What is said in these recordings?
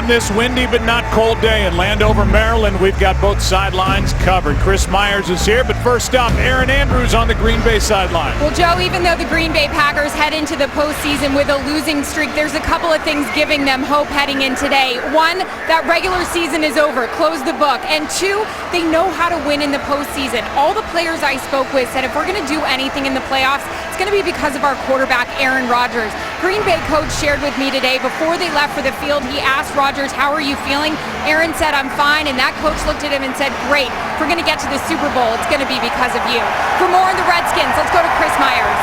this windy but not cold day in Landover, Maryland. We've got both sidelines covered. Chris Myers is here, but first up, Erin Andrews on the Green Bay sideline. Well, Joe, even though the Green Bay Packers head into the postseason with a losing streak, there's a couple of things giving them hope heading in today. One, that regular season is over, close the book. And two, they know how to win in the postseason. All the players I spoke with said if we're going to do anything in the playoffs, it's going to be because of our quarterback, Aaron Rodgers. Green Bay coach shared with me today, before they left for the field, he asked Rodgers, how are you feeling? Aaron said, I'm fine, and that coach looked at him and said, great, if we're going to get to the Super Bowl, it's going to be because of you. For more on the Redskins, let's go to Chris Myers.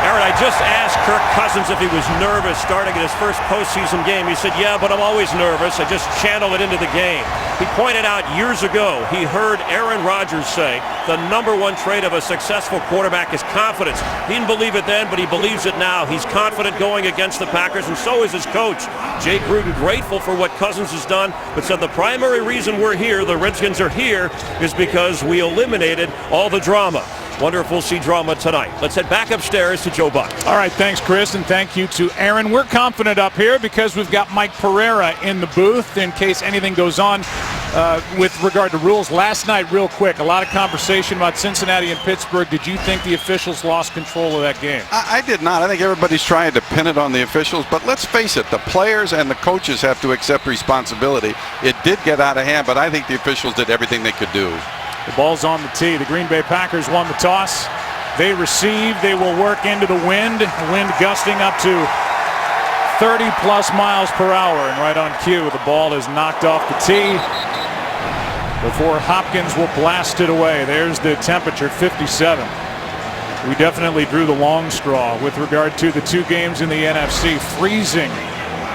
Aaron, I just asked Kirk Cousins if he was nervous starting in his first postseason game. He said, yeah, but I'm always nervous. I just channel it into the game. He pointed out years ago he heard Aaron Rodgers say the #1 trait of a successful quarterback is confidence. He didn't believe it then, but he believes it now. He's confident going against the Packers, and so is his coach. Jay Gruden grateful for what Cousins has done, but said the primary reason we're here, the Redskins are here, is because we eliminated all the drama. Wonder if we'll see drama tonight. Let's head back upstairs to Joe Buck. All right, thanks, Chris, and thank you to Aaron. We're confident up here because we've got Mike Pereira in the booth in case anything goes on with regard to rules. Last night, real quick, a lot of conversation about Cincinnati and Pittsburgh. Did you think the officials lost control of that game? I did not. I think everybody's trying to pin it on the officials, but let's face it, the players and the coaches have to accept responsibility. It did get out of hand, but I think the officials did everything they could do. The ball's on the tee. The Green Bay Packers won the toss. They receive. They will work into the wind. Wind gusting up to 30-plus miles per hour. And right on cue, the ball is knocked off the tee before Hopkins will blast it away. There's the temperature, 57. We definitely drew the long straw with regard to the two games in the NFC. Freezing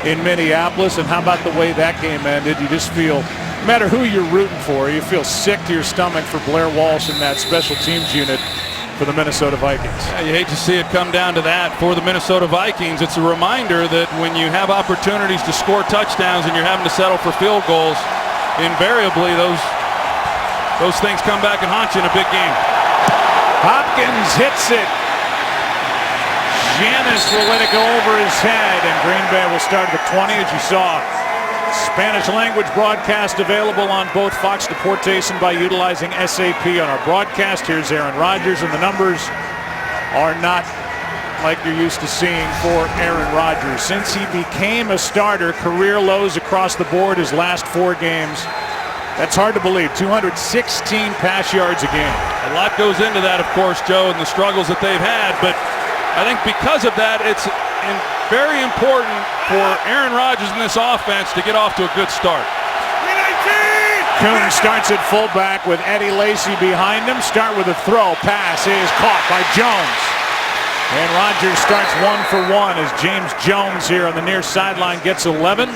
in Minneapolis. And how about the way that game ended? You just feel, no matter who you're rooting for, you feel sick to your stomach for Blair Walsh and that special teams unit for the Minnesota Vikings. Yeah, you hate to see it come down to that for the Minnesota Vikings. It's a reminder that when you have opportunities to score touchdowns and you're having to settle for field goals, invariably those things come back and haunt you in a big game. Hopkins hits it. Janis will let it go over his head, and Green Bay will start at the 20, as you saw. Spanish language broadcast available on both Fox Deportes and by utilizing SAP on our broadcast. Here's Aaron Rodgers, and the numbers are not like you're used to seeing for Aaron Rodgers. Since he became a starter, career lows across the board his last 4 games. That's hard to believe. 216 pass yards a game. A lot goes into that, of course, Joe, and the struggles that they've had, but I think because of that, it's very important for Aaron Rodgers in this offense to get off to a good start. Kuhn starts at fullback with Eddie Lacy behind him. Start with a throw. Pass is caught by Jones. And Rodgers starts 1 for 1 as James Jones here on the near sideline gets 11.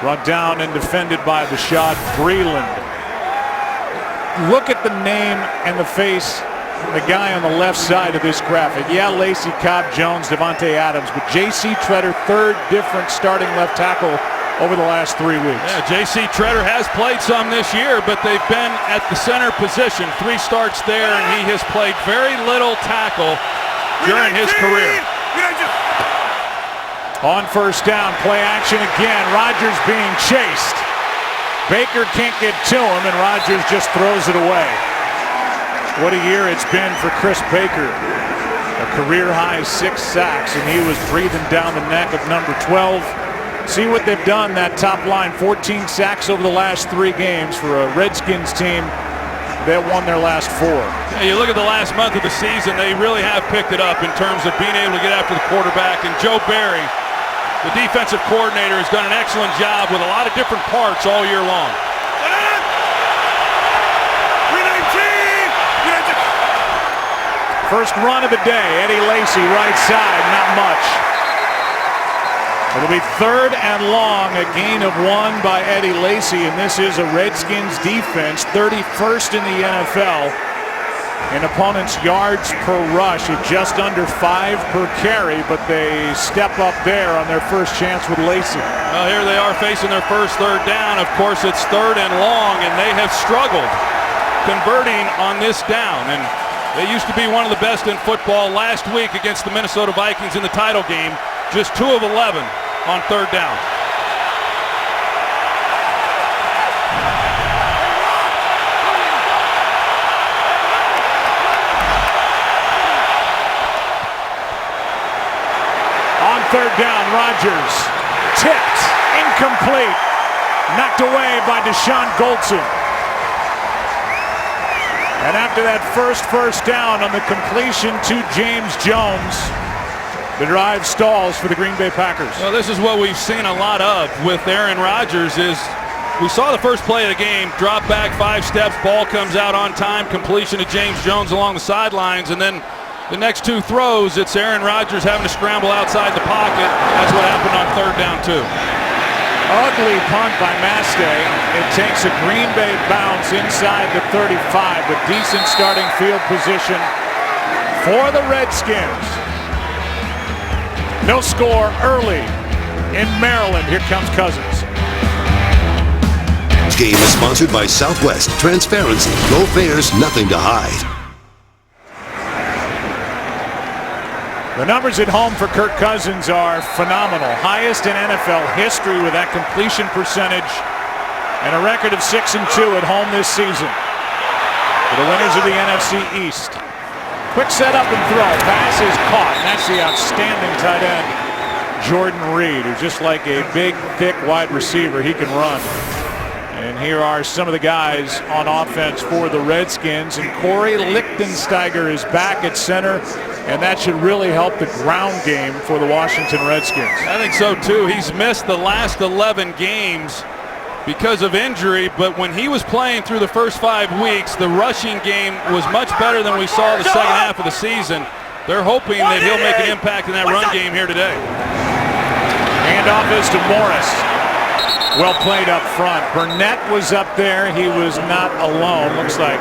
Brought down and defended by Bashad Breeland. Look at the name and the face. The guy on the left side of this graphic. Yeah, Lacy, Cobb, Jones, Devontae Adams, but J.C. Tretter, third different starting left tackle over the last 3 weeks. Yeah, J.C. Tretter has played some this year, but they've been at the center position. 3 starts there, and he has played very little tackle during his career. On first down, play action again. Rodgers being chased. Baker can't get to him, and Rodgers just throws it away. What a year it's been for Chris Baker. A career-high 6 sacks, and he was breathing down the neck of number 12. See what they've done, that top line. 14 sacks over the last 3 games for a Redskins team that won their last 4. Yeah, you look at the last month of the season, they really have picked it up in terms of being able to get after the quarterback. And Joe Barry, the defensive coordinator, has done an excellent job with a lot of different parts all year long. First run of the day, Eddie Lacy, right side, not much. It'll be 3rd and long, a gain of 1 by Eddie Lacy, and this is a Redskins defense, 31st in the NFL. And opponents' yards per rush at just under 5 per carry, but they step up there on their first chance with Lacy. Well, here they are facing their first 3rd down. Of course, it's 3rd and long, and they have struggled converting on this down. And they used to be one of the best in football. Last week against the Minnesota Vikings in the title game, just 2 of 11 on 3rd down. third down. Rodgers tipped, incomplete, knocked away by Deshaun Goldson. And after that first down on the completion to James Jones, the drive stalls for the Green Bay Packers. Well, this is what we've seen a lot of with Aaron Rodgers. Is we saw the first play of the game, drop back 5 steps, ball comes out on time, completion to James Jones along the sidelines, and then the next 2 throws, it's Aaron Rodgers having to scramble outside the pocket. That's what happened on third down too. Ugly punt by Mastay. It takes a Green Bay bounce inside the 35 with decent starting field position for the Redskins. No score early in Maryland. Here comes Cousins. This game is sponsored by Southwest. Transparency. Go Bears, nothing to hide. The numbers at home for Kirk Cousins are phenomenal. Highest in NFL history with that completion percentage and a record of 6-2 at home this season. For the winners of the NFC East. Quick setup and throw. Pass is caught. And that's the outstanding tight end, Jordan Reed, who's just like a big, thick wide receiver. He can run. And here are some of the guys on offense for the Redskins. And Corey Lichtensteiger is back at center. And that should really help the ground game for the Washington Redskins. I think so too. He's missed the last 11 games because of injury, but when he was playing through the first 5 weeks, the rushing game was much better than we saw the second half of the season. They're hoping that he'll make an impact in that run game here today. Handoff is to Morris. Well played up front. Burnett was up there. He was not alone. Looks like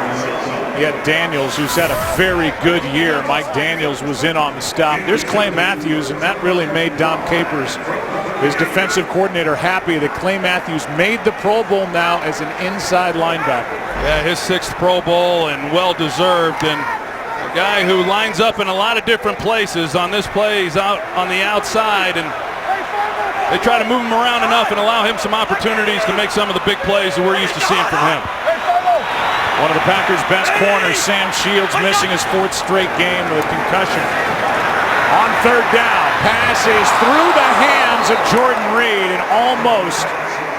he had Daniels, who's had a very good year. Mike Daniels was in on the stop. There's Clay Matthews, and that really made Dom Capers, his defensive coordinator, happy that Clay Matthews made the Pro Bowl now as an inside linebacker. Yeah, his 6th Pro Bowl and well-deserved. And a guy who lines up in a lot of different places. On this play, he's out on the outside, and they try to move him around enough and allow him some opportunities to make some of the big plays that we're used to seeing from him. One of the Packers' best corners, Sam Shields, missing his 4th straight game with a concussion. On third down, pass is through the hands of Jordan Reed and almost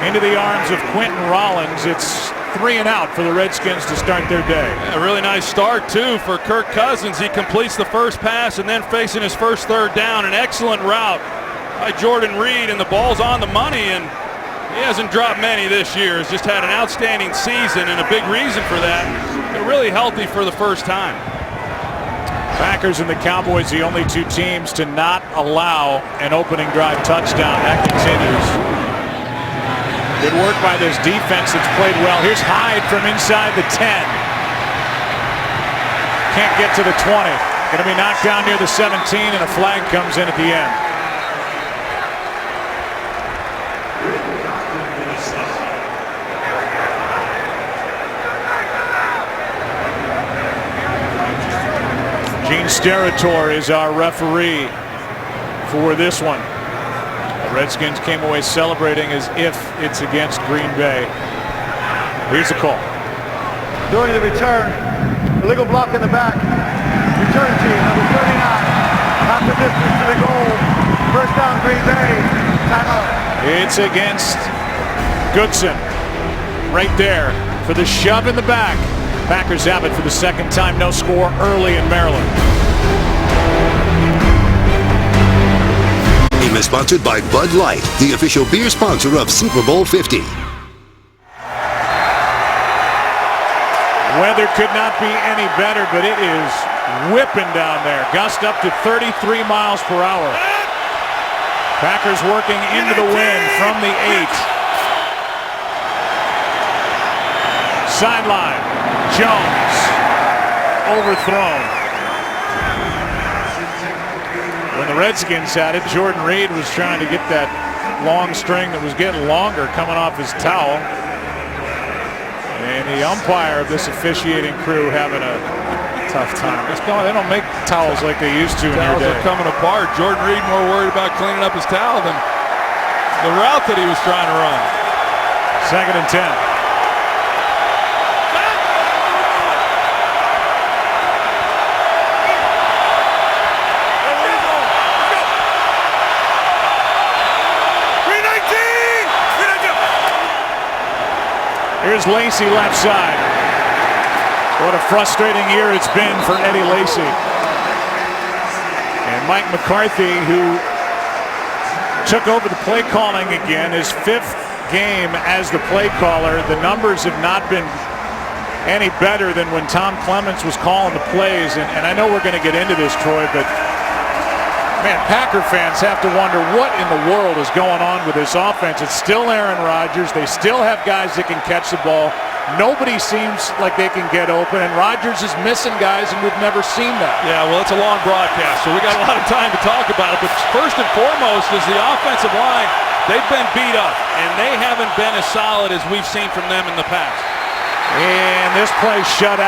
into the arms of Quentin Rollins. It's 3 and out for the Redskins to start their day. Yeah, a really nice start too for Kirk Cousins. He completes the first pass and then facing his first third down. An excellent route by Jordan Reed, and the ball's on the money, and he hasn't dropped many this year. He's just had an outstanding season, and a big reason for that, they're really healthy for the first time. Packers and the Cowboys, the only 2 teams to not allow an opening drive touchdown. That continues. Good work by this defense that's played well. Here's Hyde from inside the 10. Can't get to the 20. Going to be knocked down near the 17, and a flag comes in at the end. Gene Steratore is our referee for this one. The Redskins came away celebrating as if it's against Green Bay. Here's the call. During the return, illegal block in the back. Return team, number 39. Half the distance to the goal. First down, Green Bay. Timeout. It's against Goodson. Right there for the shove in the back. Packers have it for the 2nd time. No score early in Maryland. Game is sponsored by Bud Light, the official beer sponsor of Super Bowl 50. Weather could not be any better, but it is whipping down there. Gust up to 33 miles per hour. Packers working into the wind from the 8. Sideline. Jones overthrown. When the Redskins had it, Jordan Reed was trying to get that long string that was getting longer coming off his towel. And the umpire of this officiating crew having a tough time. They don't make towels like they used to in your day. Towels are coming apart. Jordan Reed more worried about cleaning up his towel than the route that he was trying to run. 2nd and 10. Here's Lacy left side. What a frustrating year it's been for Eddie Lacy. And Mike McCarthy, who took over the play calling again, his 5th game as the play caller. The numbers have not been any better than when Tom Clements was calling the plays. And I know we're going to get into this, Troy, but man, Packer fans have to wonder what in the world is going on with this offense. It's still Aaron Rodgers. They still have guys that can catch the ball. Nobody seems like they can get open, and Rodgers is missing guys, and we've never seen that. Yeah, well, it's a long broadcast, so we got a lot of time to talk about it. But first and foremost is the offensive line. They've been beat up, and they haven't been as solid as we've seen from them in the past. And this play shut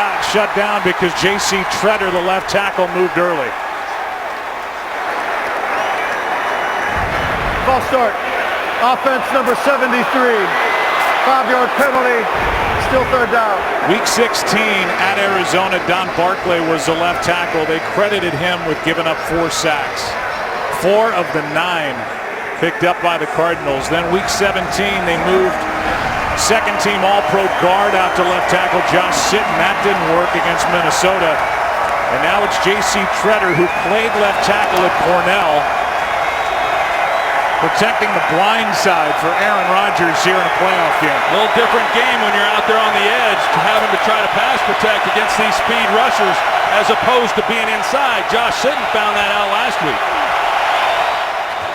down because J.C. Tretter, the left tackle, moved early. False start. Offense number 73. 5-yard penalty. Still third down. Week 16 at Arizona, Don Barclay was the left tackle. They credited him with giving up 4 sacks. 4 of the 9 picked up by the Cardinals. Then week 17, they moved second-team All-Pro guard out to left tackle Josh Sitton. That didn't work against Minnesota. And now it's J.C. Tretter, who played left tackle at Cornell, protecting the blind side for Aaron Rodgers here in a playoff game. A little different game when you're out there on the edge, having to try to pass protect against these speed rushers as opposed to being inside. Josh Sitton found that out last week.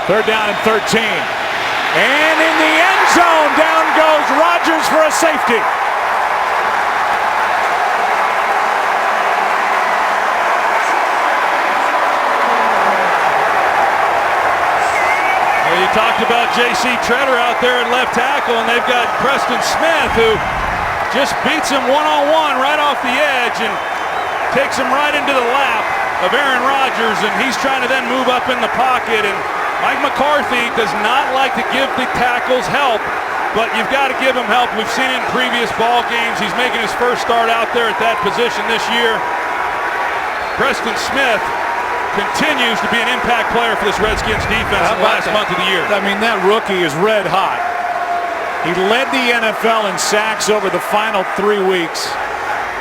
3rd down and 13. And in the end zone, down goes Rodgers for a safety. You talked about J.C. Tretter out there at left tackle, and they've got Preston Smith, who just beats him one-on-one right off the edge and takes him right into the lap of Aaron Rodgers, and he's trying to then move up in the pocket. And Mike McCarthy does not like to give the tackles help, but you've got to give him help. We've seen it in previous ball games. He's making his first start out there at that position this year. Preston Smith continues to be an impact player for this Redskins defense in the last month of the year. I mean, that rookie is red hot. He led the NFL in sacks over the final 3 weeks.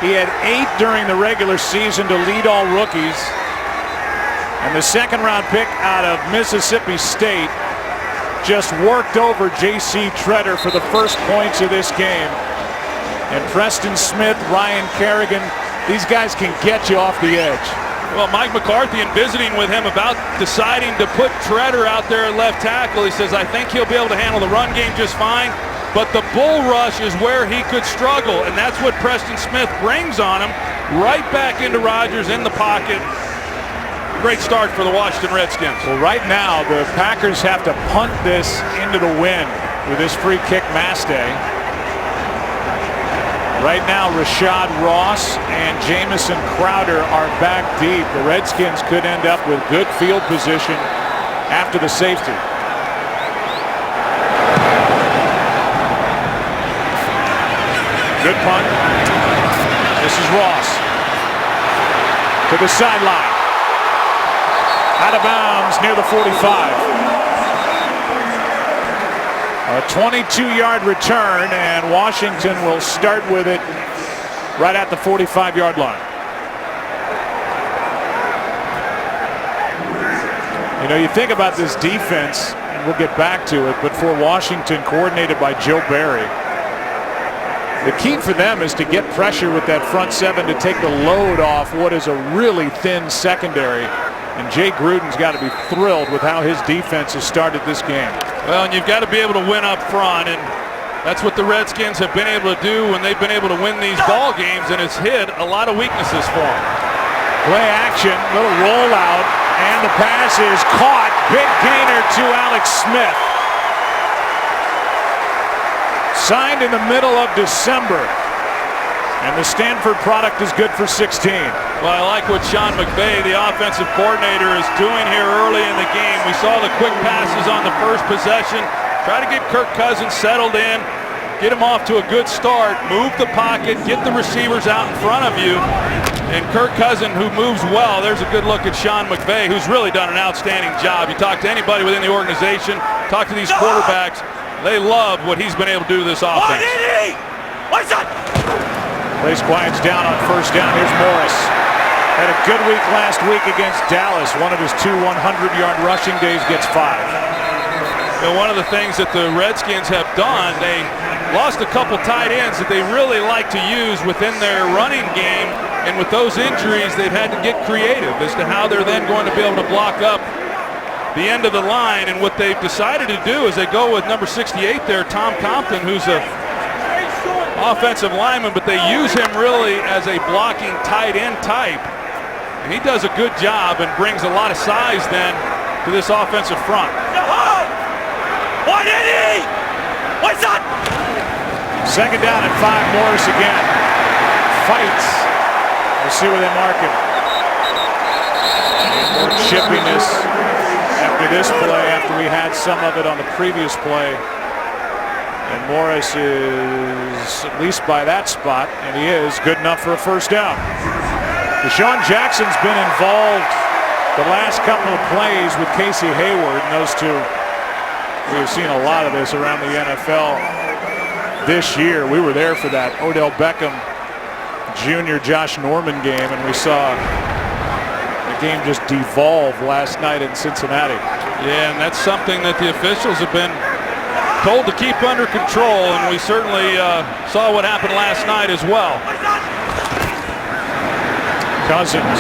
He had 8 during the regular season to lead all rookies. And the 2nd-round pick out of Mississippi State just worked over J.C. Tretter for the first points of this game. And Preston Smith, Ryan Kerrigan, these guys can get you off the edge. Well, Mike McCarthy, in visiting with him about deciding to put Tretter out there at left tackle, he says, I think he'll be able to handle the run game just fine, but the bull rush is where he could struggle, and that's what Preston Smith brings on him, right back into Rodgers in the pocket. Great start for the Washington Redskins. Well, right now, the Packers have to punt this into the wind with this free kick mass day. Right now, Rashad Ross and Jamison Crowder are back deep. The Redskins could end up with good field position after the safety. Good punt. This is Ross to the sideline. Out of bounds near the 45. A 22-yard return, and Washington will start with it right at the 45-yard line. You know, you think about this defense, and we'll get back to it, but for Washington, coordinated by Joe Barry, the key for them is to get pressure with that front 7 to take the load off what is a really thin secondary. And Jay Gruden's got to be thrilled with how his defense has started this game. Well, and you've got to be able to win up front, and that's what the Redskins have been able to do when they've been able to win these ball games, and it's hid a lot of weaknesses for them. Play action, little rollout, and the pass is caught. Big gainer to Alex Smith. Signed in the middle of December. And the Stanford product is good for 16. Well, I like what Sean McVay, the offensive coordinator, is doing here early in the game. We saw the quick passes on the first possession. Try to get Kirk Cousins settled in, get him off to a good start, move the pocket, get the receivers out in front of you. And Kirk Cousins, who moves well, there's a good look at Sean McVay, who's really done an outstanding job. You talk to anybody within the organization, talk to these quarterbacks, they love what he's been able to do to this offense. Place quiets down on first down. Here's Morris. Had a good week last week against Dallas. One of his 2 100-yard rushing days gets 5. And one of the things that the Redskins have done, they lost a couple tight ends that they really like to use within their running game. And with those injuries, they've had to get creative as to how they're then going to be able to block up the end of the line. And what they've decided to do is they go with number 68 there, Tom Compton, who's a offensive lineman, but they use him really as a blocking tight end type. And he does a good job and brings a lot of size then to this offensive front. Second down and 5. Morris again. Fights. We'll see where they mark him. More chippiness after this play, after we had some of it on the previous play. And Morris is, at least by that spot, and he is, good enough for a first down. Deshaun Jackson's been involved the last couple of plays with Casey Hayward, and those two, we have seen a lot of this around the NFL this year. We were there for that Odell Beckham Jr. Josh Norman game, and we saw the game just devolve last night in Cincinnati. Yeah, and that's something that the officials have been told to keep under control, and we certainly saw what happened last night as well. Cousins.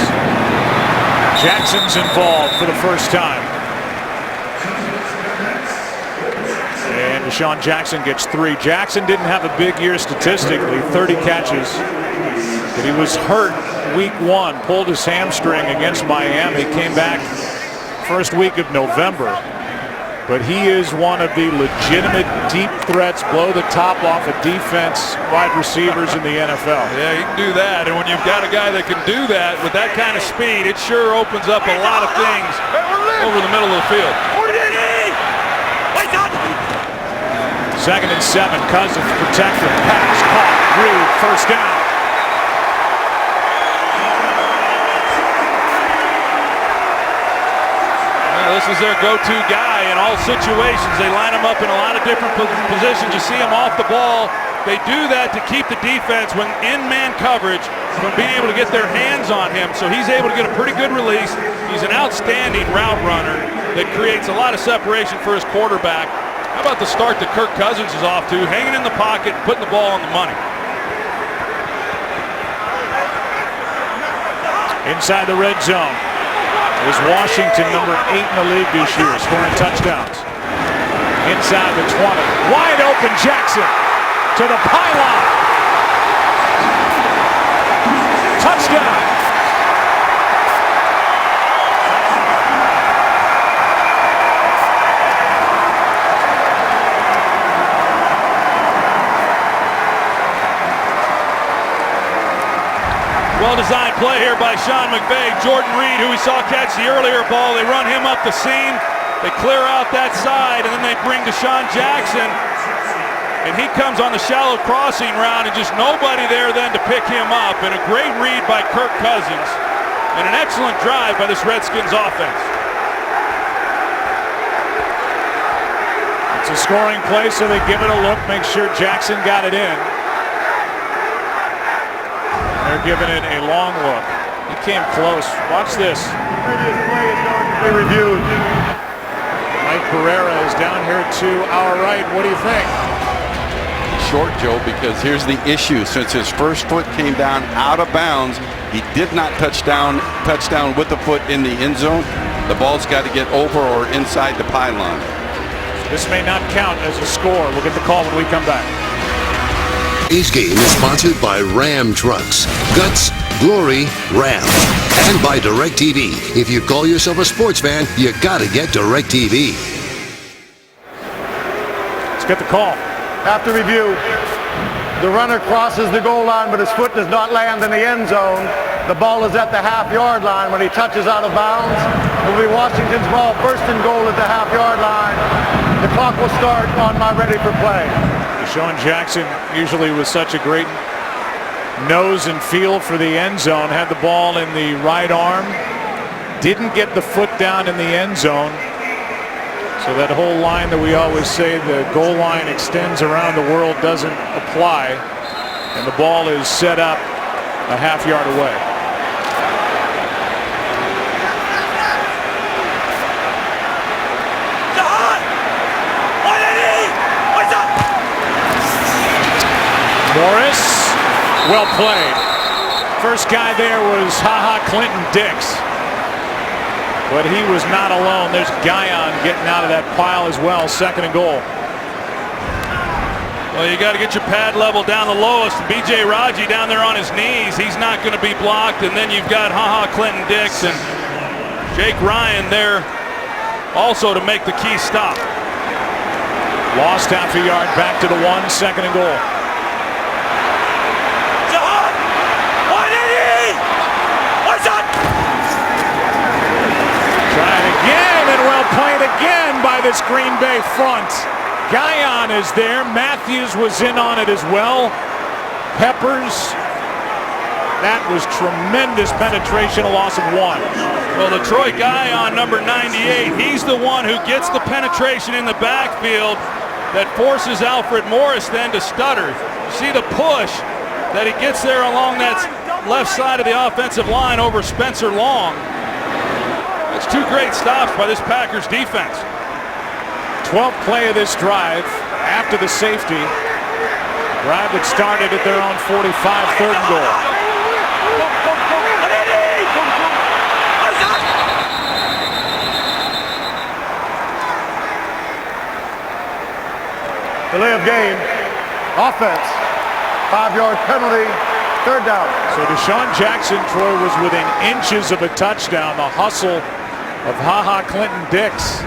Jackson's involved for the first time. And Deshaun Jackson gets 3. Jackson didn't have a big year statistically, 30 catches. But he was hurt week 1, pulled his hamstring against Miami, came back first week of November. But he is one of the legitimate deep threats, blow the top off of defense, wide receivers in the NFL. Yeah, he can do that. And when you've got a guy that can do that with that kind of speed, it sure opens up a lot of things over the middle of the field. Second and 7. Cousins protected. Pass caught. Reed, first down. This is their go-to guy in all situations. They line him up in a lot of different positions. You see him off the ball. They do that to keep the defense, when in man coverage, from being able to get their hands on him. So he's able to get a pretty good release. He's an outstanding route runner that creates a lot of separation for his quarterback. How about the start that Kirk Cousins is off to, hanging in the pocket, putting the ball on the money. Inside the red zone is Washington, number 8 in the league this year, scoring touchdowns. Inside the 20. Wide open Jackson to the pylon. Touchdown. Well-designed play here by Sean McVay. Jordan Reed, who we saw catch the earlier ball, they run him up the seam. They clear out that side, and then they bring Deshaun Jackson. And he comes on the shallow crossing route, and just nobody there then to pick him up. And a great read by Kirk Cousins. And an excellent drive by this Redskins offense. It's a scoring play, so they give it a look, make sure Jackson got it in. They're giving it a long look. He came close. Watch this. Previous play is going to be reviewed. Mike Pereira is down here to our right. What do you think? Short, Joe, because here's the issue. Since his first foot came down out of bounds, he did not touchdown with the foot in the end zone. The ball's got to get over or inside the pylon. This may not count as a score. We'll get the call when we come back. Today's game is sponsored by Ram Trucks. Guts, glory, Ram. And by DirecTV. If you call yourself a sports fan, you gotta get DirecTV. Let's get the call. After review, the runner crosses the goal line, but his foot does not land in the end zone. The ball is at the half-yard line when he touches out of bounds. It will be Washington's ball, first and goal at the half-yard line. The clock will start on my ready for play. Deshaun Jackson, usually with such a great nose and feel for the end zone, had the ball in the right arm, didn't get the foot down in the end zone. So that whole line that we always say the goal line extends around the world doesn't apply. And the ball is set up a half-yard away. Morris, well played. First guy there was Clinton Dix. But he was not alone. There's Guyon getting out of that pile as well. 2nd and goal. Well, you got to get your pad level down the lowest. B.J. Raji down there on his knees. He's not going to be blocked. And then you've got Clinton Dix and Jake Ryan there also to make the key stop. Lost half a yard back to the 1. 2nd and goal. Trying again, and well played again by this Green Bay front. Guyon is there. Matthews was in on it as well. Peppers. That was tremendous penetration, a loss of 1. Well, the Troy Guyon, number 98, he's the one who gets the penetration in the backfield that forces Alfred Morris then to stutter. See the push that he gets there along that left side of the offensive line over Spencer Long. That's 2 great stops by this Packers defense. 12th play of this drive after the safety. Drive that started at their own 45, 3rd and goal. Delay of game. Offense. 5-yard penalty. 3rd down. So Deshaun Jackson, Troy, was within inches of a touchdown. The hustle of Clinton Dix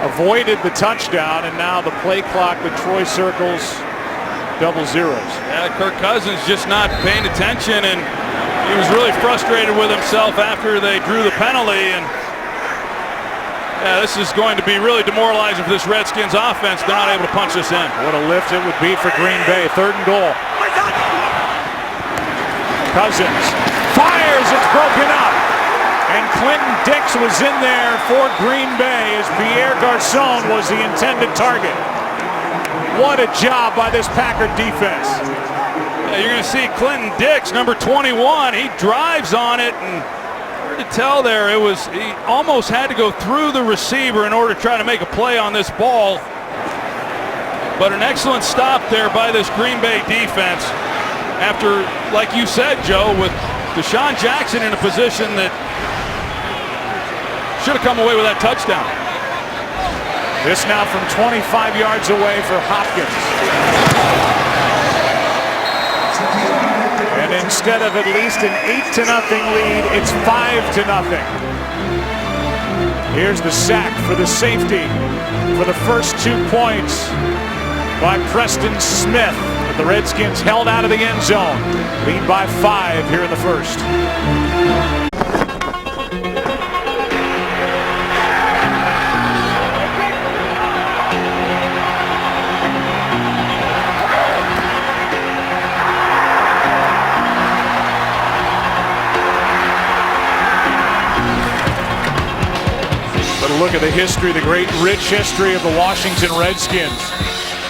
avoided the touchdown, and now the play clock with Troy circles double zeros. Yeah, Kirk Cousins just not paying attention, and he was really frustrated with himself after they drew the penalty. And yeah, this is going to be really demoralizing for this Redskins offense. They're not able to punch this in. What a lift it would be for Green Bay. 3rd and goal. Cousins fires. It's broken up. And Clinton Dix was in there for Green Bay as Pierre Garçon was the intended target. What a job by this Packer defense. Yeah, you're going to see Clinton Dix, number 21. He drives on it, and hard to tell there. He almost had to go through the receiver in order to try to make a play on this ball. But an excellent stop there by this Green Bay defense after, like you said, Joe, with Deshaun Jackson in a position that should have come away with that touchdown. This now from 25 yards away for Hopkins. And instead of at least an 8-0 lead, it's 5-0. Here's the sack for the safety for the first 2 points by Preston Smith. But the Redskins held out of the end zone. Lead by 5 here in the first. Look at the history, the great rich history of the Washington Redskins.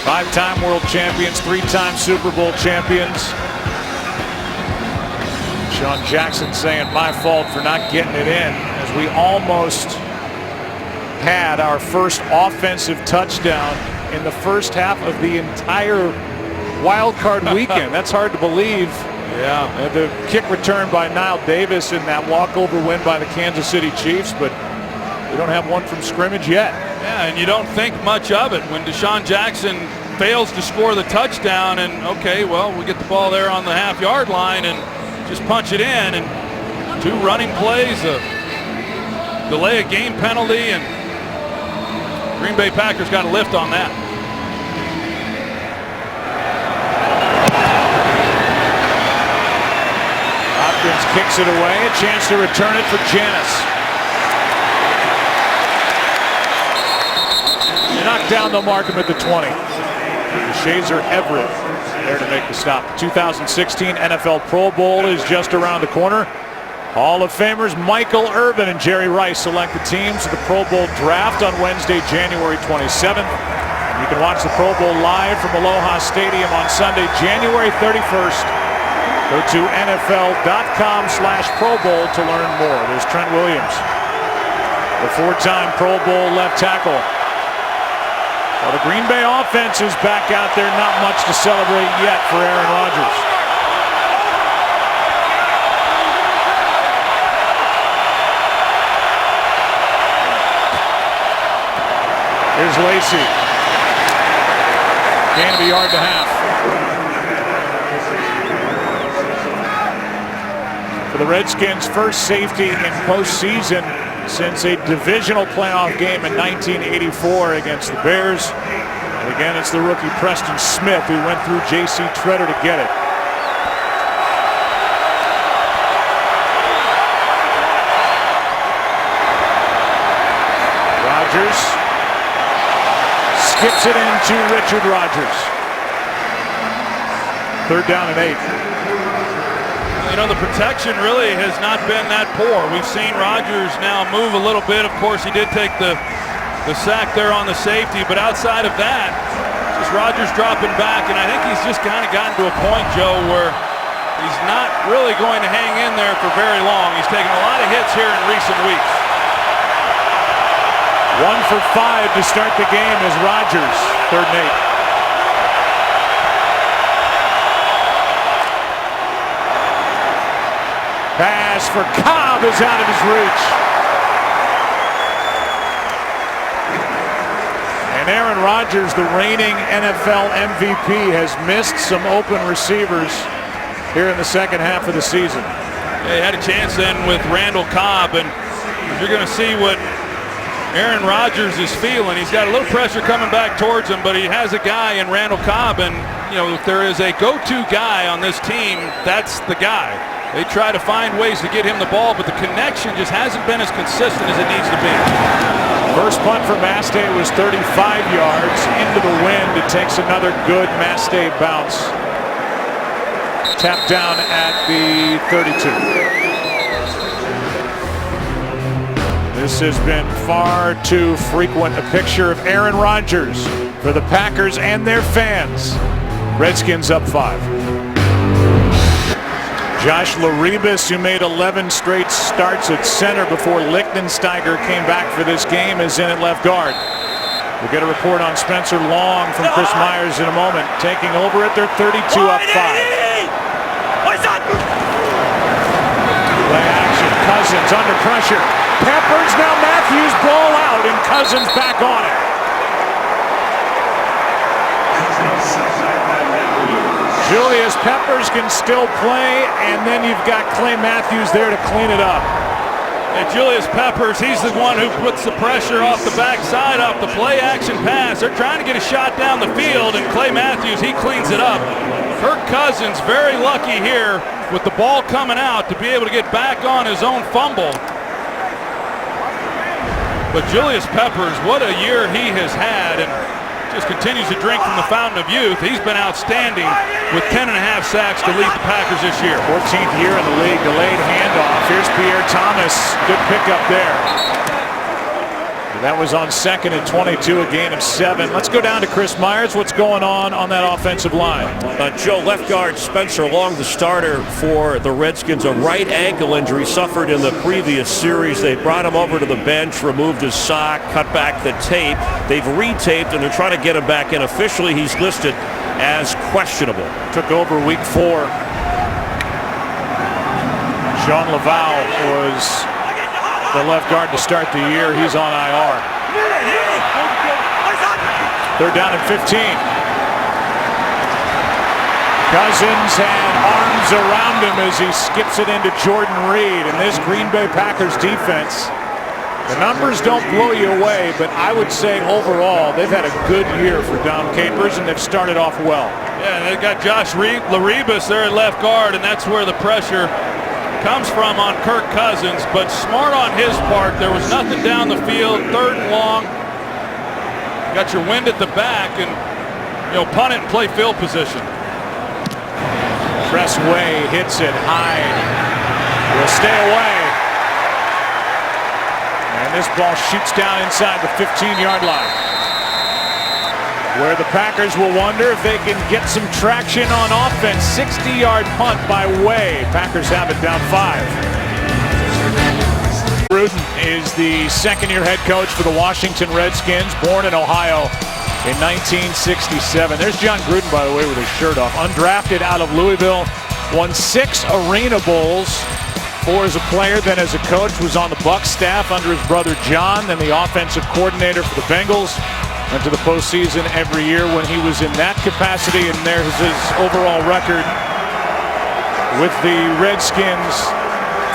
5-time world champions, 3-time Super Bowl champions. Deshaun Jackson saying, my fault for not getting it in, as we almost had our first offensive touchdown in the first half of the entire Wildcard weekend. That's hard to believe. Yeah. The kick return by Niall Davis in that walkover win by the Kansas City Chiefs, but we don't have one from scrimmage yet. Yeah, and you don't think much of it when Deshaun Jackson fails to score the touchdown, and okay, well, we get the ball there on the half-yard line and just punch it in, and 2 running plays, a delay of game penalty, and Green Bay Packers got a lift on that. Hopkins kicks it away, a chance to return it for Janis. Knocked down, they'll mark him at the 20. Shazer Everett there to make the stop. The 2016 NFL Pro Bowl is just around the corner. Hall of Famers Michael Irvin and Jerry Rice select the teams of the Pro Bowl draft on Wednesday, January 27th. You can watch the Pro Bowl live from Aloha Stadium on Sunday, January 31st. Go to NFL.com/Pro Bowl to learn more. There's Trent Williams, the 4-time Pro Bowl left tackle. Well, the Green Bay offense is back out there. Not much to celebrate yet for Aaron Rodgers. Here's Lacy. Gain of a yard and a half. For the Redskins, first safety in postseason since a divisional playoff game in 1984 against the Bears. And again, it's the rookie Preston Smith who went through J.C. Treader to get it. Rodgers skips it into Richard Rodgers. 3rd down and 8. You know, the protection really has not been that poor. We've seen Rodgers now move a little bit. Of course, he did take the sack there on the safety, but outside of that, just Rodgers dropping back, and I think he's just kind of gotten to a point, Joe, where he's not really going to hang in there for very long. He's taken a lot of hits here in recent weeks. 1 for 5 to start the game as Rodgers, 3rd and 8. Pass for Cobb is out of his reach. And Aaron Rodgers, the reigning NFL MVP, has missed some open receivers here in the second half of the season. Yeah, he had a chance then with Randall Cobb, and you're going to see what Aaron Rodgers is feeling. He's got a little pressure coming back towards him, but he has a guy in Randall Cobb, and you know, if there is a go-to guy on this team, that's the guy. They try to find ways to get him the ball, but the connection just hasn't been as consistent as it needs to be. First punt for Mastay was 35 yards into the wind. It takes another good Mastay bounce. Tapped down at the 32. This has been far too frequent a picture of Aaron Rodgers for the Packers and their fans. Redskins up 5. Josh Laribas, who made 11 straight starts at center before Lichtensteiger came back for this game, is in at left guard. We'll get a report on Spencer Long from Chris Myers in a moment. Taking over at their 32 up 5. Play action. Cousins under pressure. Peppers, now Matthews, ball out, and Cousins back on it. Julius Peppers can still play, and then you've got Clay Matthews there to clean it up. And Julius Peppers, he's the one who puts the pressure off the backside, off the play action pass. They're trying to get a shot down the field, and Clay Matthews, he cleans it up. Kirk Cousins very lucky here with the ball coming out to be able to get back on his own fumble. But Julius Peppers, what a year he has had, and just continues to drink from the fountain of youth. He's been outstanding with 10.5 sacks to lead the Packers this year. 14th year in the league, delayed handoff. Here's Pierre Thomas, good pickup there. That was on 2nd and 22, a gain of 7. Let's go down to Chris Myers. What's going on that offensive line? Joe, left guard Spencer Long, the starter for the Redskins, a right ankle injury suffered in the previous series. They brought him over to the bench, removed his sock, cut back the tape. They've retaped, and they're trying to get him back in. Officially, he's listed as questionable. Took over week 4. Sean Laval was the left guard to start the year. He's on IR. 3rd down and 15. Cousins had arms around him as he skips it into Jordan Reed. And this Green Bay Packers defense, the numbers don't blow you away, but I would say overall they've had a good year for Dom Capers, and they've started off well. Yeah, they've got Josh Laribas there at left guard, and that's where the pressure comes from on Kirk Cousins, but smart on his part. There was nothing down the field. 3rd and long. Got your wind at the back, and punt it and play field position. Pressway hits it. Hyde will stay away, and this ball shoots down inside the 15-yard line. where the Packers will wonder if they can get some traction on offense. 60-yard punt by Way. Packers have it down 5. Gruden is the second-year head coach for the Washington Redskins, born in Ohio in 1967. There's John Gruden, by the way, with his shirt off. Undrafted out of Louisville, won 6 Arena Bowls, 4 as a player, then as a coach, was on the Bucs staff under his brother John, then the offensive coordinator for the Bengals. Went to the postseason every year when he was in that capacity, and there's his overall record with the Redskins.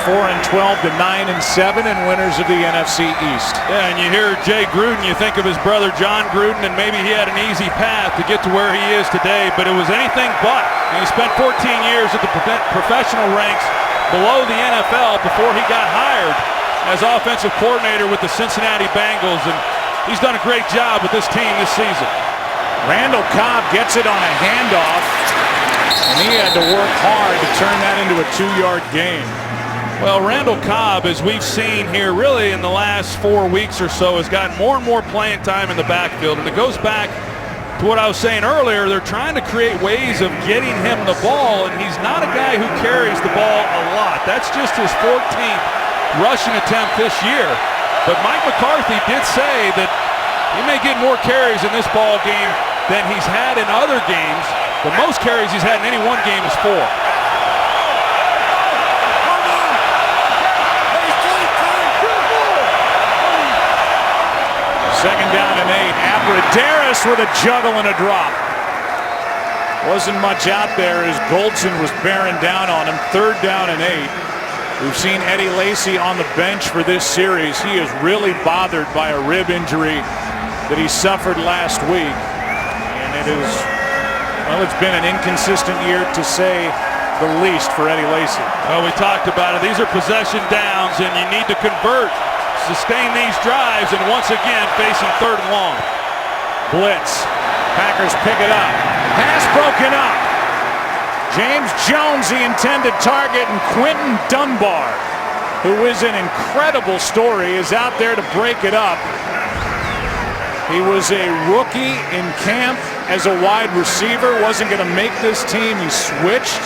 4-12 to 9-7 and winners of the NFC East. Yeah, and you hear Jay Gruden, you think of his brother John Gruden, and maybe he had an easy path to get to where he is today, but it was anything but. And he spent 14 years at the professional ranks below the NFL before he got hired as offensive coordinator with the Cincinnati Bengals, and he's done a great job with this team this season. Randall Cobb gets it on a handoff, and he had to work hard to turn that into a 2-yard gain. Well, Randall Cobb, as we've seen here really in the last 4 weeks or so, has gotten more and more playing time in the backfield. And it goes back to what I was saying earlier. They're trying to create ways of getting him the ball, and he's not a guy who carries the ball a lot. That's just his 14th rushing attempt this year. But Mike McCarthy did say that he may get more carries in this ball game than he's had in other games. The most carries he's had in any one game is 4. Second down and 8. Abradaris with a juggle and a drop. Wasn't much out there as Goldson was bearing down on him. 3rd down and 8. We've seen Eddie Lacy on the bench for this series. He is really bothered by a rib injury that he suffered last week. And it is, well, it's been an inconsistent year to say the least for Eddie Lacy. Well, we talked about it. These are possession downs, and you need to convert, sustain these drives, and once again facing 3rd and long. Blitz. Packers pick it up. Pass broken up. James Jones, the intended target, and Quentin Dunbar, who is an incredible story, is out there to break it up. He was a rookie in camp as a wide receiver, wasn't going to make this team. He switched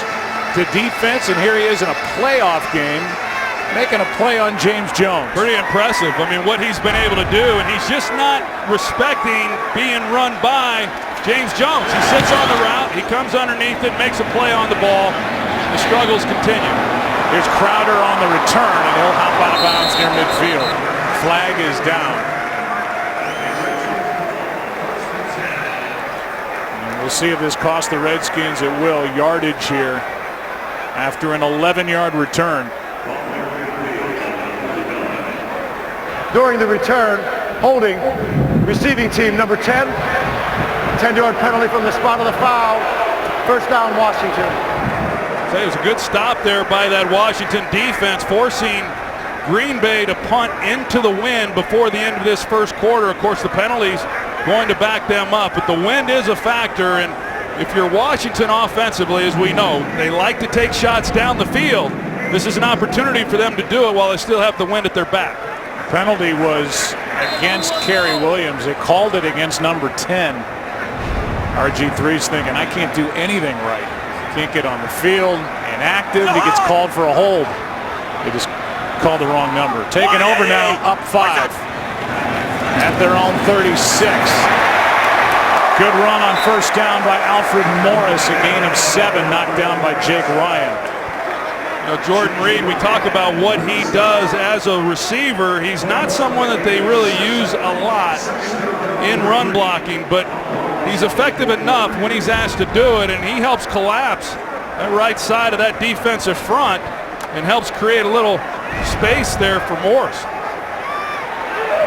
to defense, and here he is in a playoff game, making a play on James Jones. Pretty impressive. I mean, what he's been able to do, and he's just not respecting being run by James Jones. He sits on the route, he comes underneath it, makes a play on the ball. The struggles continue. Here's Crowder on the return, and he'll hop out of bounds near midfield. Flag is down. And we'll see if this costs the Redskins. It will. Yardage here after an 11-yard return. During the return, holding receiving team number 10. 10-yard penalty from the spot of the foul. 1st down, Washington. It was a good stop there by that Washington defense, forcing Green Bay to punt into the wind before the end of this 1st quarter. Of course, the penalties going to back them up, but the wind is a factor, and if you're Washington offensively, as we know, they like to take shots down the field. This is an opportunity for them to do it while they still have the wind at their back. Penalty was against Kerry Williams. They called it against number 10. RG3's thinking, I can't do anything right. Can't get on the field, inactive. He gets called for a hold. They just called the wrong number. Taking over now, up 5 at their own 36. Good run on 1st down by Alfred Morris. A gain of 7, knocked down by Jake Ryan. You know, Jordan Reed, we talk about what he does as a receiver. He's not someone that they really use a lot in run blocking, but he's effective enough when he's asked to do it, and he helps collapse that right side of that defensive front and helps create a little space there for Morris.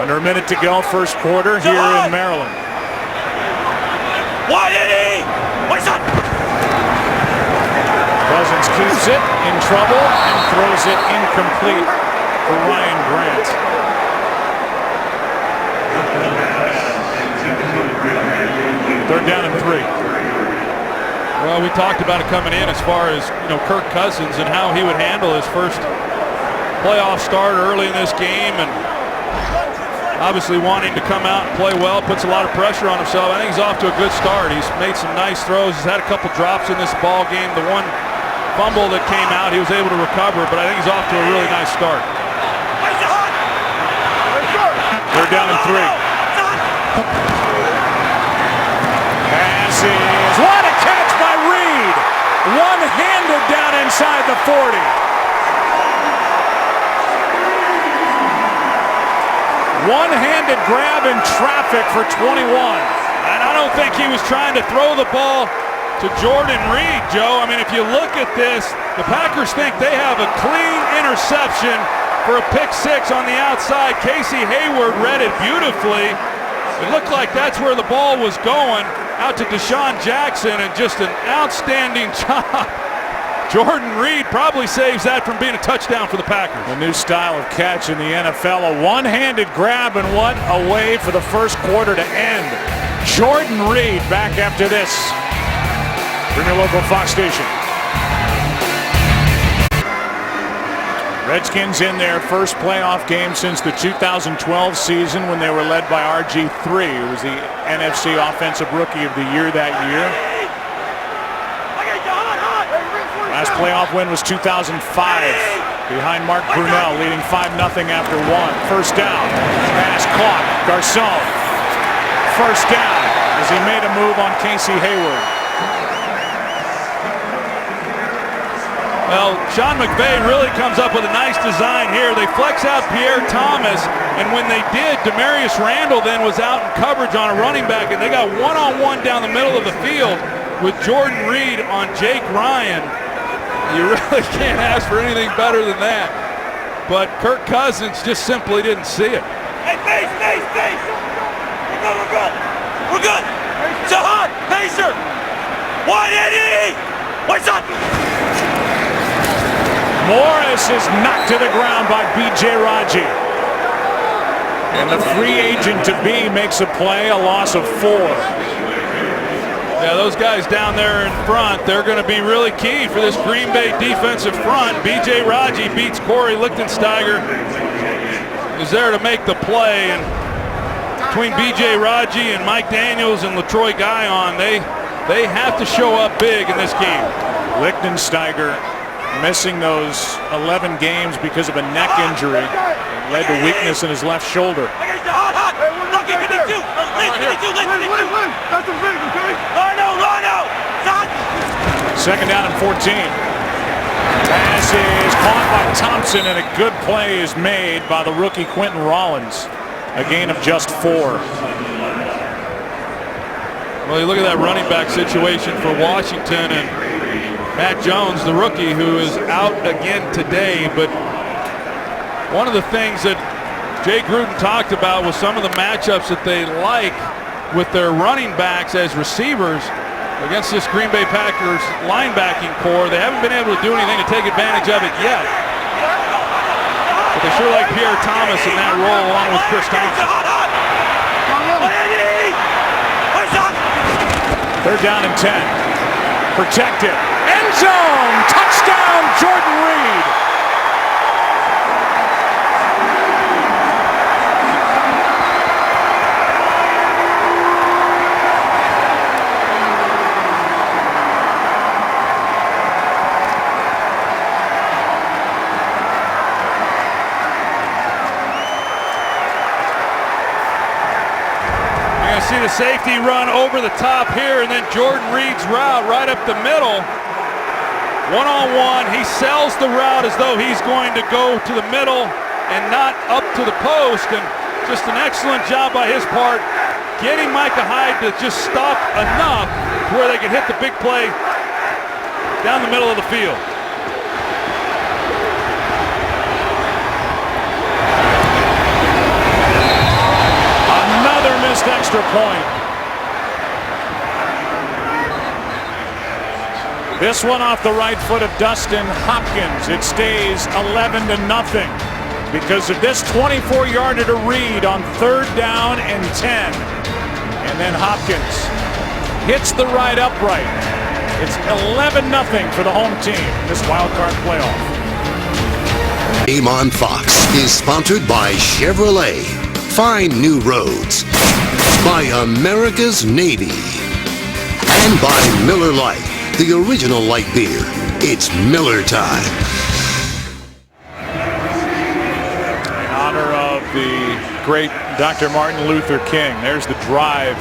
Under a minute to go, 1st quarter here in Maryland. Cousins keeps it in trouble and throws it incomplete for Ryan Grant. Third down and 3. Well, we talked about it coming in as far as, you know, Kirk Cousins and how he would handle his first playoff start early in this game, and obviously wanting to come out and play well, puts a lot of pressure on himself. I think he's off to a good start. He's made some nice throws. He's had a couple drops in this ball game. The one fumble that came out, he was able to recover, but I think he's off to a really nice start. They're down in 3. Passes. What a catch by Reed! One-handed down inside the 40. One-handed grab in traffic for 21. And I don't think he was trying to throw the ball to Jordan Reed, Joe. I mean, if you look at this, the Packers think they have a clean interception for a pick 6 on the outside. Casey Hayward read it beautifully. It looked like that's where the ball was going, out to Deshaun Jackson, and just an outstanding job. Jordan Reed probably saves that from being a touchdown for the Packers. A new style of catch in the NFL, a one-handed grab, and what a way for the first quarter to end. Jordan Reed back after this from your local Fox station. Redskins in their first playoff game since the 2012 season when they were led by RG3, who was the NFC Offensive Rookie of the Year that year. Last playoff win was 2005 behind Mark Brunell, leading 5-0 after 1. First down, pass caught, Garcon. First down as he made a move on Casey Hayward. Well, Sean McVay really comes up with a nice design here. They flex out Pierre Thomas, and when they did, Demarius Randall then was out in coverage on a running back, and they got one-on-one down the middle of the field with Jordan Reed on Jake Ryan. You really can't ask for anything better than that. But Kirk Cousins just simply didn't see it. Hey, face! We're good. We're good. Jahan, Pacer. 180. What's up? Morris is knocked to the ground by B.J. Raji. And the free agent to be makes a play, a loss of 4. Yeah, those guys down there in front, they're going to be really key for this Green Bay defensive front. B.J. Raji beats Corey Lichtensteiger, is there to make the play. And between B.J. Raji and Mike Daniels and LaTroy Guion, they have to show up big in this game. Lichtensteiger missing those 11 games because of a neck injury. It led to weakness in his left shoulder. Second down and 14. Pass is caught by Thompson, and a good play is made by the rookie Quentin Rollins. A gain of just 4. Well, you look at that running back situation for Washington, and Matt Jones, the rookie, who is out again today. But one of the things that Jay Gruden talked about was some of the matchups that they like with their running backs as receivers against this Green Bay Packers linebacking core. They haven't been able to do anything to take advantage of it yet. But they sure like Pierre Thomas in that role along with Chris Thompson. Third down and 10. Protected. End zone. Touchdown, Jordan Reed. See the safety run over the top here, and then Jordan Reed's route right up the middle. One-on-one, he sells the route as though he's going to go to the middle and not up to the post, and just an excellent job by his part, getting Micah Hyde to just stop enough to where they can hit the big play down the middle of the field. Missed extra point. This one off the right foot of Dustin Hopkins. It stays 11-0 because of this 24-yarder to Reed on 3rd down and 10. And then Hopkins hits the right upright. It's 11-0 for the home team in this wildcard playoff. Game on Fox is sponsored by Chevrolet. Find new roads. By America's Navy. And by Miller Lite, the original light beer. It's Miller time. In honor of the great Dr. Martin Luther King, there's the drive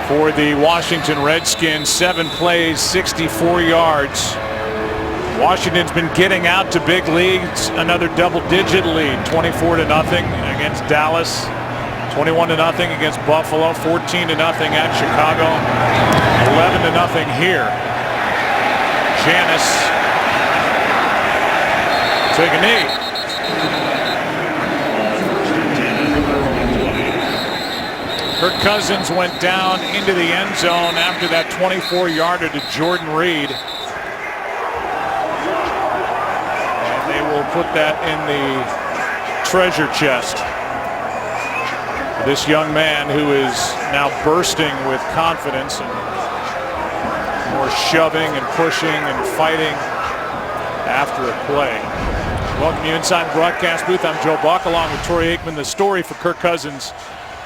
for the Washington Redskins. 7 plays, 64 yards. Washington's been getting out to big leads. Another double-digit lead, 24-0 against Dallas, 21-0 against Buffalo, 14-0 at Chicago, 11-0 here. Janis take a knee. Kirk Cousins went down into the end zone after that 24-yarder to Jordan Reed. And they will put that in the treasure chest. This young man who is now bursting with confidence and more shoving and pushing and fighting after a play. Welcome you inside the broadcast booth. I'm Joe Buck along with Troy Aikman. The story for Kirk Cousins,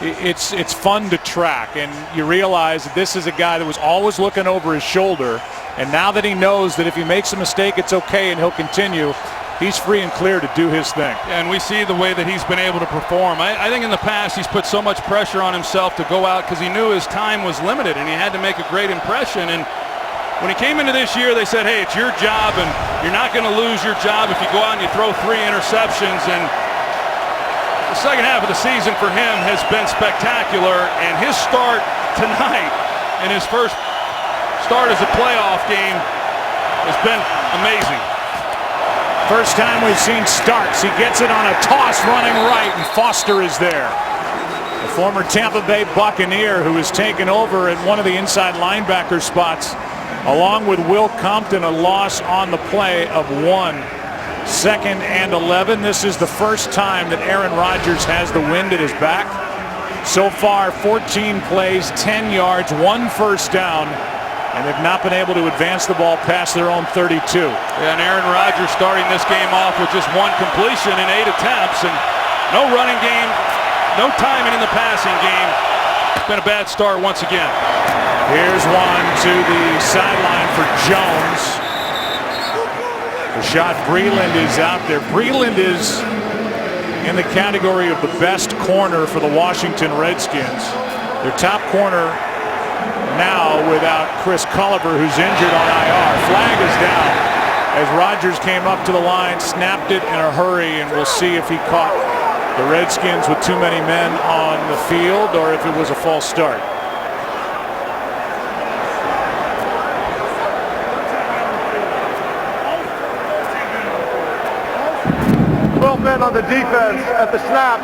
it's fun to track, and you realize that this is a guy that was always looking over his shoulder, and now that he knows that if he makes a mistake it's okay and he'll continue, he's free and clear to do his thing. And we see the way that he's been able to perform. I think in the past he's put so much pressure on himself to go out because he knew his time was limited and he had to make a great impression. And when he came into this year, they said, hey, it's your job and you're not going to lose your job if you go out and you throw 3 interceptions. And the second half of the season for him has been spectacular, and his start tonight in his first start as a playoff game has been amazing. First time we've seen Starks. He gets it on a toss running right, and Foster is there. The former Tampa Bay Buccaneer who has taken over at one of the inside linebacker spots, along with Will Compton, a loss on the play of 1. 2nd and 11. This is the first time that Aaron Rodgers has the wind at his back. So far, 14 plays, 10 yards, 1 first down, and they've not been able to advance the ball past their own 32. Yeah, and Aaron Rodgers starting this game off with just 1 completion in 8 attempts, and no running game, no timing in the passing game. It's been a bad start once again. Here's one to the sideline for Jones. Rashad Breeland is out there. Breeland is in the category of the best corner for the Washington Redskins. Their top corner now without Chris Culliver, who's injured on IR. Flag is down as Rodgers came up to the line, snapped it in a hurry, and we'll see if he caught the Redskins with too many men on the field or if it was a false start. 12 men on the defense at the snap.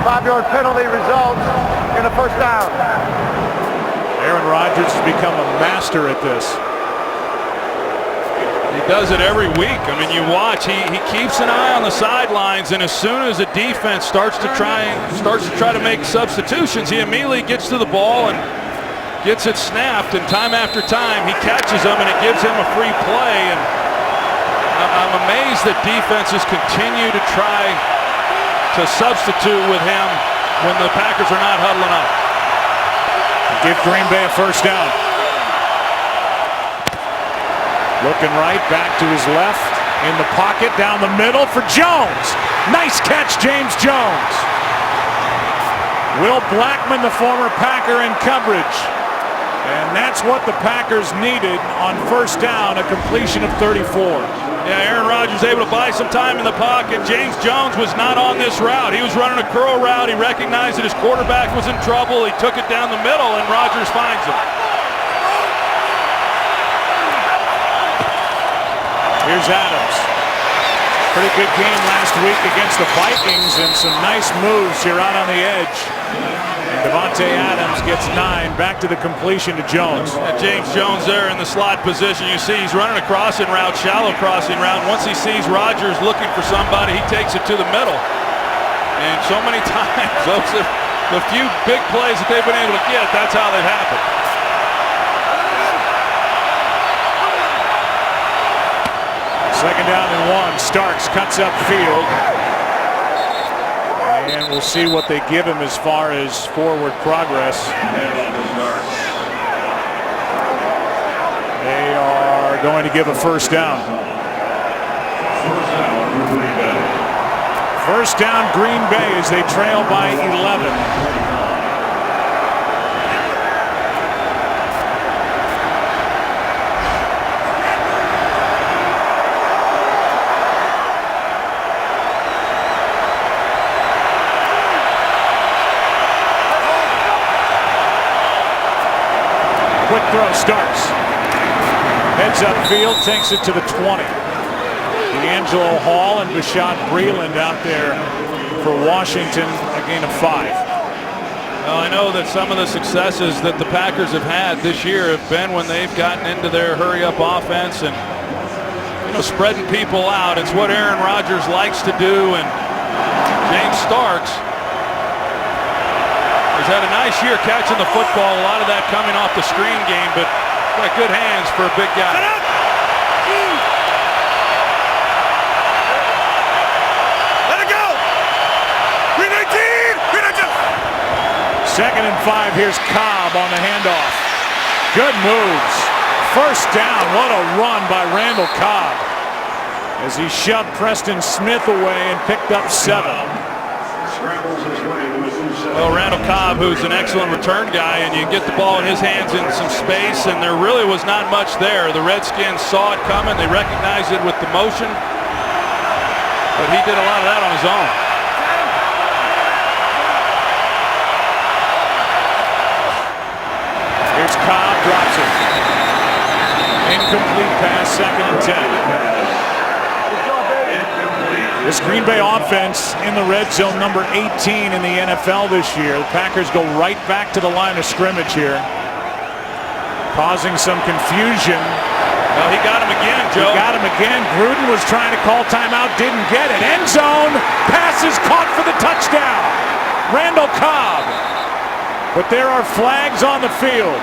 5-yard penalty results in a first down. Aaron Rodgers has become a master at this. He does it every week. I mean, you watch, he keeps an eye on the sidelines, and as soon as the defense starts to try to make substitutions, he immediately gets to the ball and gets it snapped, and time after time he catches them, and it gives him a free play. And I'm amazed that defenses continue to try to substitute with him when the Packers are not huddling up. Give Green Bay a first down. Looking right, back to his left, in the pocket, down the middle for Jones. Nice catch, James Jones. Will Blackman, the former Packer, in coverage. And that's what the Packers needed on first down, a completion of 34. Yeah, Aaron Rodgers able to buy some time in the pocket. James Jones was not on this route. He was running a curl route. He recognized that his quarterback was in trouble. He took it down the middle, and Rodgers finds him. Here's Adams. Pretty good game last week against the Vikings, and some nice moves here out on the edge. And Devontae Adams gets 9, back to the completion to Jones. James Jones there in the slot position. You see he's running a crossing route, shallow crossing route. Once he sees Rodgers looking for somebody, he takes it to the middle. And so many times, those are the few big plays that they've been able to get, that's how they've happened. Second down and 1. Starks cuts up field. And we'll see what they give him as far as forward progress. They are going to give a first down. First down, Green Bay, as they trail by 11. Quick throw starts. Heads upfield, takes it to the 20. D'Angelo Hall and Bashad Breeland out there for Washington, a gain of 5. Well, I know that some of the successes that the Packers have had this year have been when they've gotten into their hurry-up offense and, you know, spreading people out. It's what Aaron Rodgers likes to do, and James Starks has had a nice year catching the football, a lot of that coming off the screen game, but got good hands for a big guy. Let it go! Green 19! Green 19! 2nd and 5, here's Cobb on the handoff. Good moves. First down, what a run by Randall Cobb as he shoved Preston Smith away and picked up 7. Well, Randall Cobb, who's an excellent return guy, and you get the ball in his hands in some space, and there really was not much there. The Redskins saw it coming. They recognized it with the motion, but he did a lot of that on his own. Here's Cobb, drops it. Incomplete pass, 2nd and 10. This Green Bay offense in the red zone, number 18 in the NFL this year. The Packers go right back to the line of scrimmage here, causing some confusion. Well, he got him again, Joe. He got him again. Gruden was trying to call timeout, didn't get it. End zone, pass is caught for the touchdown. Randall Cobb. But there are flags on the field.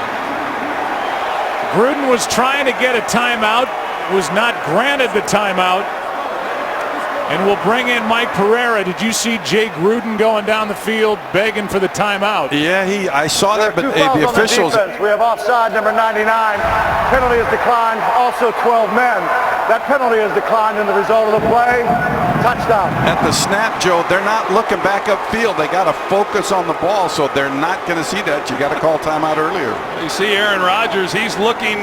Gruden was trying to get a timeout, was not granted the timeout. And we'll bring in Mike Pereira. Did you see Jay Gruden going down the field begging for the timeout? Yeah, I saw that, but the officials. We have offside number 99. Penalty is declined. Also 12 men. That penalty is declined in the result of the play. Touchdown. At the snap, Joe, they're not looking back upfield. They got to focus on the ball, so they're not going to see that. You got to call timeout earlier. You see Aaron Rodgers, he's looking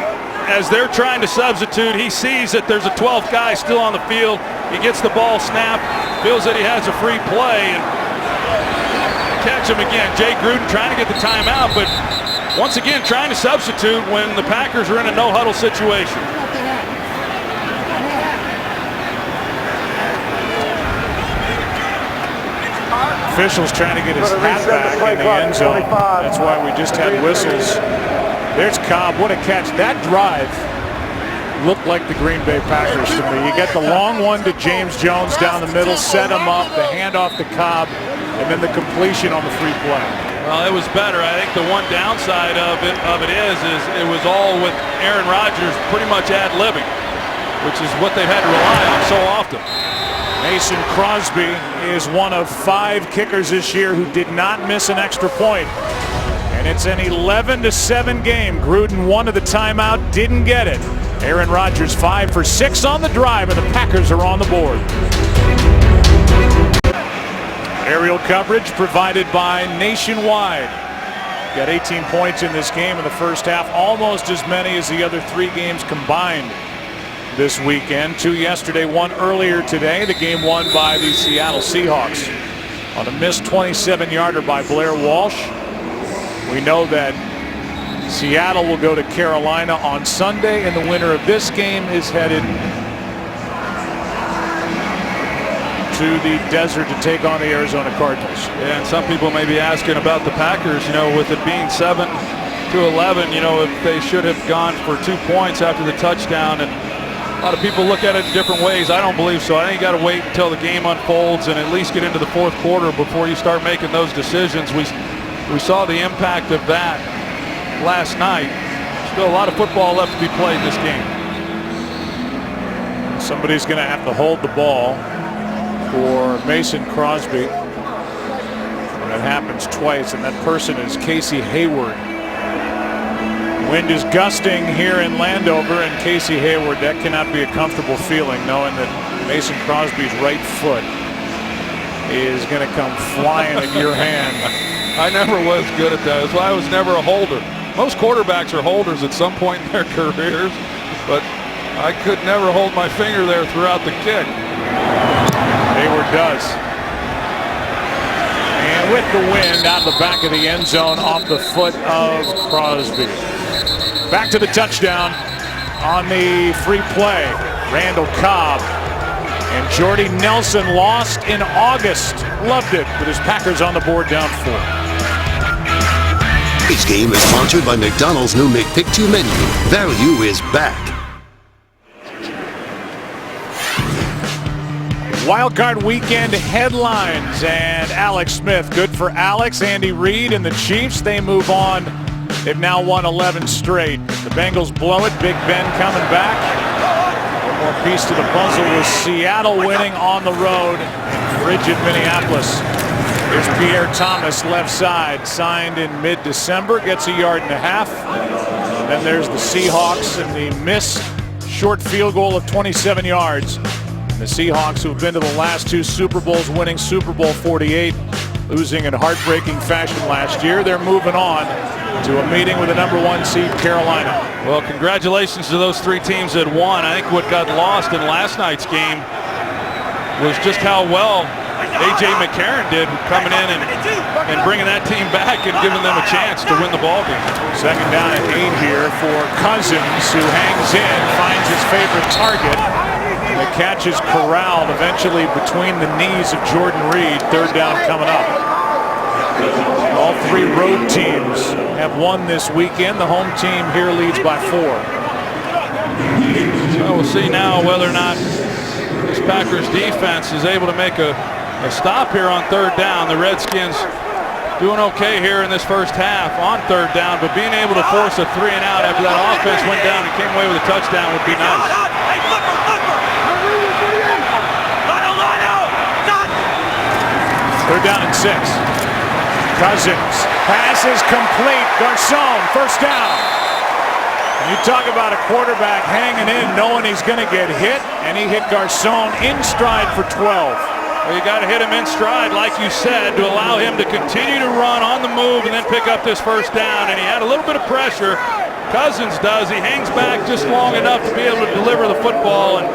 as they're trying to substitute. He sees that there's a 12th guy still on the field. He gets the ball snapped, feels that he has a free play, and catch him again. Jay Gruden trying to get the timeout, but once again trying to substitute when the Packers are in a no-huddle situation. Officials trying to get his hat back in the end zone. That's why we just had whistles. There's Cobb. What a catch. That drive looked like the Green Bay Packers to me. You get the long one to James Jones down the middle, set him up, the handoff to Cobb, and then the completion on the free play. Well, it was better. I think the one downside of it is it was all with Aaron Rodgers pretty much ad-libbing, which is what they've had to rely on so often. Mason Crosby is one of 5 kickers this year who did not miss an extra point. And it's an 11-7 game. Gruden wanted the timeout, didn't get it. Aaron Rodgers 5 for 6 on the drive, and the Packers are on the board. Aerial coverage provided by Nationwide. Got 18 points in this game in the first half, almost as many as the other 3 games combined this weekend. 2 yesterday, 1 earlier today. The game won by the Seattle Seahawks on a missed 27-yarder by Blair Walsh. We know that Seattle will go to Carolina on Sunday, and the winner of this game is headed to the desert to take on the Arizona Cardinals. Yeah, and some people may be asking about the Packers, you know, with it being 7-11, you know, if they should have gone for 2 points after the touchdown. And a lot of people look at it in different ways. I don't believe so. I think you got to wait until the game unfolds and at least get into the 4th quarter before you start making those decisions. We saw the impact of that last night. Still a lot of football left to be played in this game. Somebody's going to have to hold the ball for Mason Crosby. And it happens twice, and that person is Casey Hayward. Wind is gusting here in Landover, and Casey Hayward, that cannot be a comfortable feeling, knowing that Mason Crosby's right foot is going to come flying at your hand. I never was good at that. That's why I was never a holder. Most quarterbacks are holders at some point in their careers, but I could never hold my finger there throughout the kick. Hayward does. And with the wind out the back of the end zone off the foot of Crosby. Back to the touchdown on the free play. Randall Cobb and Jordy Nelson lost in August. Loved it with his Packers on the board down 4. This game is sponsored by McDonald's new McPick 2 menu. Value is back. Wildcard weekend headlines, and Alex Smith. Good for Alex. Andy Reid and the Chiefs, they move on. They've now won 11 straight. The Bengals blow it. Big Ben coming back. One more piece to the puzzle with Seattle winning on the road in frigid Minneapolis. Here's Pierre Thomas, left side, signed in mid-December, gets a yard and a half. And then there's the Seahawks and the missed short field goal of 27 yards. The Seahawks, who have been to the last 2 Super Bowls, winning Super Bowl 48, losing in heartbreaking fashion last year. They're moving on to a meeting with the #1 seed Carolina. Well, congratulations to those 3 teams that won. I think what got lost in last night's game was just how well A.J. McCarron did coming in and bringing that team back and giving them a chance to win the ball game. Second down and 8 here for Cousins, who hangs in, finds his favorite target. The catch is corralled eventually between the knees of Jordan Reed. Third down coming up. All 3 road teams have won this weekend. The home team here leads by 4. So we'll see now whether or not this Packers defense is able to make a stop here on third down. The Redskins doing okay here in this first half on third down, but being able to force a 3 and out after that offense went down and came away with a touchdown would be nice. Third down and 6. Cousins. Pass is complete. Garcon, first down. You talk about a quarterback hanging in, knowing he's going to get hit, and he hit Garcon in stride for 12. Well, you got to hit him in stride, like you said, to allow him to continue to run on the move and then pick up this first down. And he had a little bit of pressure. Cousins does. He hangs back just long enough to be able to deliver the football. And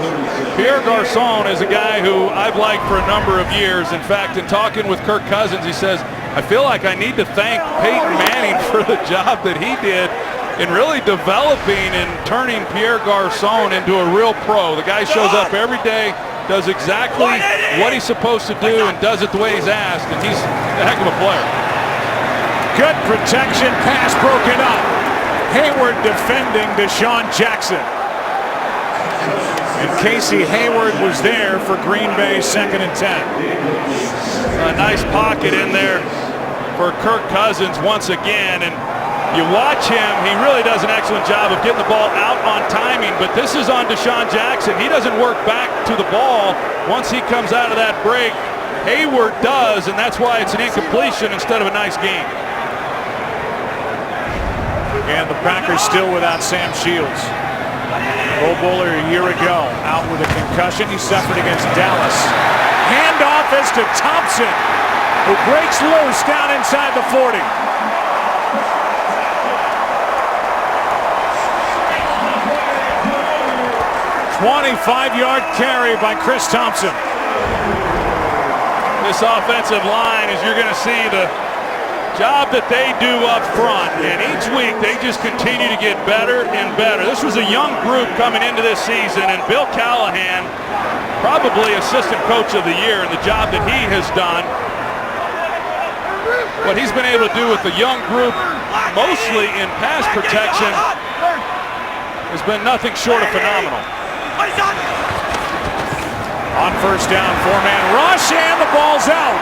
Pierre Garcon is a guy who I've liked for a number of years. In fact, in talking with Kirk Cousins, he says, I feel like I need to thank Peyton Manning for the job that he did in really developing and turning Pierre Garcon into a real pro. The guy shows up every day, does exactly what he's supposed to do, and does it the way he's asked, and he's a heck of a player. Good protection, pass broken up. Hayward defending Deshaun Jackson. And Casey Hayward was there for Green Bay, 2nd and 10. A nice pocket in there for Kirk Cousins once again, and you watch him, he really does an excellent job of getting the ball out on timing, but this is on Deshaun Jackson. He doesn't work back to the ball once he comes out of that break. Hayward does, and that's why it's an incompletion instead of a nice game. And the Packers still without Sam Shields. Pro Bowler a year ago, out with a concussion. He suffered against Dallas. Handoff is to Thompson, who breaks loose down inside the 40. 25-yard carry by Chris Thompson. This offensive line, as you're going to see, the job that they do up front, and each week they just continue to get better and better. This was a young group coming into this season, and Bill Callahan, probably assistant coach of the year, and the job that he has done, what he's been able to do with the young group, mostly in pass protection, has been nothing short of phenomenal. On first down, 4-man rush, and the ball's out.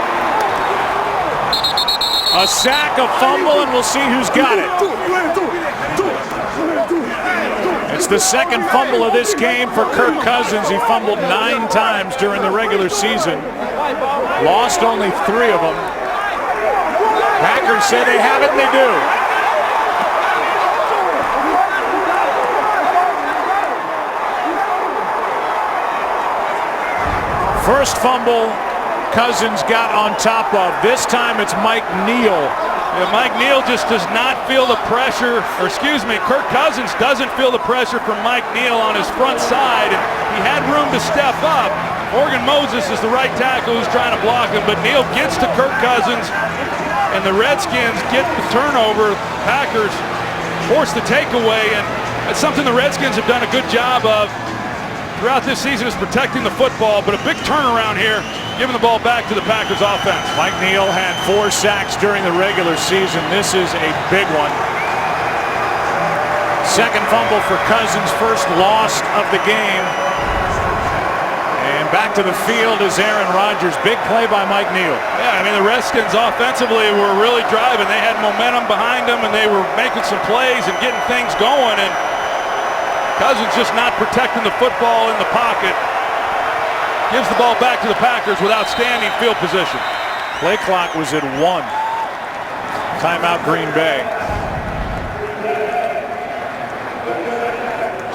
A sack, a fumble, and we'll see who's got it. It's the second fumble of this game for Kirk Cousins. He fumbled 9 times during the regular season. Lost only 3 of them. Packers say they have it, and they do. First fumble Cousins got on top of. This time it's Mike Neal. Yeah, Mike Neal just does not feel the pressure, or excuse me, Kirk Cousins doesn't feel the pressure from Mike Neal on his front side. And he had room to step up. Morgan Moses is the right tackle who's trying to block him, but Neal gets to Kirk Cousins, and the Redskins get the turnover. Packers force the takeaway, and that's something the Redskins have done a good job of throughout this season, is protecting the football, but a big turnaround here, giving the ball back to the Packers offense. Mike Neal had 4 sacks during the regular season. This is a big one. Second fumble for Cousins, first loss of the game. And back to the field is Aaron Rodgers. Big play by Mike Neal. Yeah, I mean, the Redskins offensively were really driving. They had momentum behind them, and they were making some plays and getting things going. And Cousins just not protecting the football in the pocket. Gives the ball back to the Packers with outstanding field position. Play clock was at 1. Timeout Green Bay.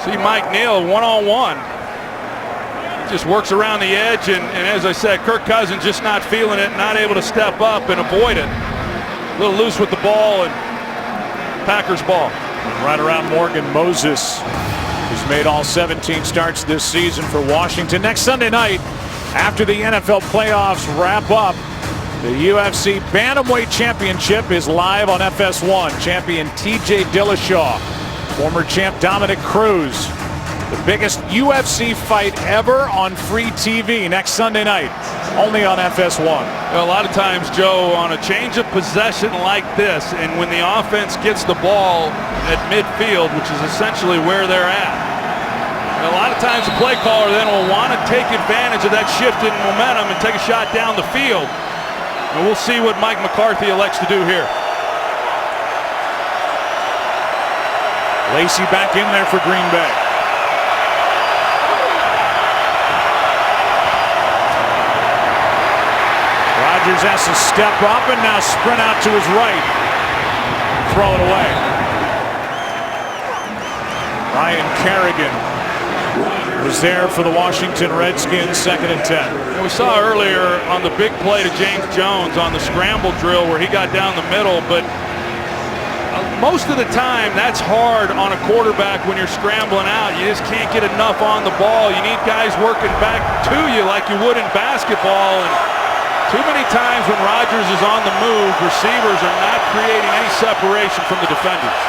See Mike Neal one-on-one. Just works around the edge, and as I said, Kirk Cousins just not feeling it, not able to step up and avoid it. A little loose with the ball, and Packers ball. Right around Morgan Moses, who's made all 17 starts this season for Washington. Next Sunday night, after the NFL playoffs wrap up, the UFC Bantamweight Championship is live on FS1. Champion TJ Dillashaw, former champ Dominic Cruz. The biggest UFC fight ever on free TV next Sunday night, only on FS1. A lot of times, Joe, on a change of possession like this, and when the offense gets the ball at midfield, which is essentially where they're at, a lot of times the play caller then will want to take advantage of that shift in momentum and take a shot down the field. And we'll see what Mike McCarthy elects to do here. Lacey back in there for Green Bay. Rodgers has to step up and now sprint out to his right. Throw it away. Ryan Kerrigan was there for the Washington Redskins, 2nd and 10. And we saw earlier on the big play to James Jones on the scramble drill where he got down the middle, but most of the time that's hard on a quarterback when you're scrambling out. You just can't get enough on the ball. You need guys working back to you like you would in basketball, and too many times when Rodgers is on the move, receivers are not creating any separation from the defenders.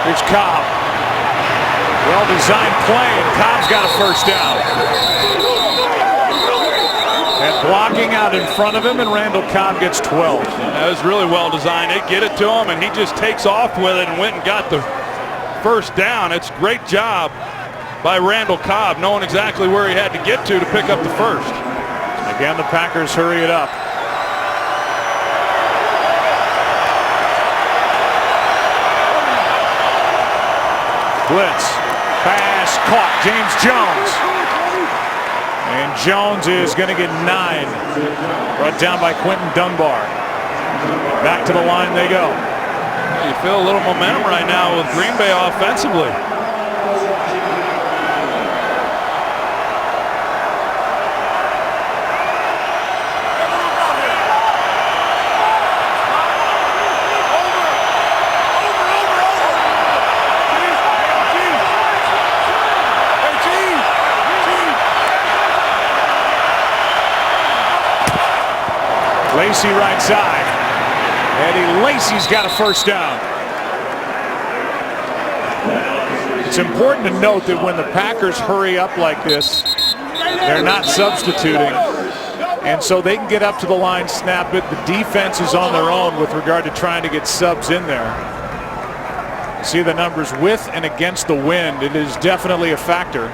Here's Cobb. Well-designed play, and Cobb's got a first down. And blocking out in front of him, and Randall Cobb gets 12. That was really well-designed. They get it to him, and he just takes off with it and went and got the first down. It's a great job by Randall Cobb, knowing exactly where he had to get to pick up the first. Again, the Packers hurry it up. Blitz. Pass caught. James Jones. And Jones is going to get 9. Brought down by Quentin Dunbar. Back to the line they go. You feel a little momentum right now with Green Bay offensively. Lacey right side. Eddie Lacy's got a first down. It's important to note that when the Packers hurry up like this, they're not substituting. And so they can get up to the line, snap it. The defense is on their own with regard to trying to get subs in there. See the numbers with and against the wind. It is definitely a factor.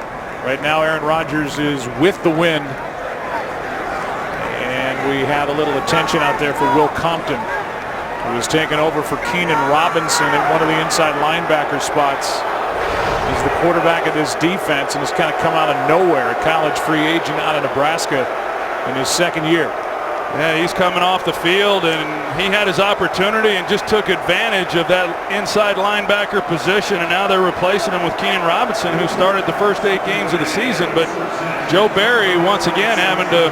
Right now, Aaron Rodgers is with the wind. We had a little attention out there for Will Compton, who was taken over for Keenan Robinson at one of the inside linebacker spots. He's the quarterback of this defense and has kind of come out of nowhere. A college free agent out of Nebraska in his 2nd year. Yeah, he's coming off the field, and he had his opportunity and just took advantage of that inside linebacker position, and now they're replacing him with Keenan Robinson, who started the first 8 games of the season. But Joe Barry, once again, having to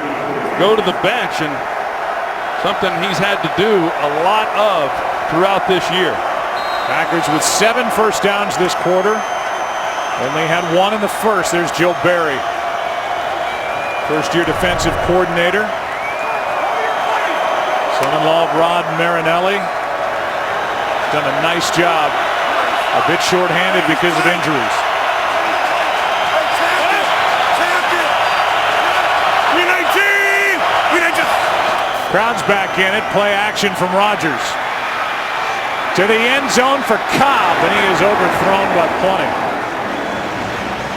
go to the bench, and something he's had to do a lot of throughout this year. Packers with 7 first downs this quarter. Only had 1 in the first. There's Joe Barry, first-year defensive coordinator. Son-in-law of Rod Marinelli. Done a nice job. A bit short-handed because of injuries. Crowd's back in it. Play action from Rodgers. To the end zone for Cobb, and he is overthrown by plenty.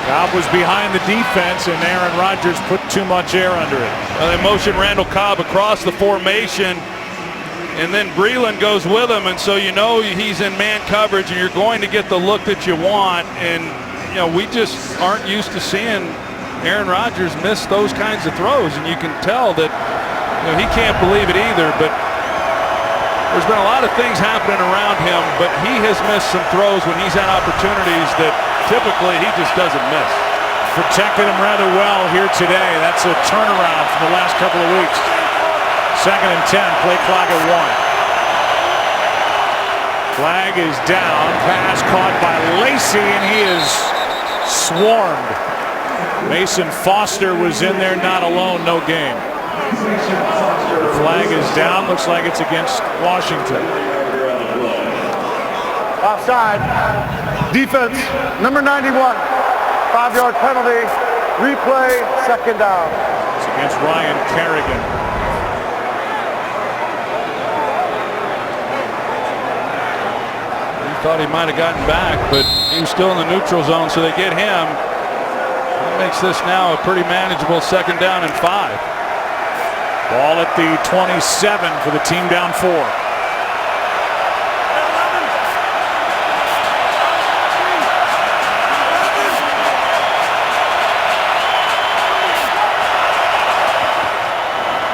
Cobb was behind the defense, and Aaron Rodgers put too much air under it. They motion Randall Cobb across the formation, and then Breeland goes with him, and so you know he's in man coverage, and you're going to get the look that you want. And you know, we just aren't used to seeing Aaron Rodgers miss those kinds of throws, and you can tell that he can't believe it either. But there's been a lot of things happening around him, but he has missed some throws when he's had opportunities that typically he just doesn't miss. Protected him rather well here today. That's a turnaround from the last couple of weeks. 2nd and 10, play clock at 1. Flag is down. Pass caught by Lacey, and he is swarmed. Mason Foster was in there, not alone, no game. The flag is down. Looks like it's against Washington. Offside. Defense, number 91. 5-yard penalty. Replay, 2nd down. It's against Ryan Kerrigan. He thought he might have gotten back, but he was still in the neutral zone, so they get him. That makes this now a pretty manageable 2nd down and 5. Ball at the 27 for the team down 4.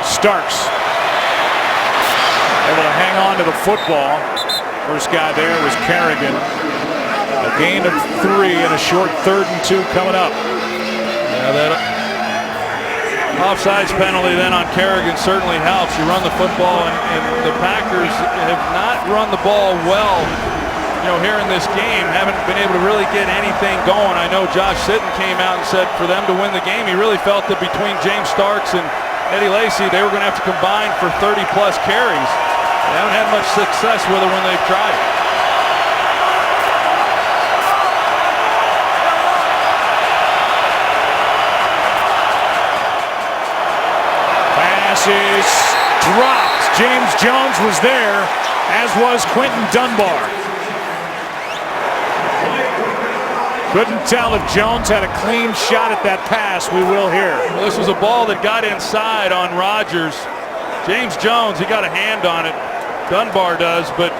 Starks able to hang on to the football. First guy there was Kerrigan. A gain of 3 and a short 3rd and 2 coming up. Yeah, that offsides penalty then on Kerrigan certainly helps. You run the football, and the Packers have not run the ball well, here in this game. Haven't been able to really get anything going. I know Josh Sitton came out and said for them to win the game, he really felt that between James Starks and Eddie Lacy, they were going to have to combine for 30-plus carries. They haven't had much success with it when they've tried it. Is dropped. James Jones was there, as was Quentin Dunbar. Couldn't tell if Jones had a clean shot at that pass. We will hear. Well, this was a ball that got inside on Rodgers. James Jones, he got a hand on it. Dunbar does, but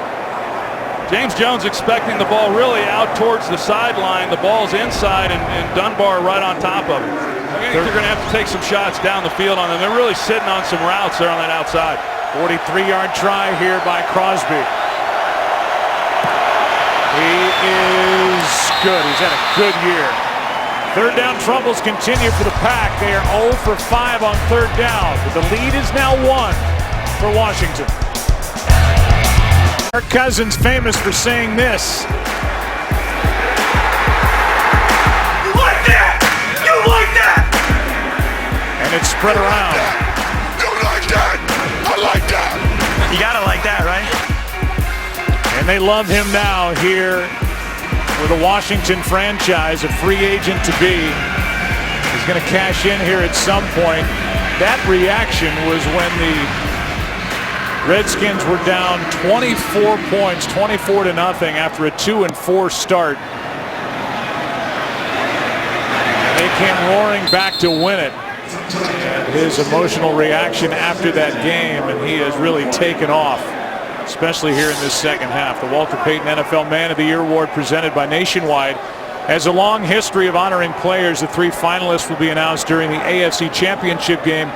James Jones expecting the ball really out towards the sideline. The ball's inside, and Dunbar right on top of it. I think they're going to have to take some shots down the field on them. They're really sitting on some routes there on that outside. 43-yard try here by Crosby. He is good. He's had a good year. 3rd down troubles continue for the Pack. They are 0 for 5 on 3rd down. But the lead is now 1 for Washington. Kirk Cousins famous for saying this. And it's spread around. Don't like that. I like that. You gotta like that, right? And they love him now here with the Washington franchise, a free agent to be. He's going to cash in here at some point. That reaction was when the Redskins were down 24 points, 24-0 after a 2-4 start. They came roaring back to win it. And his emotional reaction after that game, and he has really taken off, especially here in this second half. The Walter Payton NFL Man of the Year Award presented by Nationwide has a long history of honoring players. The 3 finalists will be announced during the AFC Championship game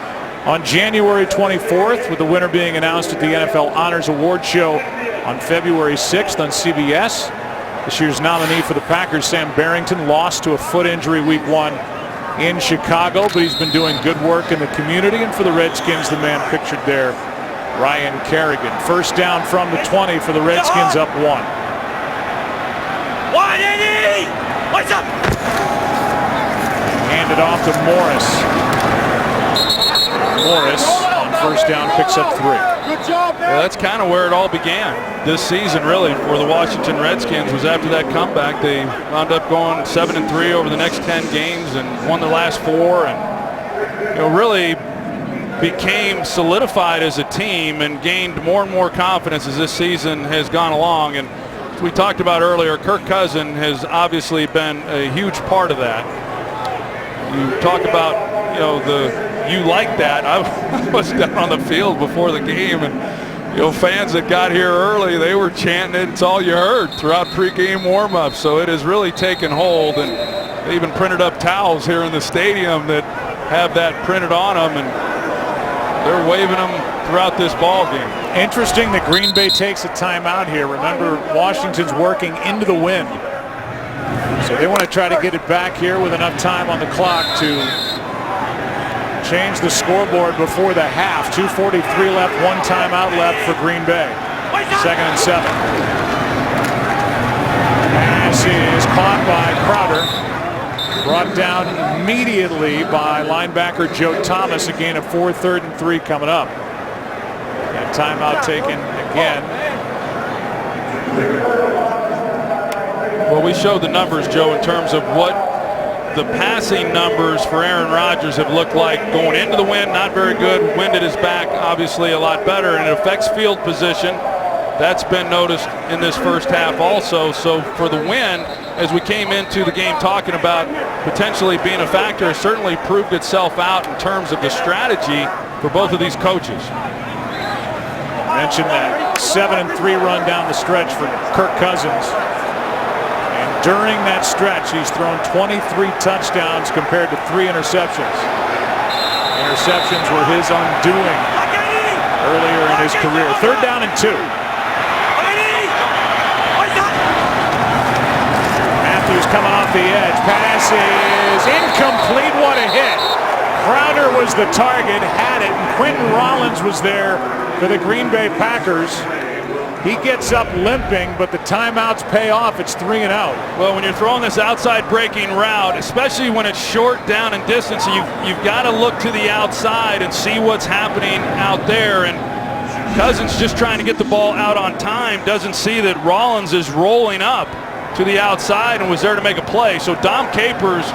on January 24th, with the winner being announced at the NFL Honors Award Show on February 6th on CBS. This year's nominee for the Packers, Sam Barrington, lost to a foot injury week 1 in Chicago, but he's been doing good work in the community. And for the Redskins, the man pictured there, Ryan Kerrigan. First down from the 20 for the Redskins, up 1. 180! What's up? Handed off to Morris. Morris on first down picks up 3. Good job, man. Well, that's kind of where it all began this season, really, for the Washington Redskins. Was after that comeback, they wound up going 7-3 over the next 10 games and won their last 4, and really became solidified as a team and gained more and more confidence as this season has gone along. And as we talked about earlier, Kirk Cousins has obviously been a huge part of that. You talk about, you like that. I was down on the field before the game, and fans that got here early, they were chanting it. It's all you heard throughout pregame warm-up. So it has really taken hold, and they even printed up towels here in the stadium that have that printed on them, and they're waving them throughout this ball game. Interesting that Green Bay takes a timeout here. Remember, Washington's working into the wind, so they want to try to get it back here with enough time on the clock to change the scoreboard before the half. 2:43 left, 1 timeout left for Green Bay. 2nd and 7. Pass is caught by Crowder. Brought down immediately by linebacker Joe Thomas. A gain of 4, 3rd and 3 coming up. And timeout taken again. Well, we showed the numbers, Joe, in terms of what the passing numbers for Aaron Rodgers have looked like going into the wind. Not very good. Wind at his back, obviously a lot better, and it affects field position. That's been noticed in this first half also. So for the win, as we came into the game talking about potentially being a factor, it certainly proved itself out in terms of the strategy for both of these coaches. Mentioned that 7-3 run down the stretch for Kirk Cousins. And during that stretch, he's thrown 23 touchdowns compared to 3 interceptions. Interceptions were his undoing earlier in his career. 3rd down and 2. Matthews coming off the edge. Pass is incomplete. What a hit. Crowder was the target, had it, and Quentin Rollins was there for the Green Bay Packers. He gets up limping, but the timeouts pay off. It's 3 and out. Well, when you're throwing this outside breaking route, especially when it's short down in distance, you've got to look to the outside and see what's happening out there. And Cousins just trying to get the ball out on time, doesn't see that Rollins is rolling up to the outside and was there to make a play. So Dom Capers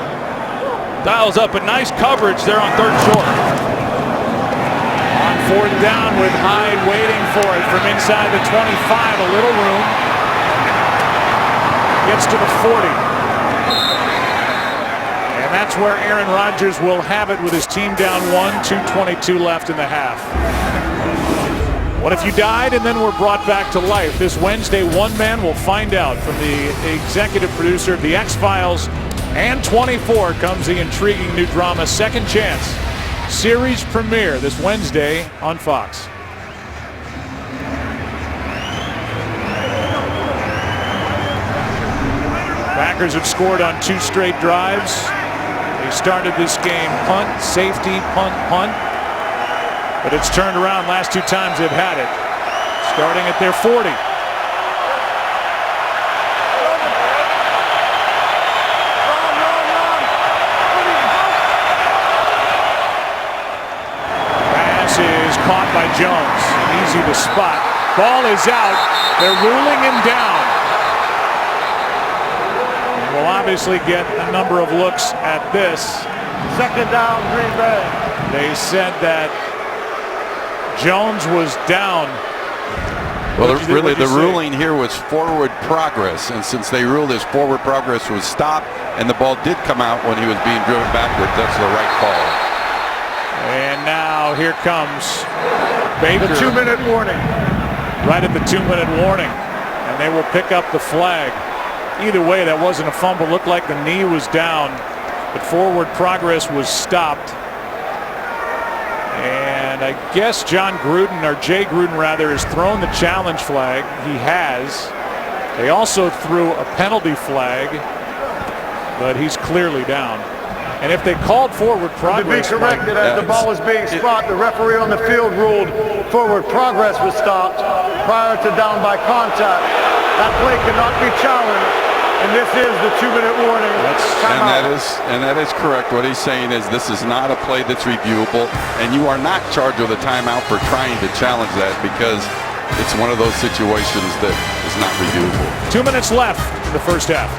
dials up a nice coverage there on 3rd short. On 4th down with Hyde waiting for it from inside the 25. A little room. Gets to the 40. And that's where Aaron Rodgers will have it with his team down 1, 2:22 left in the half. What if you died and then were brought back to life? This Wednesday, one man will find out. From the executive producer of The X-Files and 24 comes the intriguing new drama Second Chance. Series premiere this Wednesday on Fox. Packers have scored on 2 straight drives. They started this game punt, safety, punt, punt. But it's turned around last 2 times they've had it. Starting at their 40. Pass is caught by Jones. Easy to spot. Ball is out. They're ruling him down. And we'll obviously get a number of looks at this. 2nd down, Green Bay. They said that Jones was down. Well, really, the ruling here was forward progress, and since they ruled his forward progress was stopped, and the ball did come out when he was being driven backwards, that's the right call. And now here comes Baker. The 2-minute warning. Right at the 2-minute warning, and they will pick up the flag. Either way, that wasn't a fumble. Looked like the knee was down, but forward progress was stopped. And And I guess John Gruden, or Jay Gruden rather, has thrown the challenge flag. He has. They also threw a penalty flag, but he's clearly down. And if they called forward progress, to be corrected as the ball was being stopped, the referee on the field ruled forward progress was stopped prior to down by contact. That play cannot be challenged, and this is the 2-minute warning. And that is correct. What he's saying is this is not a play that's reviewable, and you are not charged with a timeout for trying to challenge that, because it's one of those situations that is not reviewable. 2 minutes left in the first half.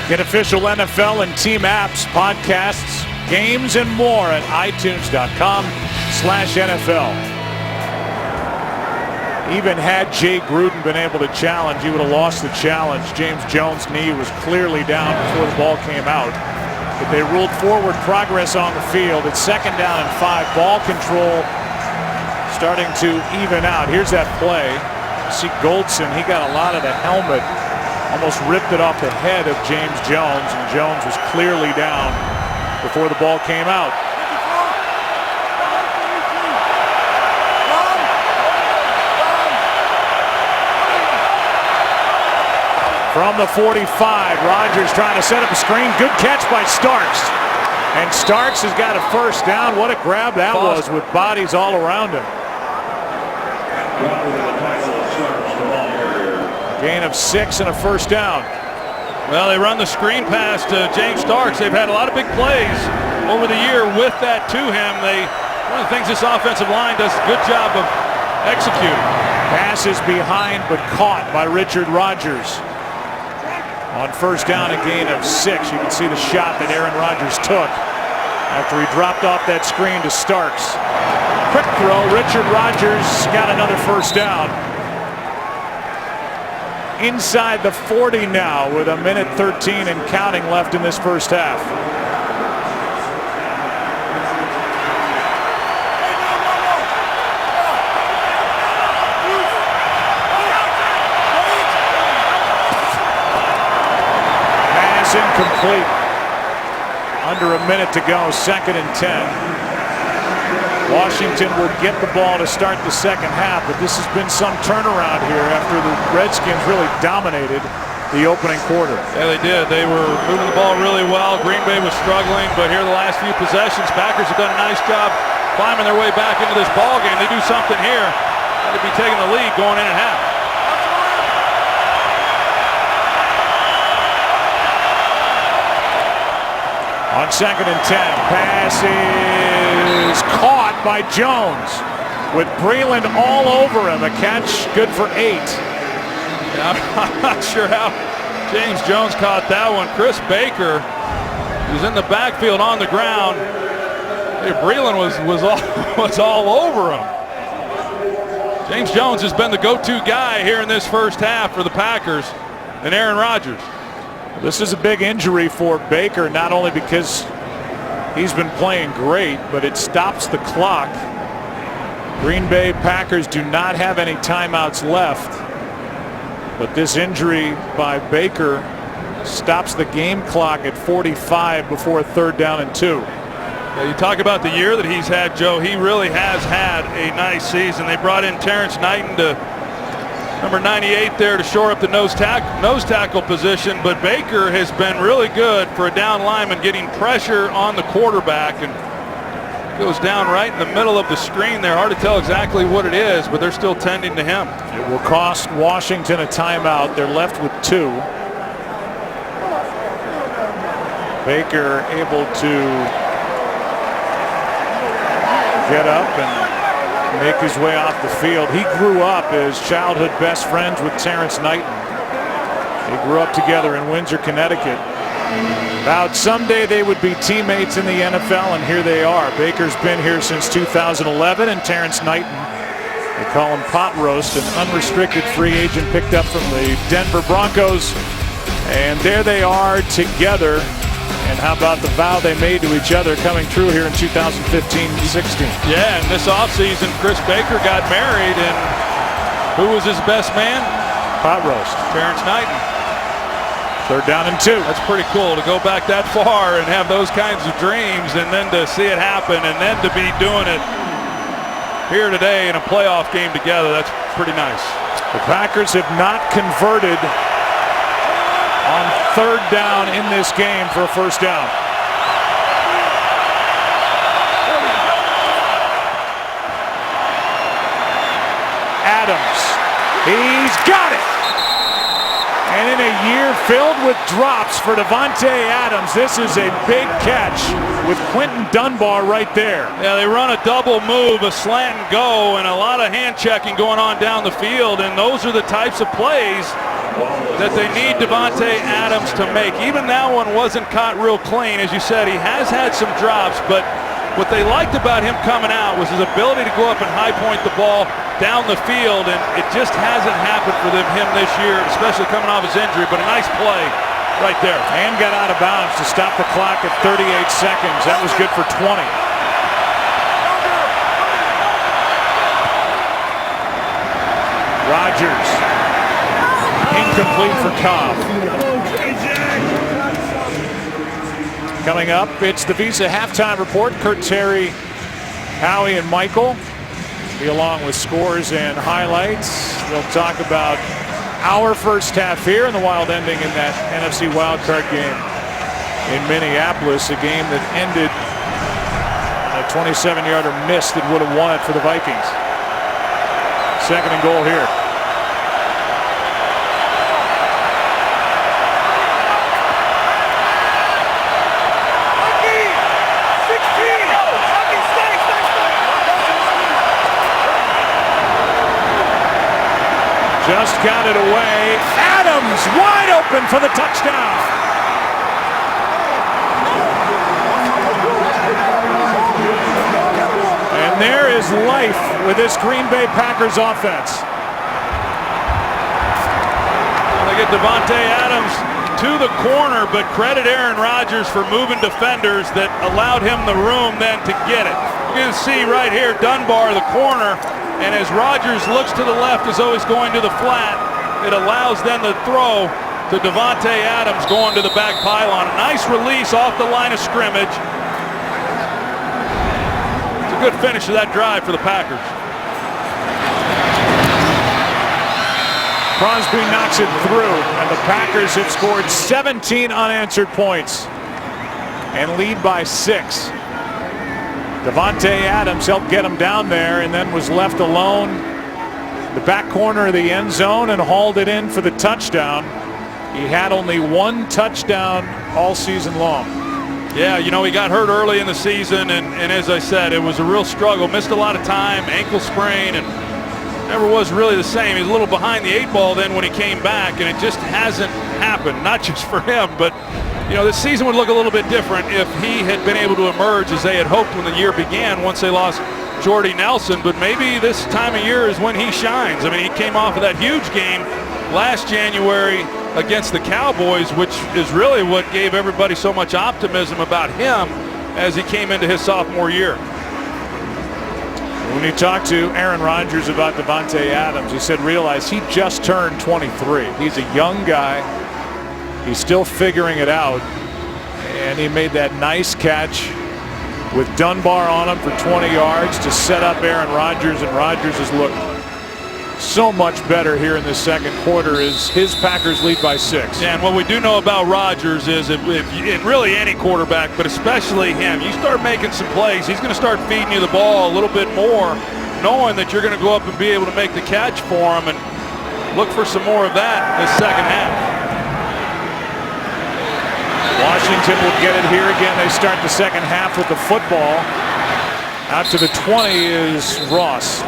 Get official NFL and team apps, podcasts, games, and more at iTunes.com/NFL. Even had Jay Gruden been able to challenge, he would have lost the challenge. James Jones' knee was clearly down before the ball came out. But they ruled forward progress on the field. It's 2nd down and 5. Ball control starting to even out. Here's that play. You see Goldson, he got a lot of the helmet. Almost ripped it off the head of James Jones, and Jones was clearly down before the ball came out. From the 45, Rodgers trying to set up a screen. Good catch by Starks. And Starks has got a first down. What a grab that was with bodies all around him. Gain of 6 and a first down. Well, they run the screen pass to James Starks. They've had a lot of big plays over the year with that to him. One of the things this offensive line does a good job of executing. Passes behind but caught by Richard Rodgers. On first down, a gain of 6. You can see the shot that Aaron Rodgers took after he dropped off that screen to Starks. Quick throw. Richard Rodgers got another first down. Inside the 40 now with 1:13 and counting left in this first half. Pass incomplete. Under a minute to go, 2nd and 10. Washington will get the ball to start the second half, but this has been some turnaround here after the Redskins really dominated the opening quarter. Yeah, they did. They were moving the ball really well. Green Bay was struggling, but here the last few possessions, Packers have done a nice job climbing their way back into this ball game. They do something here. They'd be taking the lead going in at half. On 2nd and 10, pass is caught by Jones with Breeland all over him. A catch good for 8. Yeah, I'm not sure how James Jones caught that one. Chris Baker was in the backfield on the ground. Hey, Breeland was all over him. James Jones has been the go-to guy here in this first half for the Packers and Aaron Rodgers. This is a big injury for Baker, not only because he's been playing great, but it stops the clock. Green Bay Packers do not have any timeouts left, but this injury by Baker stops the game clock at 45 before 3rd down and 2. Yeah, you talk about the year that he's had, Joe. He really has had a nice season. They brought in Terrence Knighton to number 98 there to shore up the nose tackle position, but Baker has been really good for a down lineman, getting pressure on the quarterback, and goes down right in the middle of the screen there. Hard to tell exactly what it is, but they're still tending to him. It will cost Washington a timeout. They're left with 2. Baker able to get up and make his way off the field. He grew up as childhood best friends with Terrence Knighton. They grew up together in Windsor, Connecticut. Vowed someday they would be teammates in the NFL, and here they are. Baker's been here since 2011, and Terrence Knighton, they call him Pot Roast, an unrestricted free agent picked up from the Denver Broncos. And there they are together. And how about the vow they made to each other coming true here in 2015-16? Yeah, and this offseason, Chris Baker got married, and who was his best man? Pot Roast. Terrence Knighton. 3rd down and 2. That's pretty cool to go back that far and have those kinds of dreams, and then to see it happen, and then to be doing it here today in a playoff game together. That's pretty nice. The Packers have not converted on 3rd down in this game for a 1st down. Adams, he's got it. And in a year filled with drops for Davante Adams, this is a big catch with Quentin Dunbar right there. Yeah, they run a double move, a slant and go, and a lot of hand checking going on down the field, and those are the types of plays that they need Davante Adams to make. Even that one wasn't caught real clean. As you said, he has had some drops, but what they liked about him coming out was his ability to go up and high point the ball down the field, and it just hasn't happened for him this year, especially coming off his injury, but a nice play right there. And got out of bounds to stop the clock at 38 seconds. That was good for 20. Rodgers. Incomplete for Cobb. Coming up, it's the Visa halftime report. Kurt, Terry, Howie, and Michael be along with scores and highlights. We'll talk about our first half here and the wild ending in that NFC Wildcard game in Minneapolis, a game that ended on a 27-yarder miss that would have won it for the Vikings. 2nd and goal here. Just got it away. Adams wide open for the touchdown. And there is life with this Green Bay Packers offense. They get Davante Adams to the corner, but credit Aaron Rodgers for moving defenders that allowed him the room then to get it. You can see right here Dunbar, the corner. And as Rodgers looks to the left as though he's going to the flat, it allows then the throw to Davante Adams going to the back pylon. A nice release off the line of scrimmage. It's a good finish to that drive for the Packers. Crosby knocks it through, and the Packers have scored 17 unanswered points and lead by 6. Davante Adams helped get him down there and then was left alone the back corner of the end zone and hauled it in for the touchdown. He had only 1 touchdown all season long. Yeah, you know, he got hurt early in the season, and as I said, it was a real struggle. Missed a lot of time, ankle sprain, and never was really the same. He was a little behind the 8 ball then when he came back, and it just hasn't happened, not just for him, but you know, this season would look a little bit different if he had been able to emerge as they had hoped when the year began once they lost Jordy Nelson. But maybe this time of year is when he shines. I mean, he came off of that huge game last January against the Cowboys, which is really what gave everybody so much optimism about him as he came into his sophomore year. When you talk to Aaron Rodgers about Davante Adams, he said, realize he just turned 23. He's a young guy. He's still figuring it out, and he made that nice catch with Dunbar on him for 20 yards to set up Aaron Rodgers, and Rodgers has looked so much better here in the 2nd quarter as his Packers lead by 6. Yeah, and what we do know about Rodgers is if really any quarterback, but especially him, you start making some plays, he's going to start feeding you the ball a little bit more, knowing that you're going to go up and be able to make the catch for him, and look for some more of that this 2nd half. Washington will get it here again. They start the 2nd half with the football. Out to the 20 is Ross.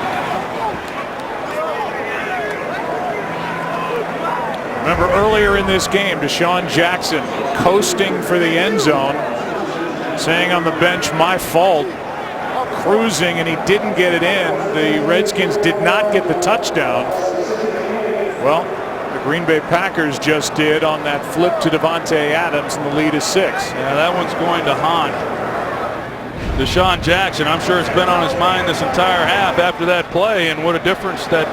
Remember earlier in this game, Deshaun Jackson coasting for the end zone, saying on the bench, my fault, cruising, and he didn't get it in. The Redskins did not get the touchdown. Well, the Green Bay Packers just did on that flip to Davante Adams, and the lead is 6. Yeah, that one's going to haunt Deshaun Jackson. I'm sure it's been on his mind this entire half after that play, and what a difference that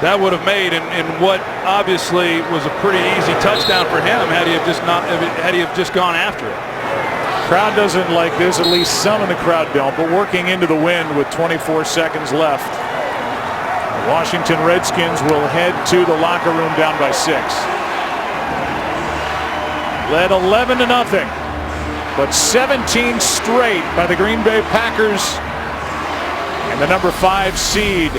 that would have made, and what obviously was a pretty easy touchdown for him had he have just gone after it. Crowd doesn't like this, at least some in the crowd don't, but working into the wind with 24 seconds left. The Washington Redskins will head to the locker room down by 6. Led 11-0, but 17 straight by the Green Bay Packers. And the number 5 seed,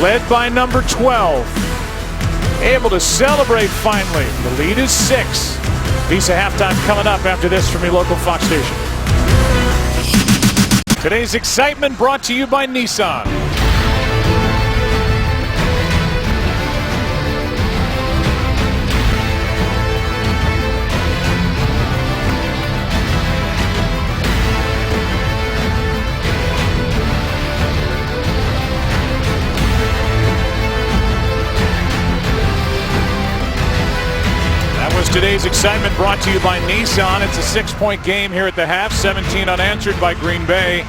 led by number 12, able to celebrate finally. The lead is 6. Piece of halftime coming up after this from your local Fox station. Today's excitement brought to you by Nissan. Today's excitement brought to you by Nissan. It's a 6-point game here at the half, 17 unanswered by Green Bay.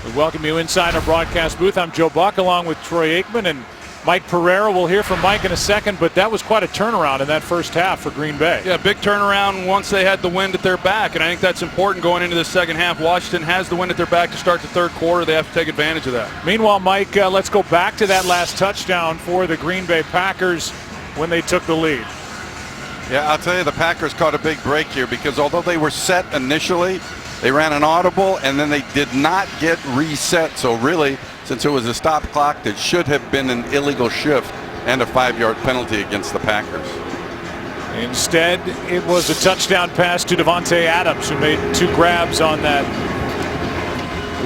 We welcome you inside our broadcast booth. I'm Joe Buck along with Troy Aikman and Mike Pereira. We'll hear from Mike in a second, but that was quite a turnaround in that first half for Green Bay. Yeah, big turnaround once they had the wind at their back, and I think that's important going into the second half. Washington has the wind at their back to start the third quarter. They have to take advantage of that. Meanwhile, Mike, let's go back to that last touchdown for the Green Bay Packers when they took the lead. Yeah, I'll tell you, the Packers caught a big break here because although they were set initially, they ran an audible and then they did not get reset. So really, since it was a stop clock, that should have been an illegal shift and a 5-yard penalty against the Packers. Instead, it was a touchdown pass to Davante Adams, who made 2 grabs on that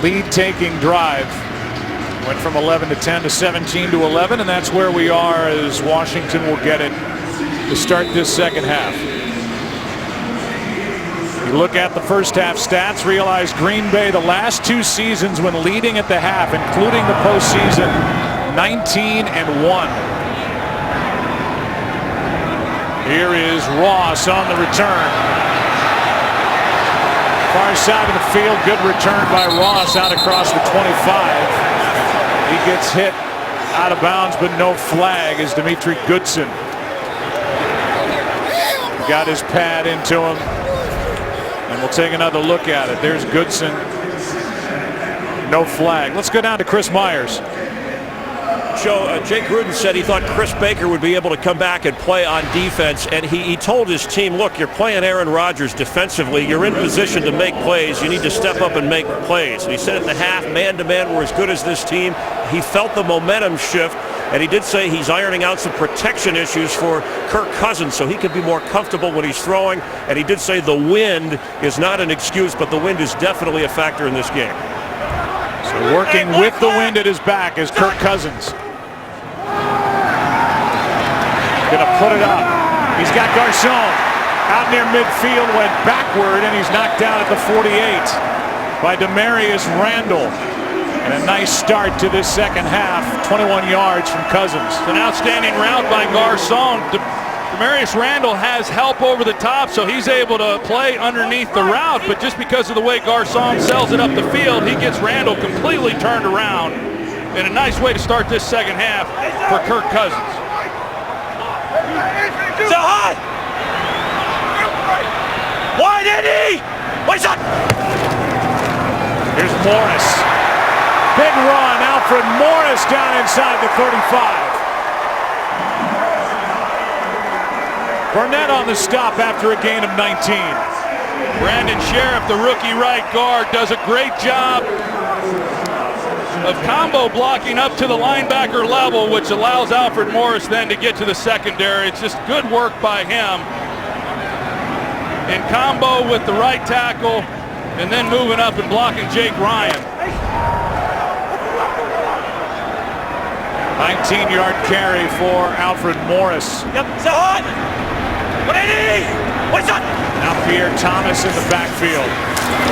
lead-taking drive. Went from 11-10 to 17-11, and that's where we are as Washington will get it to start this second half. You look at the first half stats, realize Green Bay the last 2 seasons when leading at the half, including the postseason, 19-1. Here is Ross on the return. Far side of the field, good return by Ross out across the 25. He gets hit out of bounds, but no flag as Dimitri Goodson got his pad into him, and we'll take another look at it. There's Goodson. No flag. Let's go down to Chris Myers. Joe, Jake Gruden said he thought Chris Baker would be able to come back and play on defense, and he told his team, look, you're playing Aaron Rodgers defensively. You're in position to make plays. You need to step up and make plays. And he said at the half, man-to-man, we're as good as this team. He felt the momentum shift. And he did say he's ironing out some protection issues for Kirk Cousins so he can be more comfortable when he's throwing. And he did say the wind is not an excuse, but the wind is definitely a factor in this game. So working with the wind at his back is Kirk Cousins. Gonna put it up. He's got Garcon out near midfield, went backward, and he's knocked down at the 48 by Demarius Randall. And a nice start to this second half, 21 yards from Cousins. It's an outstanding route by Garcon. Demarius Randall has help over the top, so he's able to play underneath the route, but just because of the way Garcon sells it up the field, he gets Randall completely turned around. And a nice way to start this second half for Kirk Cousins. So hot! Why did he? What's up? Here's Morris. Big run, Alfred Morris down inside the 35. Burnett on the stop after a gain of 19. Brandon Sheriff, the rookie right guard, does a great job of combo blocking up to the linebacker level, which allows Alfred Morris then to get to the secondary. It's just good work by him in combo with the right tackle and then moving up and blocking Jake Ryan. 19-yard carry for Alfred Morris. Yep, so hot! What did he? What's up? Now Pierre Thomas in the backfield.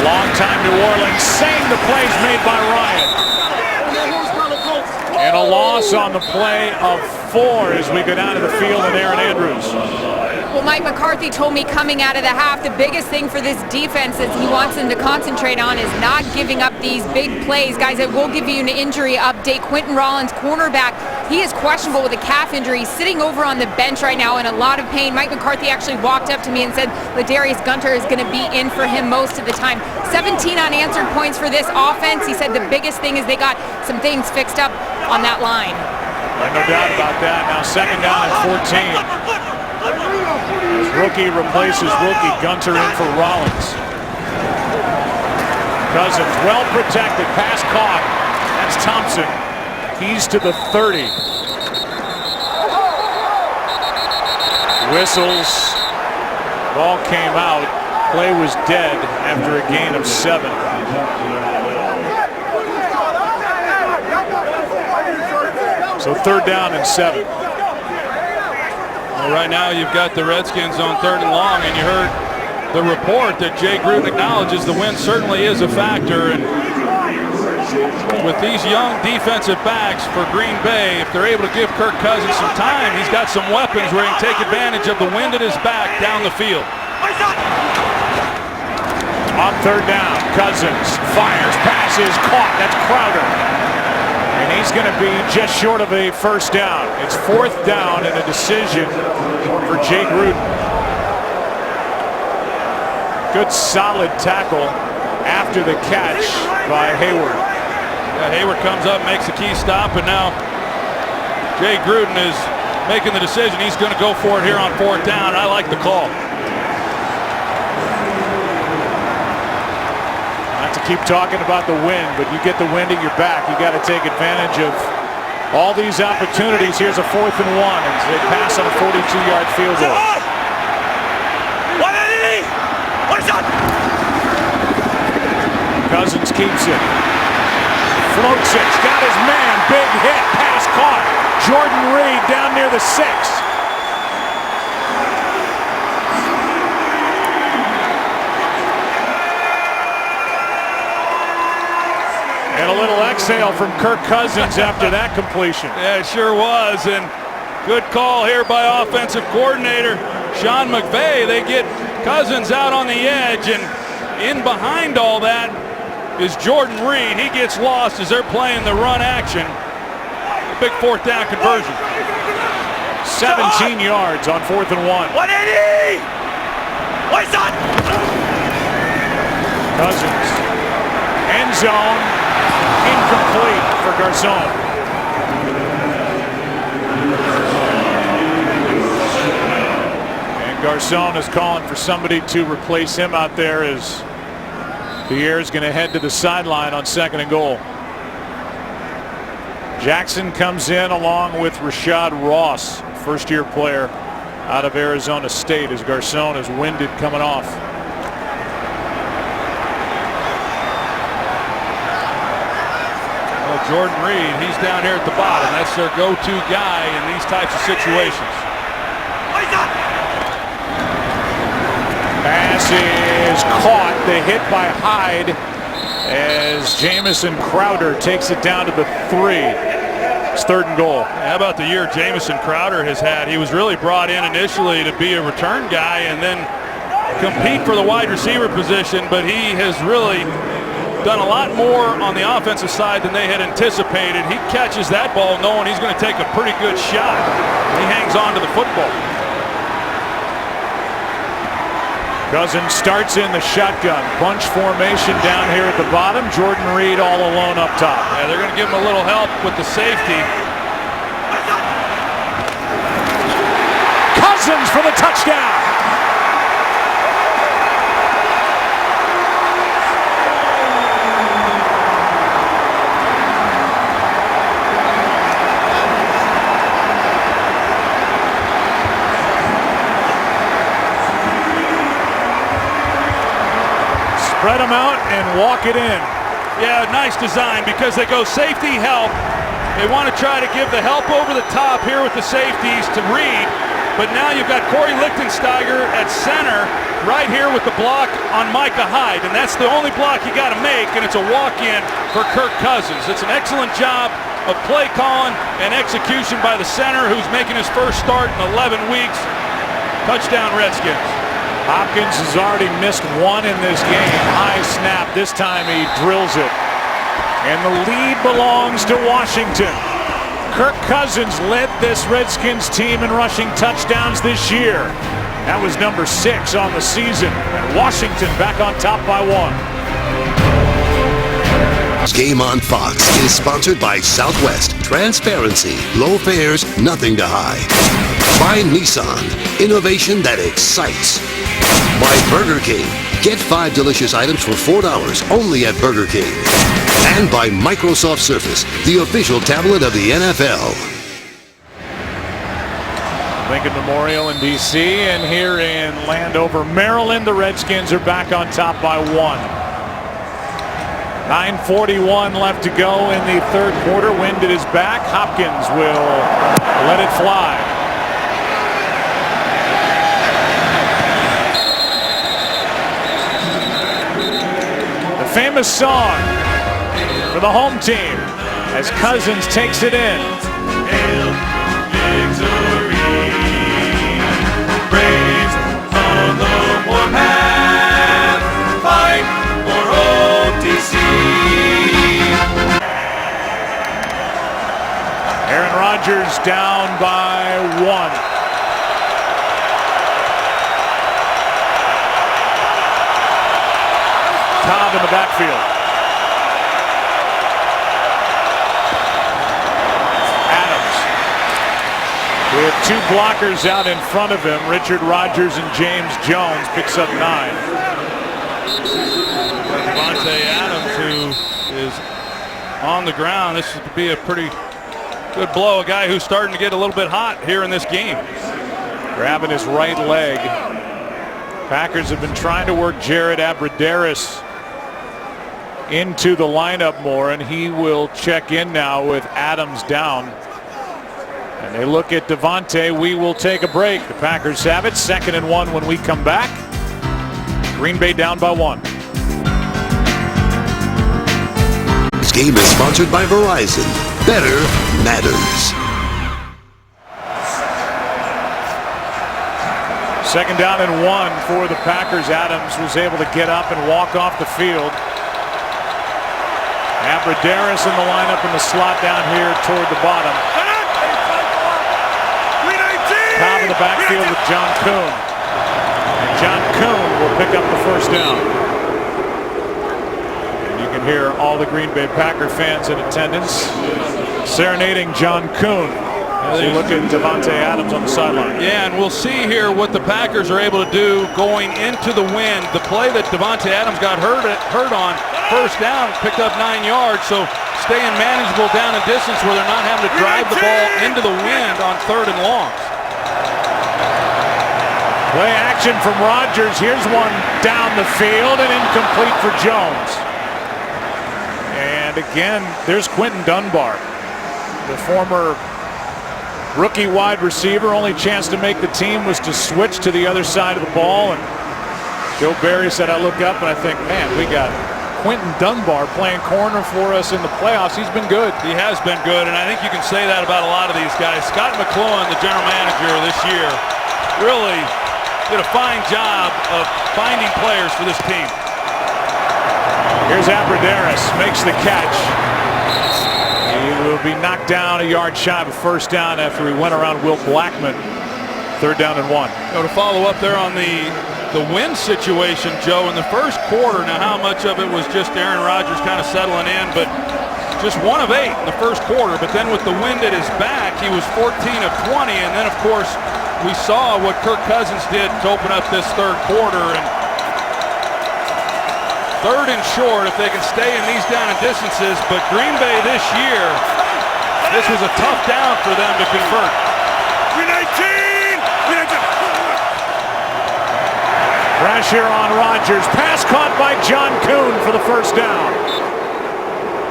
Long time New Orleans, saying the plays made by Ryan. And a loss on the play of 4 as we go down to the field and Aaron Andrews. Well, Mike McCarthy told me coming out of the half, the biggest thing for this defense that he wants them to concentrate on is not giving up these big plays. Guys, I will give you an injury update. Quentin Rollins, cornerback, He is questionable with a calf injury. He's sitting over on the bench right now in a lot of pain. Mike McCarthy actually walked up to me and said Ladarius Gunter is going to be in for him most of the time. 17 unanswered points for this offense. He said the biggest thing is they got some things fixed up on that line. No doubt about that. Now 2nd down and 14. As rookie replaces rookie, Gunter in for Rollins. Cousins well protected, pass caught. That's Thompson. He's to the 30. Whistles. Ball came out. Play was dead after a gain of 7. So 3rd down and 7. Well, right now you've got the Redskins on 3rd and long, and you heard the report that Jay Gruden acknowledges the wind certainly is a factor. And with these young defensive backs for Green Bay, if they're able to give Kirk Cousins some time, he's got some weapons where he can take advantage of the wind at his back down the field. On 3rd down, Cousins fires, passes, caught. That's Crowder. And he's going to be just short of a 1st down. It's 4th down and a decision for Jay Gruden. Good solid tackle after the catch by Hayward. Yeah, Hayward comes up, makes a key stop, and now Jay Gruden is making the decision. He's going to go for it here on 4th down. I like the call. Not to keep talking about the wind, but you get the wind at your back. You got to take advantage of all these opportunities. Here's a 4th and 1, and they pass on a 42-yard field goal. Cousins keeps it. Floats it. Got his man. Big hit. Pass caught. Jordan Reed down near the 6. And a little exhale from Kirk Cousins after that completion. Yeah, it sure was. And good call here by offensive coordinator Sean McVay. They get Cousins out on the edge, and in behind all that is Jordan Reed. He gets lost as they're playing the run action. Big 4th down conversion. 17 yards on 4th and 1. 180! What's that? Cousins. End zone. Incomplete for Garcon. And Garcon is calling for somebody to replace him out there as Pierre is going to head to the sideline on 2nd and goal. Jackson comes in along with Rashad Ross, first-year player out of Arizona State, as Garcon is winded coming off. Well, Jordan Reed, he's down here at the bottom. That's their go-to guy in these types of situations. Pass is caught. The hit by Hyde as Jamison Crowder takes it down to the 3. It's 3rd and goal. How about the year Jamison Crowder has had? He was really brought in initially to be a return guy and then compete for the wide receiver position, but he has really done a lot more on the offensive side than they had anticipated. He catches that ball knowing he's going to take a pretty good shot. He hangs on to the football. Cousins starts in the shotgun. Bunch formation down here at the bottom. Jordan Reed all alone up top. Yeah, they're going to give him a little help with the safety. Cousins for the touchdown. Spread them out and walk it in. Yeah, nice design because they go safety help. They want to try to give the help over the top here with the safeties to Reed. But now you've got Corey Lichtensteiger at center right here with the block on Micah Hyde. And that's the only block you got to make, and it's a walk-in for Kirk Cousins. It's an excellent job of play calling and execution by the center, who's making his first start in 11 weeks. Touchdown Redskins. Hopkins has already missed 1 in this game. High snap. This time he drills it. And the lead belongs to Washington. Kirk Cousins led this Redskins team in rushing touchdowns this year. That was number 6 on the season. And Washington back on top by 1. Game on Fox is sponsored by Southwest. Transparency, low fares, nothing to hide. By Nissan, innovation that excites. By Burger King, get 5 delicious items for $4 only at Burger King. And by Microsoft Surface, the official tablet of the NFL. Lincoln Memorial in D.C. and here in Landover, Maryland, the Redskins are back on top by 1. 9:41 left to go in the third quarter. Wind at his back. Hopkins will let it fly. The famous song for the home team as Cousins takes it in. Hail victory, Braves on the warpath, fight for OTC. Aaron Rodgers down by 1. Cobb in the backfield. Adams with 2 blockers out in front of him. Richard Rodgers and James Jones picks up 9. Davante Adams, who is on the ground. This should be a pretty good blow. A guy who's starting to get a little bit hot here in this game. Grabbing his right leg. Packers have been trying to work Jared Abbrederis into the lineup more, and he will check in now with Adams down. And they look at Davante. We will take a break. The Packers have it. 2nd and 1 when we come back. Green Bay down by 1. This game is sponsored by Verizon. Better matters. 2nd down and 1 for the Packers. Adams was able to get up and walk off the field. Abbrederis in the lineup in the slot down here toward the bottom. Cobb in the backfield with John Kuhn. And John Kuhn will pick up the first down. And you can hear all the Green Bay Packer fans in attendance serenading John Kuhn as you look at Davante Adams on the sideline. Yeah, and we'll see here what the Packers are able to do going into the wind. The play that Davante Adams got hurt on, first down, picked up 9 yards, so staying manageable down in distance where they're not having to drive the ball into the wind on 3rd and longs. Play action from Rodgers. Here's one down the field and incomplete for Jones. And again, there's Quentin Dunbar, the former rookie wide receiver. Only chance to make the team was to switch to the other side of the ball. And Joe Barry said, I look up and I think, man, we got Quentin Dunbar playing corner for us in the playoffs. He's been good. He has been good, and I think you can say that about a lot of these guys. Scott McCloughan, the general manager this year, really did a fine job of finding players for this team. Here's Abbrederis, makes the catch. He will be knocked down a yard shy of a first down after he went around Will Blackman. 3rd down and 1. To follow up there on the win situation, Joe, in the first quarter, now how much of it was just Aaron Rodgers kind of settling in, but just 1 of 8 in the first quarter. But then with the wind at his back, he was 14 of 20, and then of course we saw what Kirk Cousins did to open up this third quarter. And 3rd and short if they can stay in these down and distances, but Green Bay this year, this was a tough down for them to convert. Pressure on Rodgers. Pass caught by John Kuhn for the first down.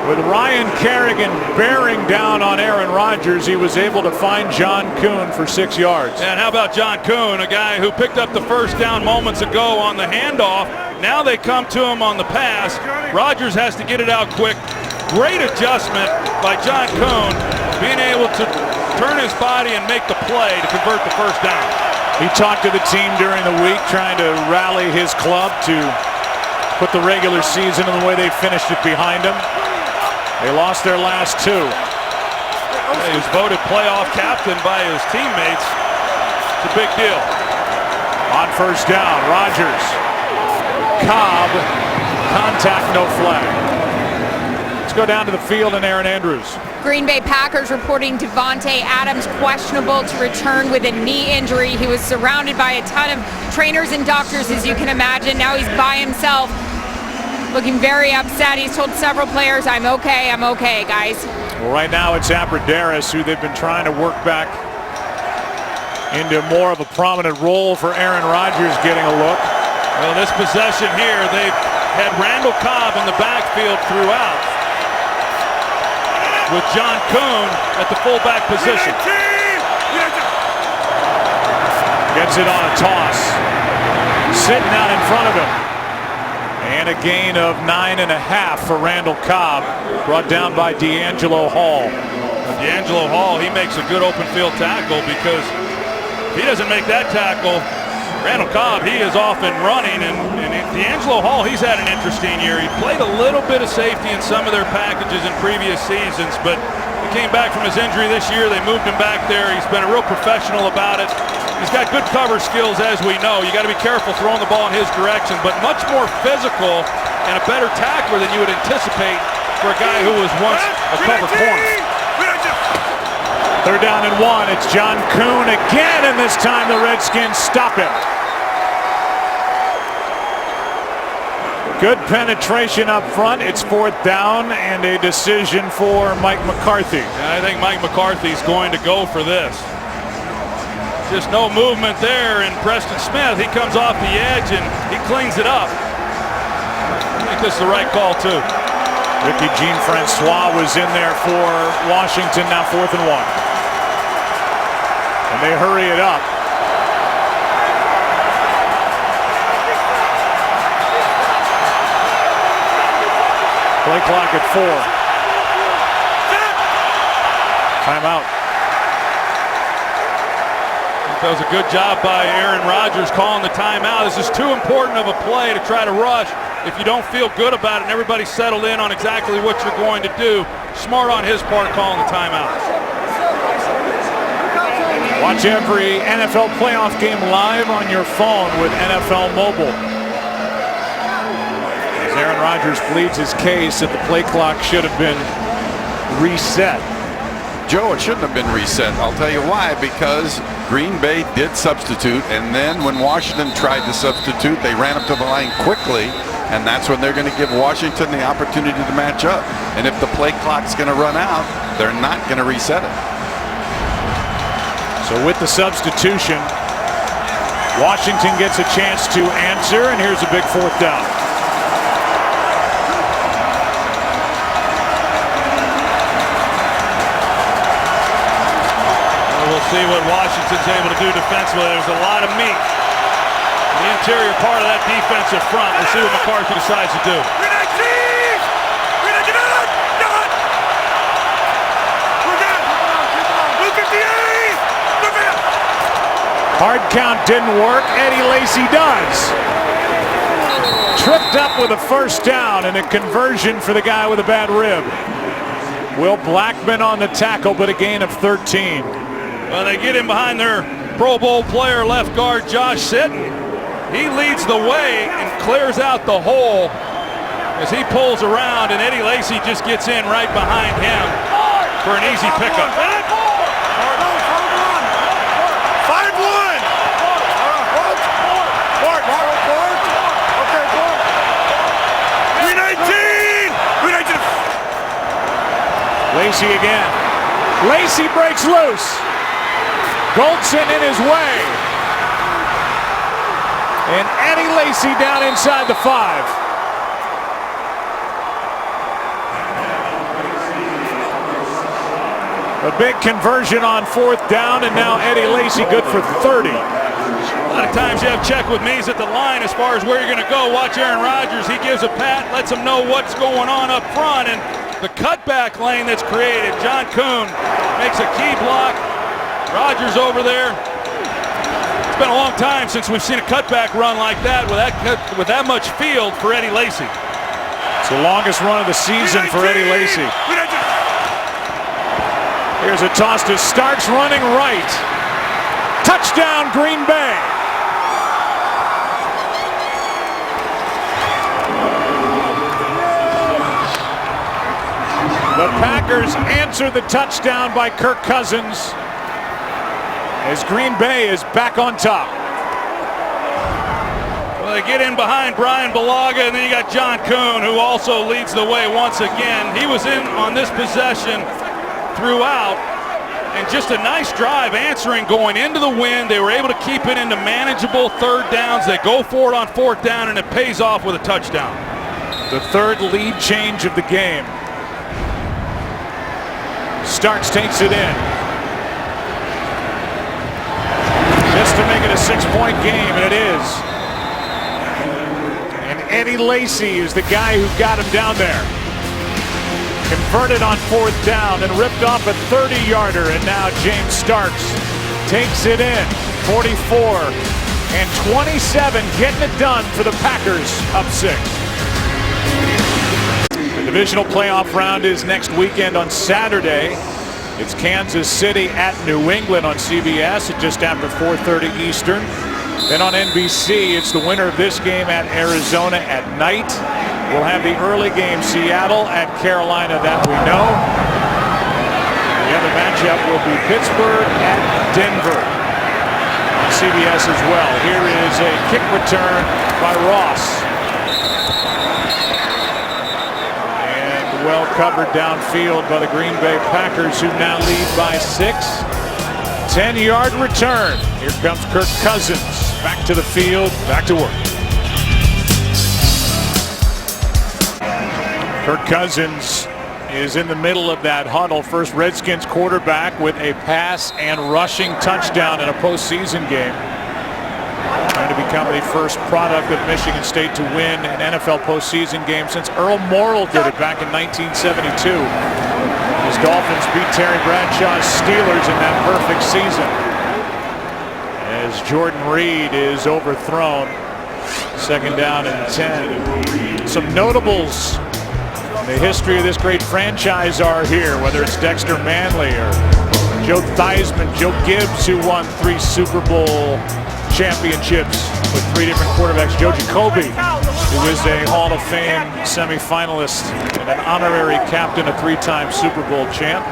With Ryan Kerrigan bearing down on Aaron Rodgers, he was able to find John Kuhn for 6 yards. And how about John Kuhn, a guy who picked up the first down moments ago on the handoff. Now they come to him on the pass. Rodgers has to get it out quick. Great adjustment by John Kuhn, being able to turn his body and make the play to convert the first down. He talked to the team during the week, trying to rally his club to put the regular season in the way they finished it behind them. They lost their last 2. He was voted playoff captain by his teammates. It's a big deal. On first down, Rodgers. Cobb, contact, no flag. Let's go down to the field and Aaron Andrews. Green Bay Packers reporting Devontae Adams questionable to return with a knee injury. He was surrounded by a ton of trainers and doctors, as you can imagine. Now he's by himself, looking very upset. He's told several players, I'm okay, guys. Well, right now it's Abradaris, who they've been trying to work back into more of a prominent role for Aaron Rodgers getting a look. Well, this possession here, they've had Randall Cobb in the backfield throughout, with John Kuhn at the fullback position. Gets it on a toss. Sitting out in front of him. And a gain of 9.5 for Randall Cobb, brought down by D'Angelo Hall. D'Angelo Hall, he makes a good open field tackle, because if he doesn't make that tackle, Randall Cobb, he is off and running. And D'Angelo Hall, he's had an interesting year. He played a little bit of safety in some of their packages in previous seasons, but he came back from his injury this year. They moved him back there. He's been a real professional about it. He's got good cover skills, as we know. You got to be careful throwing the ball in his direction, but much more physical and a better tackler than you would anticipate for a guy who was once a cover corner. Third down and 1. It's John Kuhn again, and this time the Redskins stop him. Good penetration up front. It's fourth down and a decision for Mike McCarthy. And I think Mike McCarthy's going to go for this. Just no movement there, and Preston Smith, he comes off the edge and he cleans it up. I think this is the right call too. Ricky Jean-Francois was in there for Washington, now 4th and 1. And they hurry it up. Play clock at 4. Timeout. That was a good job by Aaron Rodgers calling the timeout. This is too important of a play to try to rush if you don't feel good about it and everybody's settled in on exactly what you're going to do. Smart on his part calling the timeout. Watch every NFL playoff game live on your phone with NFL Mobile. As Aaron Rodgers pleads his case that the play clock should have been reset. Joe, it shouldn't have been reset. I'll tell you why. Because Green Bay did substitute, and then when Washington tried to substitute, they ran up to the line quickly, and that's when they're going to give Washington the opportunity to match up. And if the play clock's going to run out, they're not going to reset it. So with the substitution, Washington gets a chance to answer, and here's a big fourth down. We'll see what Washington's able to do defensively. There's a lot of meat in the interior part of that defensive front. We'll see what McCarthy decides to do. Hard count didn't work. Eddie Lacy does. Tripped up with a first down and a conversion for the guy with a bad rib. Will Blackman on the tackle, but a gain of 13. Well, they get him behind their Pro Bowl player, left guard Josh Sitton. He leads the way and clears out the hole as he pulls around, and Eddie Lacy just gets in right behind him for an easy pickup. 5-1. Lacy again. Lacy breaks loose. Goldson in his way. And Eddie Lacy down inside the 5. A big conversion on fourth down, and now Eddie Lacy good for 30. A lot of times you have check with me's at the line as far as where you're going to go. Watch Aaron Rodgers. He gives a pat, lets him know what's going on up front, and the cutback lane that's created. John Kuhn makes a key block. Rodgers over there. It's been a long time since we've seen a cutback run like that with that much field for Eddie Lacy. It's the longest run of the season for Eddie Lacy. Here's a toss to Starks running right. Touchdown, Green Bay. The Packers answer the touchdown by Kirk Cousins as Green Bay is back on top. Well, they get in behind Brian Bulaga, and then you got John Kuhn, who also leads the way once again. He was in on this possession throughout, and just a nice drive answering, going into the wind. They were able to keep it into manageable third downs. They go for it on fourth down, and it pays off with a touchdown. The third lead change of the game. Starks takes it in. Just to make it a 6-point game, and it is. And Eddie Lacy is the guy who got him down there. Converted on fourth down and ripped off a 30-yarder, and now James Starks takes it in. 44 and 27, getting it done for the Packers, up 6. The divisional playoff round is next weekend on Saturday. It's Kansas City at New England on CBS at just after 4:30 Eastern. Then on NBC, it's the winner of this game at Arizona at night. We'll have the early game, Seattle at Carolina, that we know. The other matchup will be Pittsburgh at Denver on CBS as well. Here is a kick return by Ross. And well covered downfield by the Green Bay Packers, who now lead by 6. 10-yard return. Here comes Kirk Cousins. Back to the field, back to work. Kirk Cousins is in the middle of that huddle. First Redskins quarterback with a pass and rushing touchdown in a postseason game. Trying to become the first product of Michigan State to win an NFL postseason game since Earl Morrill did it back in 1972. His Dolphins beat Terry Bradshaw's Steelers in that perfect season. As Jordan Reed is overthrown. Second down and 10. Some notables in the history of this great franchise are here, whether it's Dexter Manley or Joe Theismann, Joe Gibbs, who won 3 Super Bowl championships with 3 different quarterbacks, Joe Jacoby, who is a Hall of Fame semifinalist and an honorary captain, a 3-time Super Bowl champ.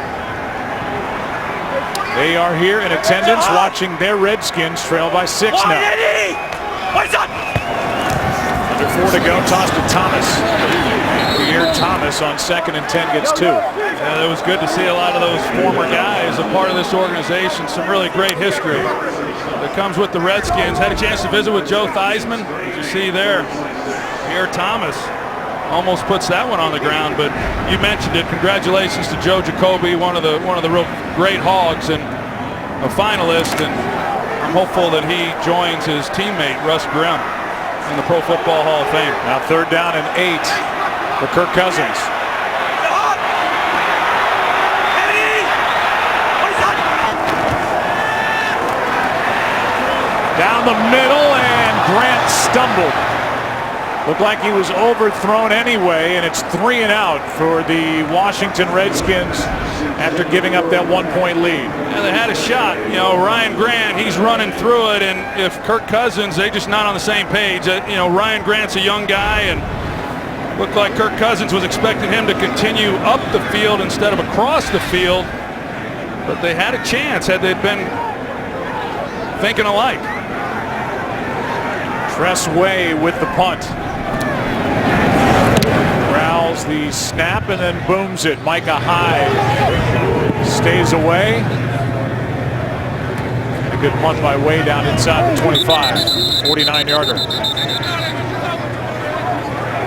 They are here in attendance watching their Redskins trail by 6 now. Under 4 to go, toss to Thomas. Pierre Thomas on 2nd and 10 gets 2. Yeah, it was good to see a lot of those former guys a part of this organization. Some really great history that comes with the Redskins. Had a chance to visit with Joe Theismann. As you see there, Pierre Thomas almost puts that one on the ground, but you mentioned it. Congratulations to Joe Jacoby, one of the real great Hogs and a finalist, and I'm hopeful that he joins his teammate Russ Grimm in the Pro Football Hall of Fame. Now 3rd down and 8 for Kirk Cousins. Down the middle, and Grant stumbled. Looked like he was overthrown anyway, and it's 3 and out for the Washington Redskins after giving up that 1-point lead. Yeah, they had a shot. You know, Ryan Grant, he's running through it, and if Kirk Cousins, they're just not on the same page. You know, Ryan Grant's a young guy, and looked like Kirk Cousins was expecting him to continue up the field instead of across the field, but they had a chance had they been thinking alike. Tress Way with the punt. Growls the snap and then booms it. Micah Hyde stays away. And a good punt by Way down inside the 25. 49-yarder.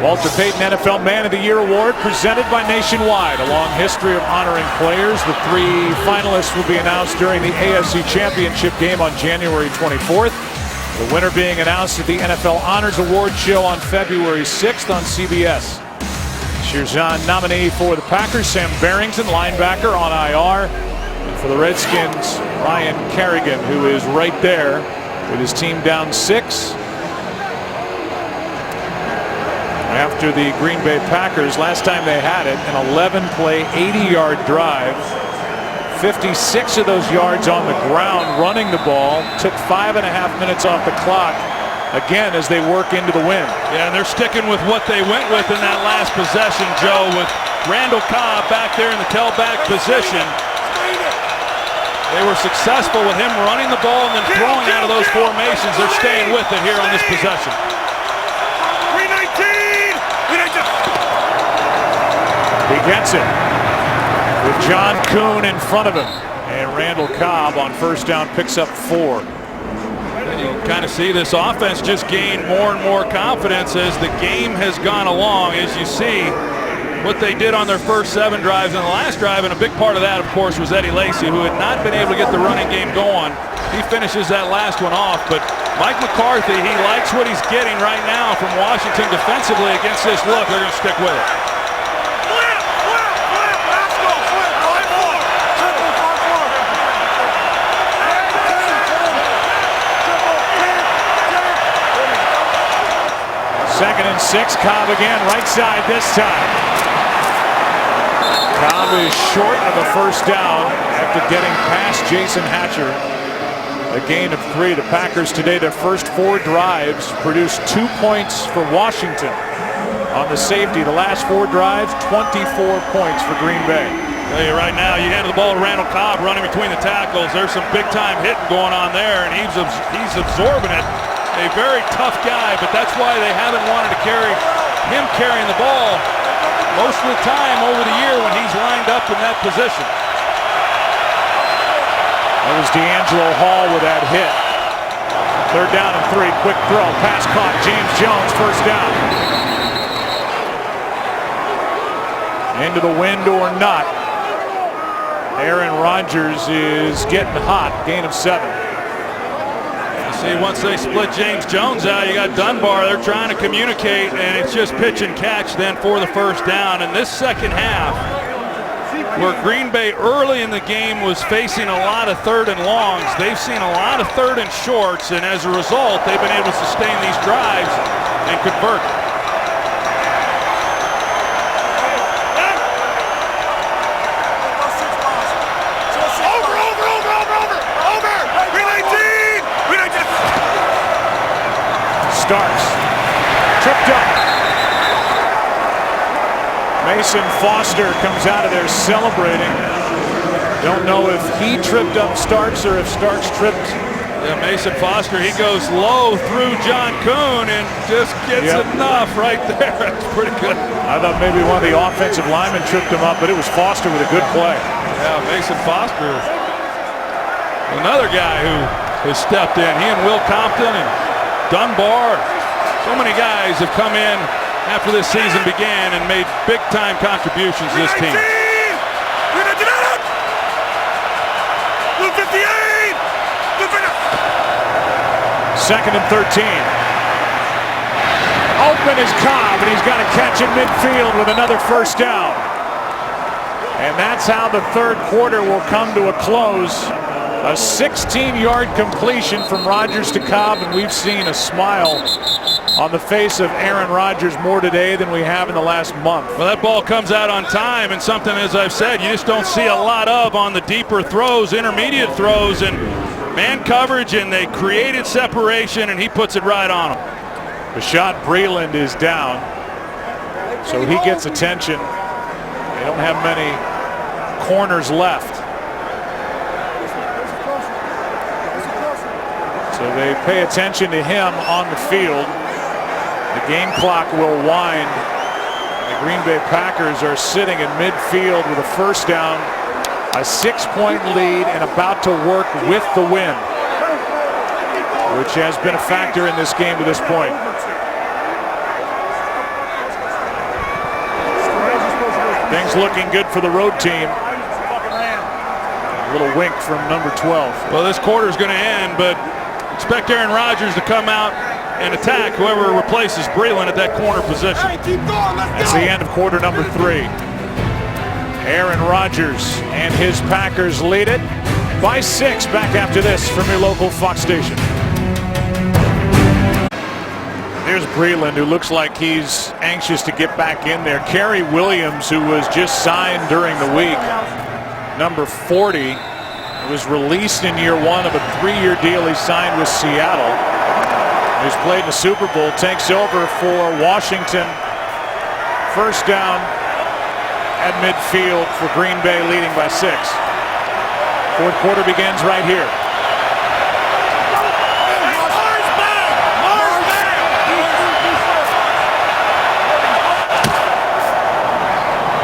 Walter Payton NFL Man of the Year Award presented by Nationwide. A long history of honoring players. The 3 finalists will be announced during the AFC Championship game on January 24th. The winner being announced at the NFL Honors Award Show on February 6th on CBS. Shirzan nominee for the Packers, Sam Barrington, linebacker on IR. And for the Redskins, Ryan Kerrigan, who is right there with his team down 6. After the Green Bay Packers, last time they had it, an 11-play, 80-yard drive, 56 of those yards on the ground running the ball. Took 5.5 minutes off the clock. Again, as they work into the win. Yeah, and they're sticking with what they went with in that last possession, Joe, with Randall Cobb back there in the tailback position. They were successful with him running the ball and then throwing out of those formations. They're staying with it here on this possession. 319! He gets it with John Kuhn in front of him. And Randall Cobb on first down picks up 4. You can kind of see this offense just gain more and more confidence as the game has gone along. As you see what they did on their first 7 drives and the last drive, and a big part of that, of course, was Eddie Lacy, who had not been able to get the running game going. He finishes that last one off, but Mike McCarthy, he likes what he's getting right now from Washington defensively against this look. They're going to stick with it. Second and 6, Cobb again, right side this time. Cobb is short of a first down after getting past Jason Hatcher. A gain of 3. The Packers today, their first 4 drives, produced 2 points for Washington on the safety. The last 4 drives, 24 points for Green Bay. Tell you right now, you hand the ball to Randall Cobb running between the tackles. There's some big-time hitting going on there, and he's absorbing it. A very tough guy, but that's why they haven't wanted to carry him carrying the ball most of the time over the year when he's lined up in that position. That was D'Angelo Hall with that hit. Third down and 3, quick throw, pass caught, James Jones, first down. Into the wind or not. Aaron Rodgers is getting hot, gain of 7. See, once they split James Jones out, you got Dunbar. They're trying to communicate, and it's just pitch and catch then for the first down. And this second half, where Green Bay early in the game was facing a lot of 3rd and longs, they've seen a lot of 3rd and shorts, and as a result, they've been able to sustain these drives and convert. Starks, tripped up. Mason Foster comes out of there celebrating. Don't know if he tripped up Starks or if Starks tripped. Yeah, Mason Foster, he goes low through John Kuhn and just gets enough right there. That's pretty good. I thought maybe one of the offensive linemen tripped him up, but it was Foster with a good play. Yeah, Mason Foster, another guy who has stepped in. He and Will Compton and Dunbar, so many guys have come in after this season began and made big-time contributions to this team. Second and 13. Open is Cobb, and he's got to catch in midfield with another first down. And that's how the third quarter will come to a close. A 16-yard completion from Rodgers to Cobb, and we've seen a smile on the face of Aaron Rodgers more today than we have in the last month. Well, that ball comes out on time, and something, as I've said, you just don't see a lot of on the deeper throws, intermediate throws, and man coverage, and they created separation, and he puts it right on him. Bashaud Breeland is down, so he gets attention. They don't have many corners left. So they pay attention to him on the field. The game clock will wind. The Green Bay Packers are sitting in midfield with a first down, a 6-point lead, and about to work with the win, which has been a factor in this game to this point. Things looking good for the road team. A little wink from number 12. Well, this quarter is going to end, but expect Aaron Rodgers to come out and attack whoever replaces Breeland at that corner position. That's the end of quarter number 3. Aaron Rodgers and his Packers lead it by 6. Back after this from your local Fox station. There's Breeland, who looks like he's anxious to get back in there. Kerry Williams, who was just signed during the week, number 40. He was released in year one of a 3-year deal he signed with Seattle. He's played in the Super Bowl, takes over for Washington. First down at midfield for Green Bay, leading by 6. Fourth quarter begins right here.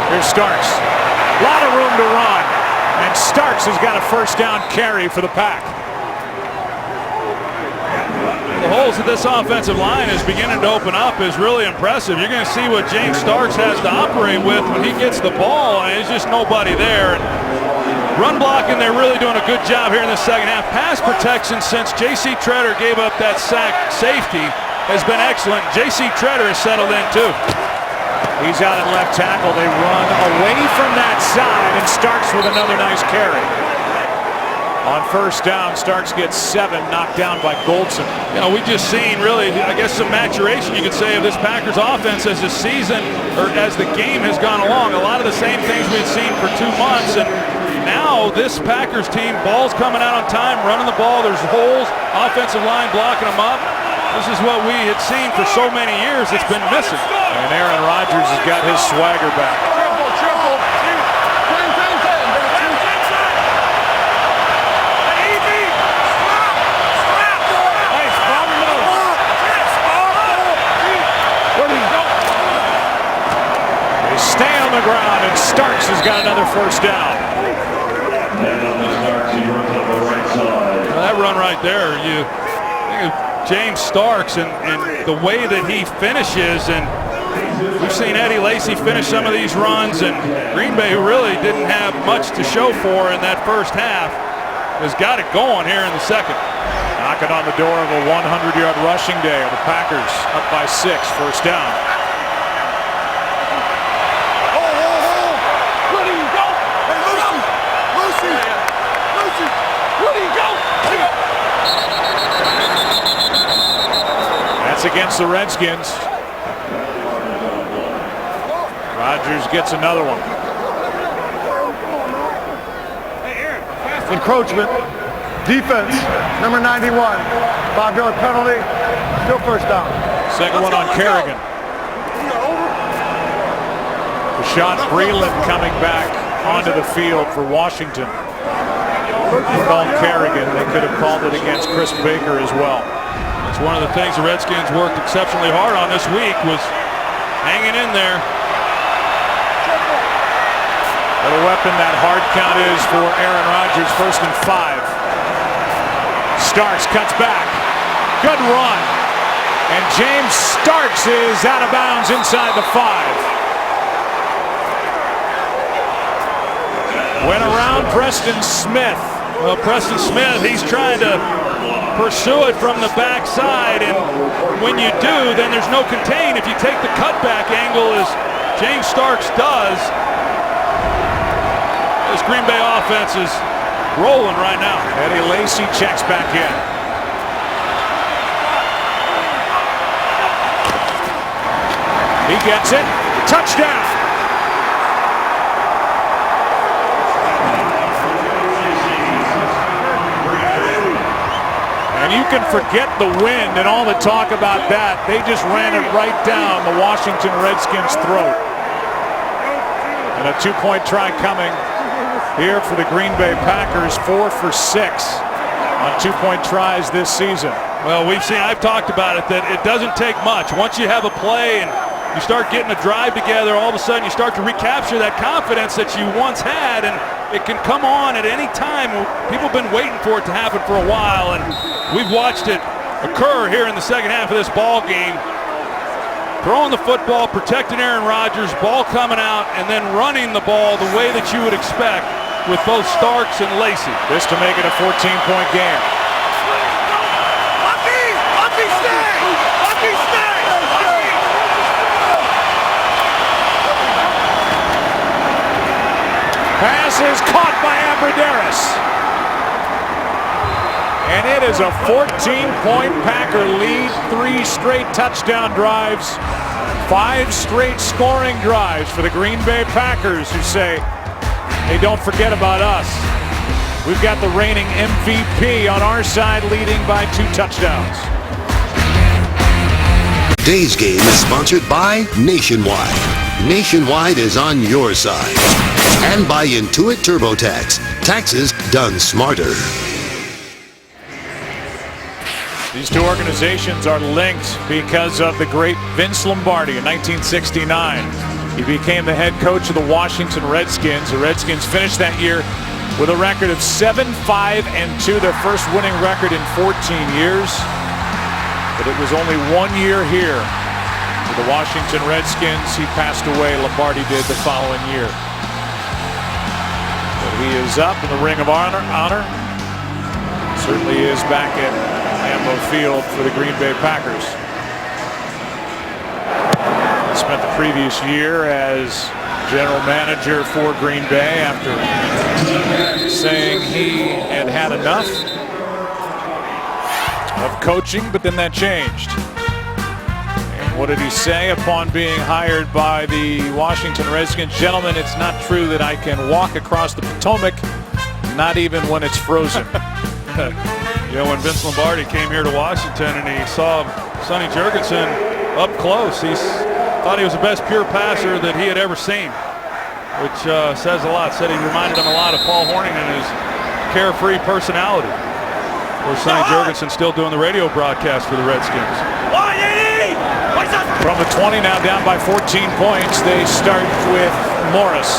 Here's Starks. A lot of room to run. And Starks has got a first down carry for the Pack. The holes that this offensive line is beginning to open up is really impressive. You're going to see what James Starks has to operate with when he gets the ball, and there's just nobody there. Run blocking, they're really doing a good job here in the second half. Pass protection since J.C. Treader gave up that sack safety has been excellent. J.C. Treader has settled in too. He's out at left tackle. They run away from that side, and Starks with another nice carry. On first down, Starks gets 7, knocked down by Goldson. You know, we've just seen really, I guess, some maturation, you could say, of this Packers offense as the season, or as the game has gone along. A lot of the same things we've seen for 2 months, and now this Packers team, ball's coming out on time, running the ball, there's holes, offensive line blocking them up. This is what we had seen for so many years. It's been missing. And Aaron Rodgers has got his swagger back. Triple. They stay on the ground, and Starks has got another first down. Well, that run right there, you think of James Starks and the way that he finishes, and we've seen Eddie Lacy finish some of these runs, and Green Bay, who really didn't have much to show for in that first half, has got it going here in the second. Knocking on the door of a 100-yard rushing day. The Packers up by 6, first down. Where do you go? Hey, Lucy! Where do you go? That's against the Redskins. Rodgers gets another one. Encroachment. Defense. Number 91. 5-yard penalty. Still first down. Second one on Kerrigan. Rashawn Breeland coming back onto the field for Washington. They called Kerrigan. They could have called it against Chris Baker as well. It's one of the things the Redskins worked exceptionally hard on this week, was hanging in there. What a weapon that hard count is for Aaron Rodgers. First and 5. Starks cuts back. Good run. And James Starks is out of bounds inside the 5. Went around Preston Smith. Well, Preston Smith, he's trying to pursue it from the backside, and when you do, then there's no contain. If you take the cutback angle, as James Starks does, this Green Bay offense is rolling right now. Eddie Lacy checks back in. He gets it. Touchdown. And you can forget the wind and all the talk about that. They just ran it right down the Washington Redskins' throat. And a 2-point try coming here for the Green Bay Packers. 4 for 6 on 2-point tries this season. Well, I've talked about it, that it doesn't take much. Once you have a play and you start getting a drive together, all of a sudden you start to recapture that confidence that you once had, and it can come on at any time. People have been waiting for it to happen for a while, and we've watched it occur here in the second half of this ball game. Throwing the football, protecting Aaron Rodgers, ball coming out, and then running the ball the way that you would expect with both Starks and Lacy. This to make it a 14-point game. Pass is caught by Abradaris. And it is a 14-point Packer lead. 3 straight touchdown drives. 5 straight scoring drives for the Green Bay Packers, who say, Hey, don't forget about us. We've got the reigning MVP on our side, leading by 2 touchdowns. Today's game is sponsored by Nationwide. Nationwide is on your side. And by Intuit TurboTax. Taxes done smarter. These two organizations are linked because of the great Vince Lombardi in 1969. He became the head coach of the Washington Redskins. The Redskins finished that year with a record of 7-5-2, their first winning record in 14 years. But it was only 1 year here for the Washington Redskins. He passed away, Lombardi did, the following year. But he is up in the Ring of Honor. Certainly is back at Lambeau Field for the Green Bay Packers. He spent the previous year as general manager for Green Bay after saying he had had enough of coaching, but then that changed. And what did he say upon being hired by the Washington Redskins? Gentlemen, it's not true that I can walk across the Potomac, not even when it's frozen. You know, when Vince Lombardi came here to Washington and he saw Sonny Jurgensen up close, he thought he was the best pure passer that he had ever seen, which says a lot. Said he reminded him a lot of Paul Hornung and his carefree personality. Of course, Sonny Jurgensen still doing the radio broadcast for the Redskins. From the 20 now, down by 14 points. They start with Morris.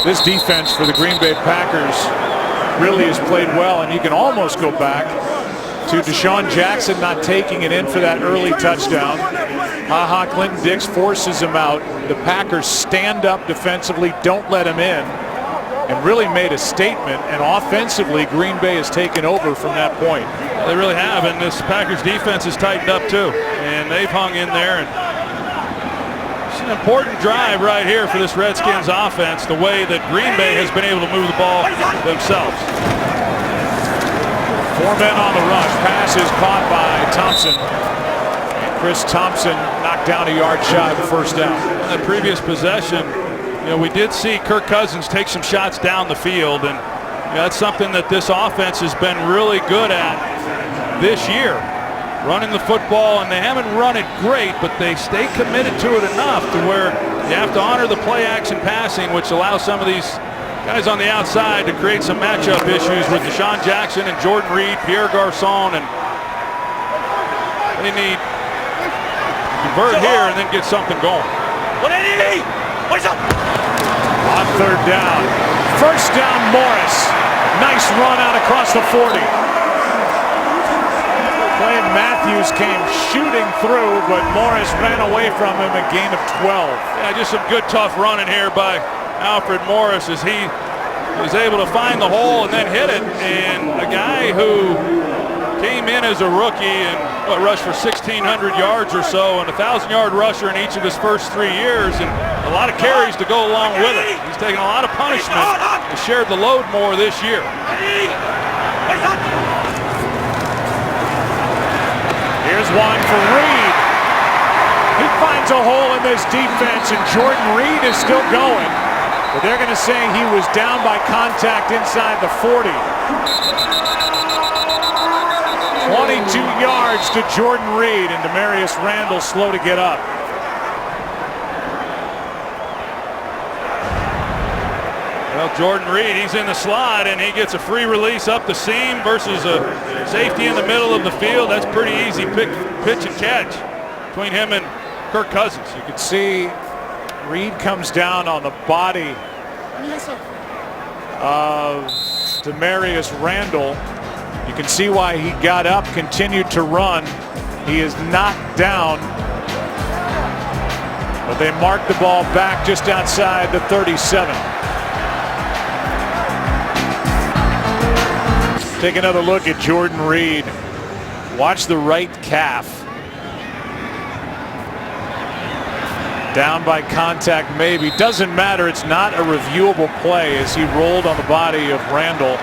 This defense for the Green Bay Packers really has played well, and you can almost go back to Deshaun Jackson not taking it in for that early touchdown. Clinton Dix forces him out. The Packers stand up defensively, don't let him in, and really made a statement. And offensively, Green Bay has taken over from that point. They really have, and this Packers defense has tightened up too, and they've hung in there. And it's an important drive right here for this Redskins offense, the way that Green Bay has been able to move the ball themselves. 4 men on the rush. Pass is caught by Thompson. And Chris Thompson knocked down a yard shy of the first down. In the previous possession, you know, we did see Kirk Cousins take some shots down the field, and that's something that this offense has been really good at this year, running the football, and they haven't run it great, but they stay committed to it enough to where you have to honor the play action passing, which allows some of these guys on the outside to create some matchup issues with Deshaun Jackson and Jordan Reed, Pierre Garçon, and they need to convert here and then get something going. On third down. First down, Morris. Nice run out across the 40. Clay Matthews came shooting through, but Morris ran away from him, a gain of 12. Yeah, just some good tough running here by Alfred Morris as he was able to find the hole and then hit it. And a guy who came in as a rookie and rushed for 1,600 yards or so, and a 1,000-yard rusher in each of his first 3 years, and a lot of carries to go along with it. He's taken a lot of punishment and shared the load more this year. Here's one for Reed. He finds a hole in this defense, and Jordan Reed is still going. But they're going to say he was down by contact inside the 40. 22 yards to Jordan Reed, and Demarius Randall slow to get up. Well, Jordan Reed, he's in the slot, and he gets a free release up the seam versus a safety in the middle of the field. That's pretty easy pitch and catch between him and Kirk Cousins. You can see Reed comes down on the body of Demarius Randall. You can see why he got up, continued to run. He is knocked down, but they mark the ball back just outside the 37. Take another look at Jordan Reed. Watch the right calf. Down by contact, maybe. Doesn't matter. It's not a reviewable play as he rolled on the body of Randall.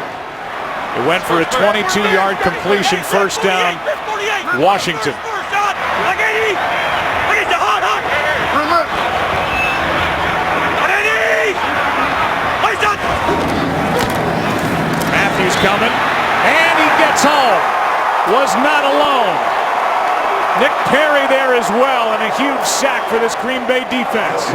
It went for a 22-yard completion, first down, Washington. coming, and he gets home. Was not alone. Nick Perry there as well, and a huge sack for this Green Bay defense.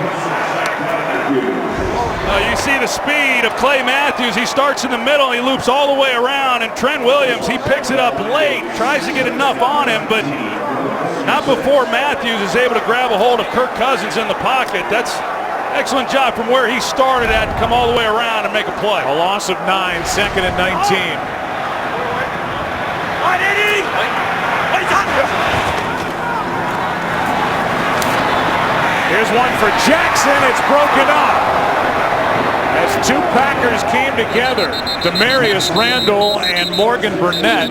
You see the speed of Clay Matthews. He starts in the middle, he loops all the way around, and Trent Williams, he picks it up late, tries to get enough on him, but not before Matthews is able to grab a hold of Kirk Cousins in the pocket. That's excellent job from where he started at to come all the way around and make a play. A loss of 9, second and 19. Here's one for Jackson. It's broken up. As two Packers came together, Demarius Randall and Morgan Burnett.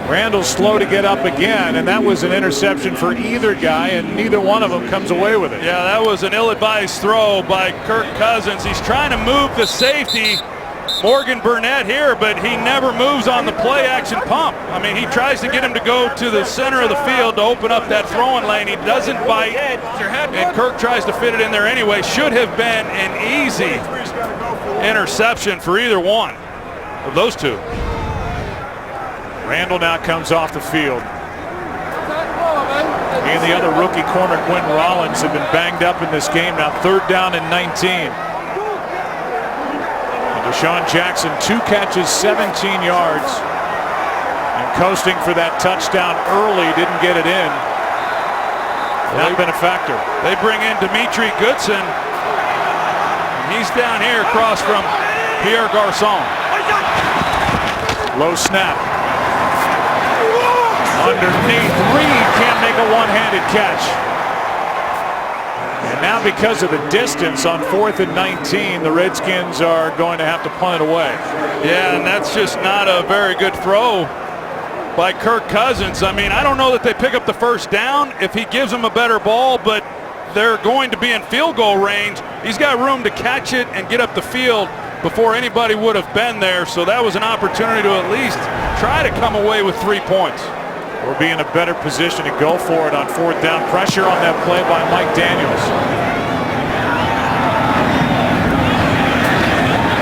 Randall's slow to get up again, and that was an interception for either guy, and neither one of them comes away with it. Yeah, that was an ill-advised throw by Kirk Cousins. He's trying to move the safety, Morgan Burnett here, but he never moves on the play-action pump. I mean, he tries to get him to go to the center of the field to open up that throwing lane. He doesn't bite, and Kirk tries to fit it in there anyway. Should have been an easy interception for either one of those two. Randall now comes off the field. He and the other rookie corner, Quinn Rollins, have been banged up in this game. Now 3rd down and 19. Deshaun Jackson, 2 catches, 17 yards. And coasting for that touchdown early, didn't get it in. Not been a factor. They bring in Dimitri Goodson. He's down here across from Pierre Garçon. Low snap. Underneath, Reed can't make a one-handed catch. And now because of the distance on 4th and 19, the Redskins are going to have to punt it away. Yeah, and that's just not a very good throw by Kirk Cousins. I mean, I don't know that they pick up the first down if he gives them a better ball, but they're going to be in field goal range. He's got room to catch it and get up the field before anybody would have been there, so that was an opportunity to at least try to come away with 3 points. We'll be in a better position to go for it on 4th down. Pressure on that play by Mike Daniels.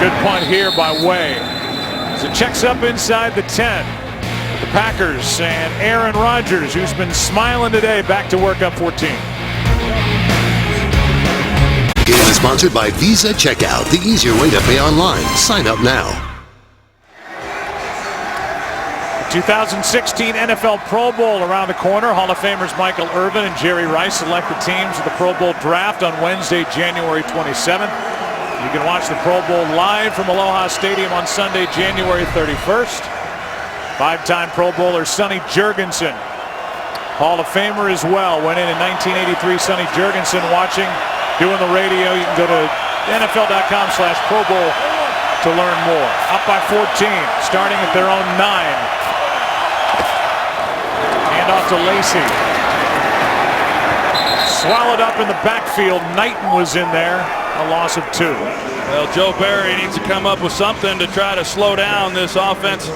Good punt here by Way. As it checks up inside the 10. The Packers and Aaron Rodgers, who's been smiling today, back to work up 14. Game is sponsored by Visa Checkout, the easier way to pay online. Sign up now. 2016 NFL Pro Bowl around the corner. Hall of Famers Michael Irvin and Jerry Rice select the teams of the Pro Bowl draft on Wednesday, January 27th. You can watch the Pro Bowl live from Aloha Stadium on Sunday, January 31st. 5-time Pro Bowler Sonny Jurgensen, Hall of Famer as well. Went in 1983. Sonny Jurgensen watching, doing the radio. You can go to NFL.com/Pro Bowl to learn more. Up by 14, starting at their own 9. Off to Lacey. Swallowed up in the backfield. Knighton was in there. A loss of 2. Well, Joe Barry needs to come up with something to try to slow down this offense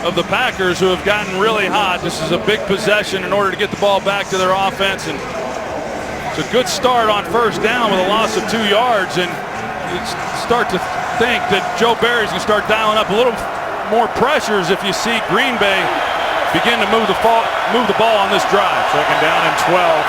of the Packers, who have gotten really hot. This is a big possession in order to get the ball back to their offense, and it's a good start on 1st down with a loss of 2 yards, and you start to think that Joe Barry's going to start dialing up a little more pressures if you see Green Bay begin to move the ball on this drive. 2nd down and 12.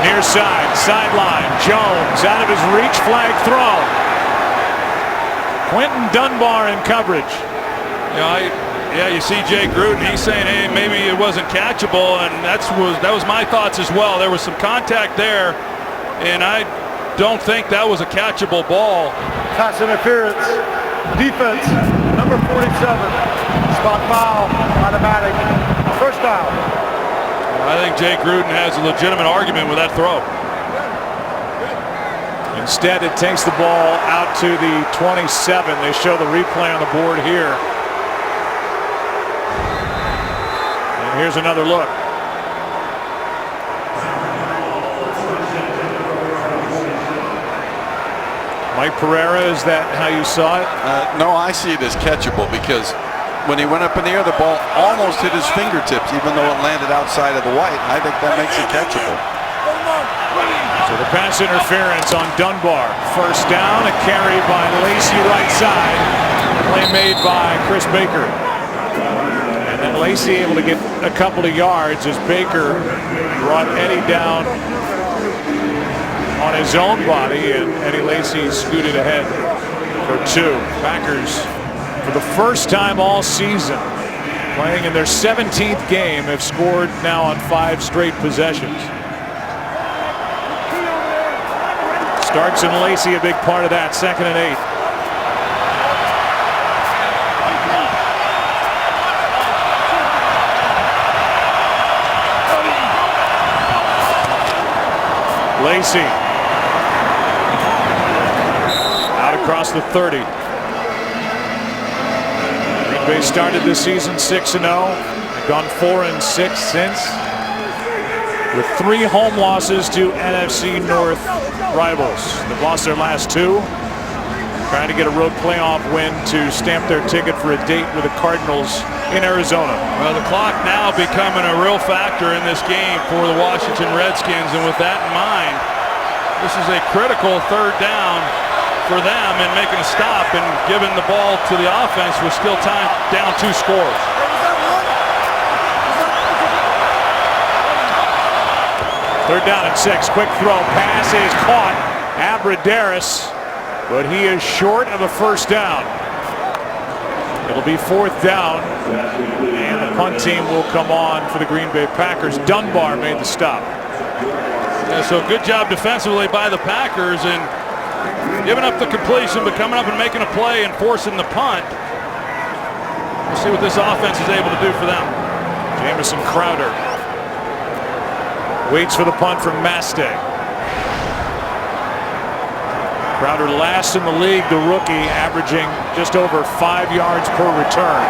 Near side, sideline. Jones out of his reach, flag thrown. Quentin Dunbar in coverage. Yeah, you see Jay Gruden, he's saying, hey, maybe it wasn't catchable, and that was my thoughts as well. There was some contact there, and I don't think that was a catchable ball. Pass interference. Defense, number 47. Spot foul, automatic. 1st down. I think Jay Gruden has a legitimate argument with that throw. Instead, it takes the ball out to the 27. They show the replay on the board here. Here's another look. Mike Pereira, is that how you saw it? No, I see it as catchable because when he went up in the air, the ball almost hit his fingertips, even though it landed outside of the white. I think that makes it catchable. So the pass interference on Dunbar. First down, a carry by Lacey right side. Play made by Chris Baker. And then Lacey able to get a couple of yards as Baker brought Eddie down on his own body, and Eddie Lacey scooted ahead for 2. Packers, for the first time all season, playing in their 17th game, have scored now on 5 straight possessions. Starks and Lacey a big part of that. 2nd and 8. Lacey out across the 30. Green Bay started this season 6-0. Gone 4-6 since, with 3 home losses to NFC North rivals. They've lost their last 2. Trying to get a road playoff win to stamp their ticket for a date with the Cardinals in Arizona. Well, the clock now becoming a real factor in this game for the Washington Redskins, and with that in mind, this is a critical 3rd down for them in making a stop and giving the ball to the offense with still time, down 2 scores. Third down and 6. Quick throw. Pass is caught. Abradaris, but he is short of a first down. It'll be 4th down, and the punt team will come on for the Green Bay Packers. Dunbar made the stop. Yeah, so good job defensively by the Packers and giving up the completion, but coming up and making a play and forcing the punt. We'll see what this offense is able to do for them. Jamison Crowder waits for the punt from Mastay. Crowder last in the league, the rookie, averaging just over 5 yards per return.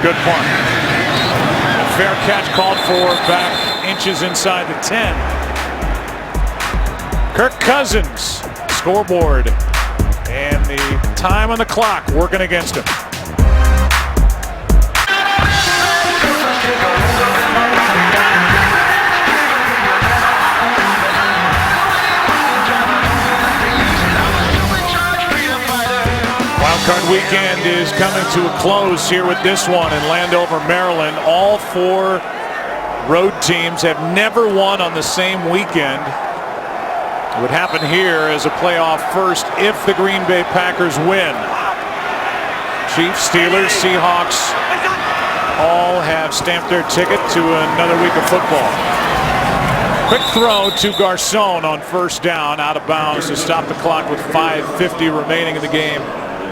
Good punt. A fair catch called for back inches inside the 10. Kirk Cousins, scoreboard, and the time on the clock working against him. Wildcard weekend is coming to a close here with this one in Landover, Maryland. All 4 road teams have never won on the same weekend. It would happen here as a playoff first if the Green Bay Packers win. Chiefs, Steelers, Seahawks all have stamped their ticket to another week of football. Quick throw to Garcon on first down, out of bounds to stop the clock with 5:50 remaining in the game.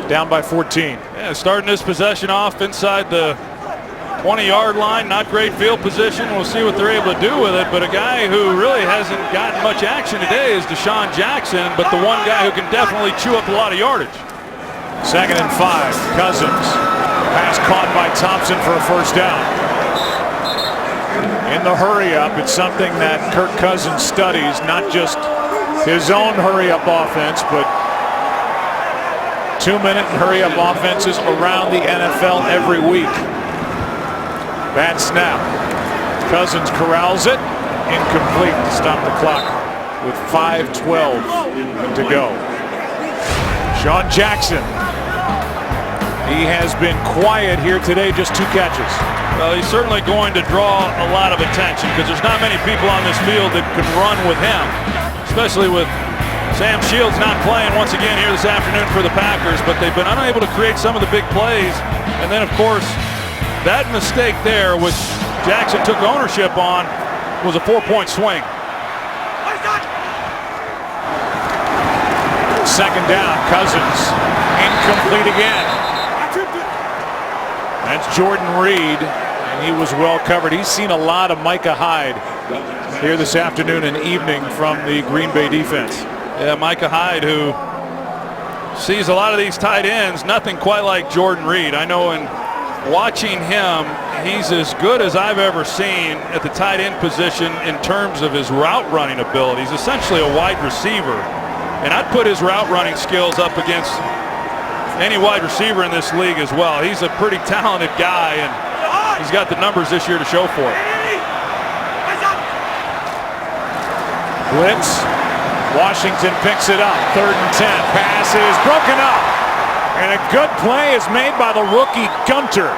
Down by 14. Yeah, starting this possession off inside the 20-yard line. Not great field position. We'll see what they're able to do with it. But a guy who really hasn't gotten much action today is Deshaun Jackson, but the one guy who can definitely chew up a lot of yardage. 2nd and 5. Cousins. Pass caught by Thompson for a first down. In the hurry-up, it's something that Kirk Cousins studies, not just his own hurry-up offense, but 2-minute hurry-up offenses around the NFL every week. Bad snap. Cousins corrals it. Incomplete to stop the clock with 5:12 to go. Sean Jackson. He has been quiet here today, just 2 catches. Well, he's certainly going to draw a lot of attention because there's not many people on this field that can run with him, especially with Sam Shields not playing once again here this afternoon for the Packers, but they've been unable to create some of the big plays. And then, of course, that mistake there, which Jackson took ownership on, was a 4-point swing. 2nd down, Cousins. Incomplete again. That's Jordan Reed, and he was well covered. He's seen a lot of Micah Hyde here this afternoon and evening from the Green Bay defense. Yeah, Micah Hyde, who sees a lot of these tight ends, nothing quite like Jordan Reed. I know in watching him, he's as good as I've ever seen at the tight end position in terms of his route running ability. He's essentially a wide receiver. And when you look at the way he moves, And I'd put his route running skills up against any wide receiver in this league as well. He's a pretty talented guy, and he's got the numbers this year to show for it. Blitz. Washington picks it up. 3rd and 10. Pass is broken up. And a good play is made by the rookie Gunter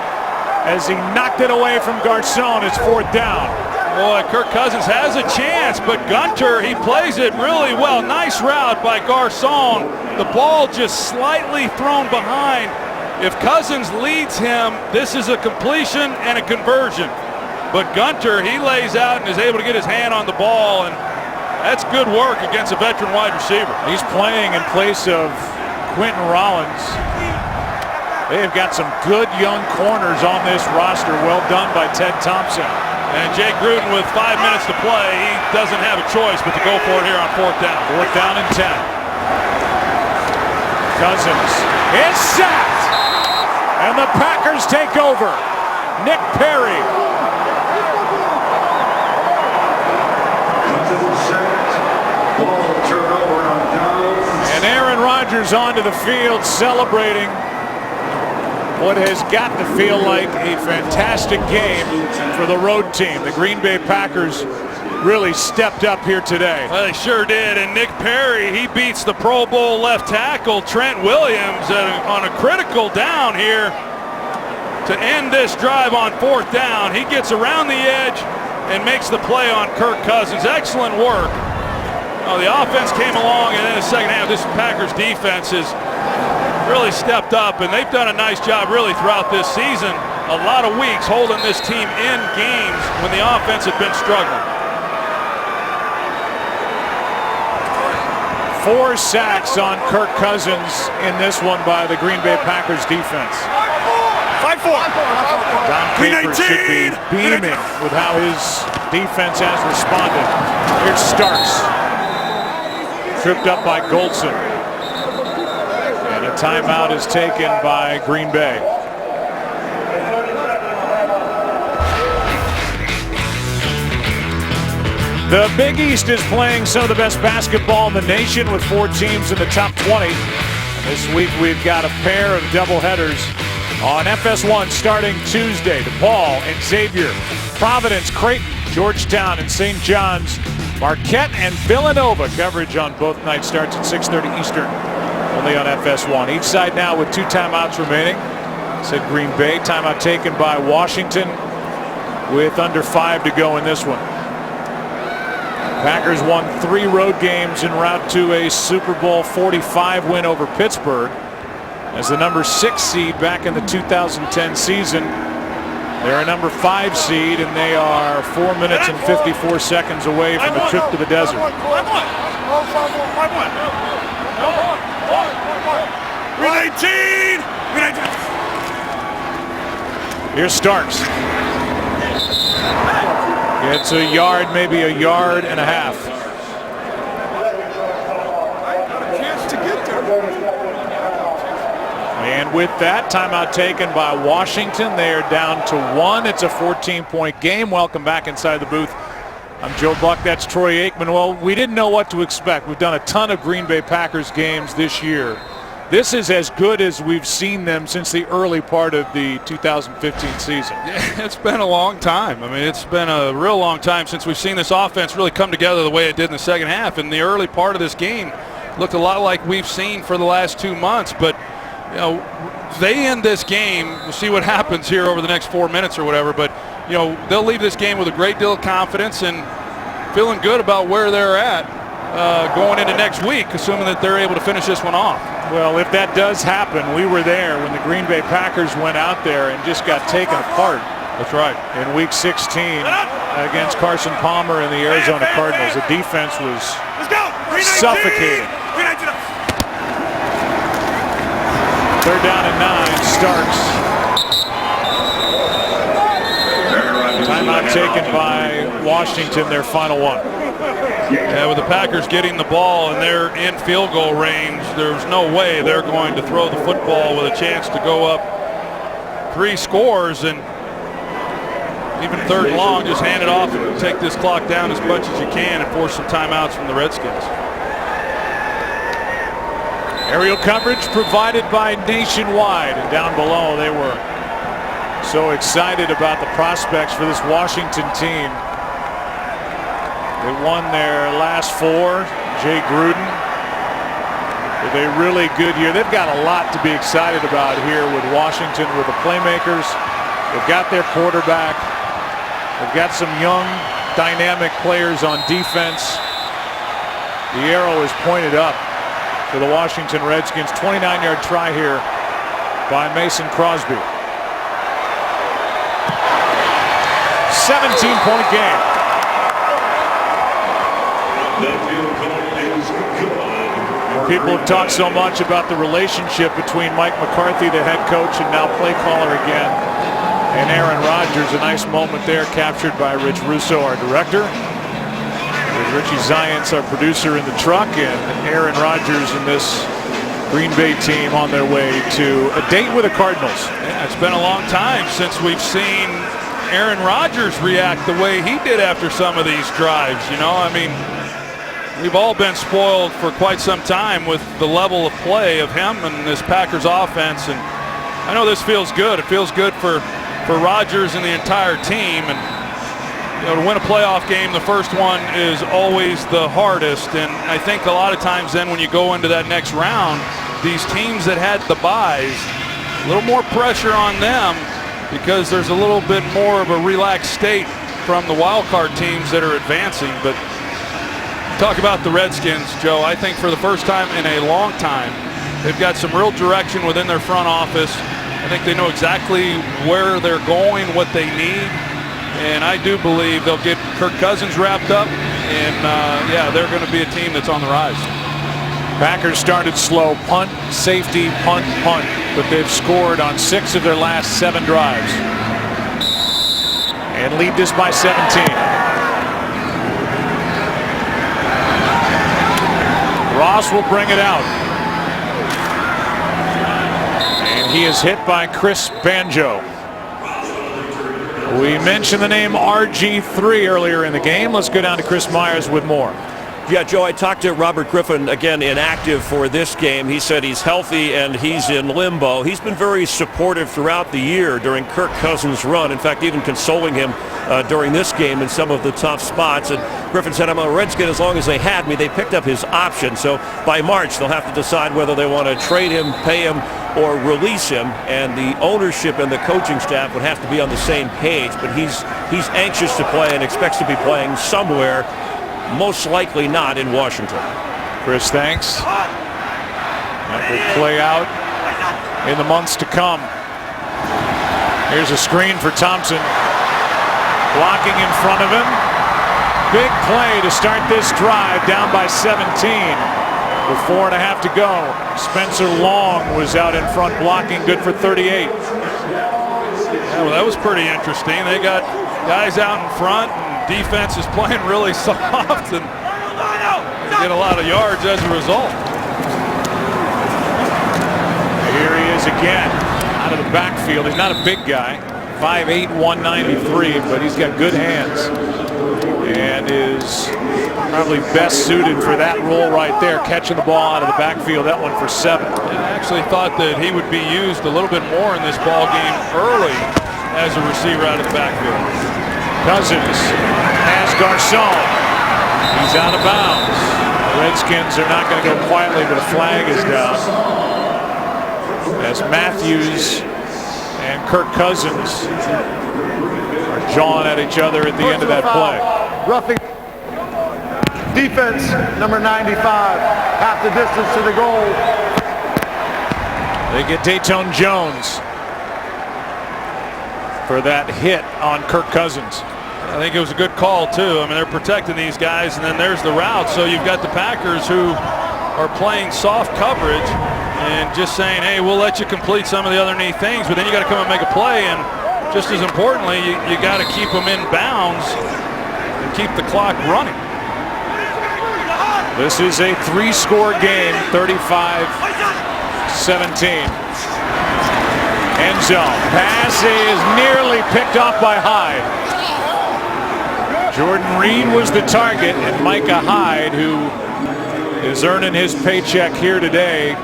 as he knocked it away from Garcon. It's 4th down. Boy, Kirk Cousins has a chance, but Gunter, he plays it really well. Nice route by Garcon. The ball just slightly thrown behind. If Cousins leads him, this is a completion and a conversion. But Gunter, he lays out and is able to get his hand on the ball, and that's good work against a veteran wide receiver. He's playing in place of Quentin Rollins. They've got some good young corners on this roster. Well done by Ted Thompson. And Jay Gruden with 5 minutes to play, he doesn't have a choice but to go for it here on 4th down. 4th down and 10. Cousins is sacked. And the Packers take over. Nick Perry. And Aaron Rodgers onto the field celebrating what has got to feel like a fantastic game for the road team. The Green Bay Packers really stepped up here today. Well, they sure did. And Nick Perry, he beats the Pro Bowl left tackle Trent Williams on a critical down here to end this drive on 4th down. He gets around the edge and makes the play on Kirk Cousins. Excellent work. The offense came along, and in the second half, this Packers defense has really stepped up, and they've done a nice job really throughout this season. A lot of weeks holding this team in games when the offense had been struggling. 4 sacks on Kirk Cousins in this one by the Green Bay Packers defense. 5-4. Don Capers should be beaming with how his defense has responded. Here's Starks. Tripped up by Goldson. And a timeout is taken by Green Bay. The Big East is playing some of the best basketball in the nation with 4 teams in the top 20. And this week we've got a pair of doubleheaders on FS1 starting Tuesday. DePaul and Xavier, Providence, Creighton, Georgetown, and St. John's. Marquette and Villanova. Coverage on both nights starts at 6:30 Eastern, only on FS1. Each side now with 2 timeouts remaining. Said Green Bay. Timeout taken by Washington with under 5 to go in this one. Packers won 3 road games en route to a Super Bowl 45 win over Pittsburgh. As the number 6 seed back in the 2010 season, they're a number 5 seed, and they are 4 minutes and 54 seconds away from a trip to the desert. Green 18. Here's Starks. It's a yard, maybe a yard and a half. And with that, timeout taken by Washington. They are down to 1. It's a 14-point game. Welcome back inside the booth. I'm Joe Buck. That's Troy Aikman. Well, we didn't know what to expect. We've done a ton of Green Bay Packers games this year. This is as good as we've seen them since the early part of the 2015 season. Yeah, it's been a long time. I mean, it's been a real long time since we've seen this offense really come together the way it did in the second half. And the early part of this game looked a lot like we've seen for the last 2 months. But you know, they end this game. We'll see what happens here over the next 4 minutes or whatever. But you know, they'll leave this game with a great deal of confidence and feeling good about where they're at going into next week, assuming that they're able to finish this one off. Well, if that does happen, we were there when the Green Bay Packers went out there and just got taken apart. That's right. In Week 16 against Carson Palmer and the Arizona Cardinals, the defense was suffocating. 3rd down and 9. Starks. Timeout taken by Washington, their final one. Yeah, with the Packers getting the ball and they're in field goal range, there's no way they're going to throw the football with a chance to go up 3 scores, and even 3rd and long, just hand it off and take this clock down as much as you can and force some timeouts from the Redskins. Aerial coverage provided by Nationwide, and down below they were so excited about the prospects for this Washington team. They won their last 4. Jay Gruden with a really good year. They've got a lot to be excited about here with Washington, with the playmakers. They've got their quarterback. They've got some young, dynamic players on defense. The arrow is pointed up for the Washington Redskins. 29-yard try here by Mason Crosby. 17-point game. People have talked so much about the relationship between Mike McCarthy, the head coach, and now play caller again, and Aaron Rodgers. A nice moment there captured by Rich Russo, our director, with Richie Zients, our producer, in the truck, and Aaron Rodgers and this Green Bay team on their way to a date with the Cardinals. Yeah, it's been a long time since we've seen Aaron Rodgers react the way he did after some of these drives. You know, I mean, we've all been spoiled for quite some time with the level of play of him and this Packers offense, and I know this feels good. It feels good for Rodgers and the entire team. And you know, to win a playoff game, the first one is always the hardest, and I think a lot of times then when you go into that next round, these teams that had the byes, a little more pressure on them because there's a little bit more of a relaxed state from the wild card teams that are advancing. But talk about the Redskins, Joe. I think for the first time in a long time, they've got some real direction within their front office. I think they know exactly where they're going, what they need, and I do believe they'll get Kirk Cousins wrapped up, and yeah, they're going to be a team that's on the rise. Packers started slow, punt, safety, punt, punt, but they've scored on 6 of their last 7 drives and lead this by 17. Ross will bring it out. And he is hit by Chris Banjo. We mentioned the name RG3 earlier in the game. Let's go down to Chris Myers with more. Yeah, Joe, I talked to Robert Griffin, again, inactive for this game. He said he's healthy and he's in limbo. He's been very supportive throughout the year during Kirk Cousins' run. In fact, even consoling him during this game in some of the tough spots. And Griffin said, I'm a Redskin as long as they had me. They picked up his option. So by March, they'll have to decide whether they want to trade him, pay him, or release him. And the ownership and the coaching staff would have to be on the same page. But he's anxious to play and expects to be playing somewhere. Most likely not in Washington. Chris, thanks. That will play out in the months to come. Here's a screen for Thompson. Blocking in front of him. Big play to start this drive, down by 17 with 4.5 to go. Spencer Long was out in front blocking, good for 38. Yeah, well, that was pretty interesting. They got guys out in front. Defense is playing really soft, and they get a lot of yards as a result. Here he is again, out of the backfield. He's not a big guy, 5'8", 193, but he's got good hands and is probably best suited for that role right there, catching the ball out of the backfield. That one for 7. I actually thought that he would be used a little bit more in this ball game early as a receiver out of the backfield. Cousins has Garcon. He's out of bounds. The Redskins are not going to go quietly, but a flag is down as Matthews and Kirk Cousins are jawing at each other at the end of that play. Roughing defense, number 95, half the distance to the goal. They get Dayton Jones for that hit on Kirk Cousins. I think it was a good call, too. I mean, they're protecting these guys, and then there's the route. So you've got the Packers who are playing soft coverage and just saying, hey, we'll let you complete some of the underneath things, but then you got to come and make a play. And just as importantly, you got to keep them in bounds and keep the clock running. This is a 3-score game, 35-17. End zone. Pass is nearly picked off by Hyde. Jordan Reed was the target, and Micah Hyde, who is earning his paycheck here today,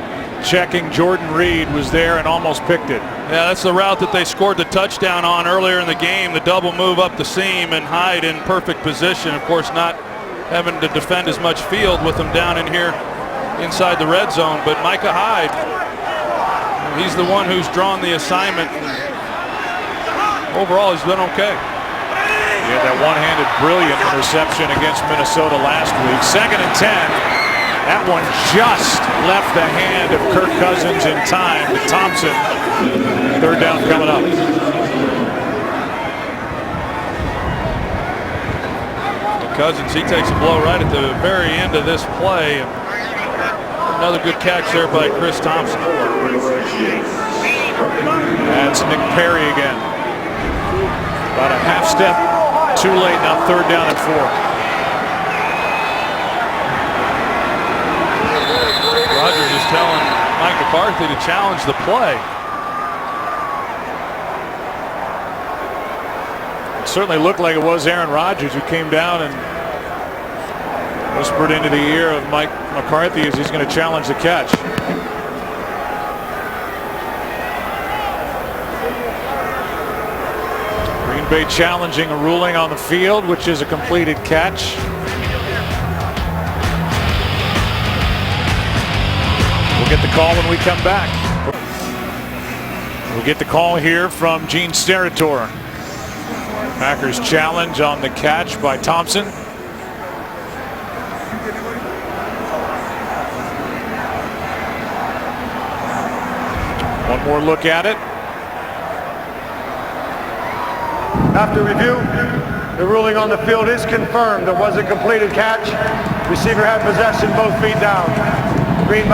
checking Jordan Reed was there and almost picked it. Yeah, that's the route that they scored the touchdown on earlier in the game. The double move up the seam and Hyde in perfect position. Of course, not having to defend as much field with them down in here inside the red zone. But Micah Hyde, he's the one who's drawn the assignment. Overall, he's been okay. He had that one-handed brilliant interception against Minnesota last week. 2nd and 10. That one just left the hand of Kirk Cousins in time to Thompson. 3rd down coming up. Cousins, he takes a blow right at the very end of this play. Another good catch there by Chris Thompson. That's Nick Perry again. About a half step too late now. 3rd down and 4. Rodgers is telling Mike McCarthy to challenge the play. It certainly looked like it was Aaron Rodgers who came down and whispered into the ear of Mike McCarthy as he's going to challenge the catch. Green Bay challenging a ruling on the field, which is a completed catch. We'll get the call when we come back. We'll get the call here from Gene Steratore. Packers challenge on the catch by Thompson. One more look at it. After review, the ruling on the field is confirmed. There was a completed catch. Receiver had possession, both feet down. Green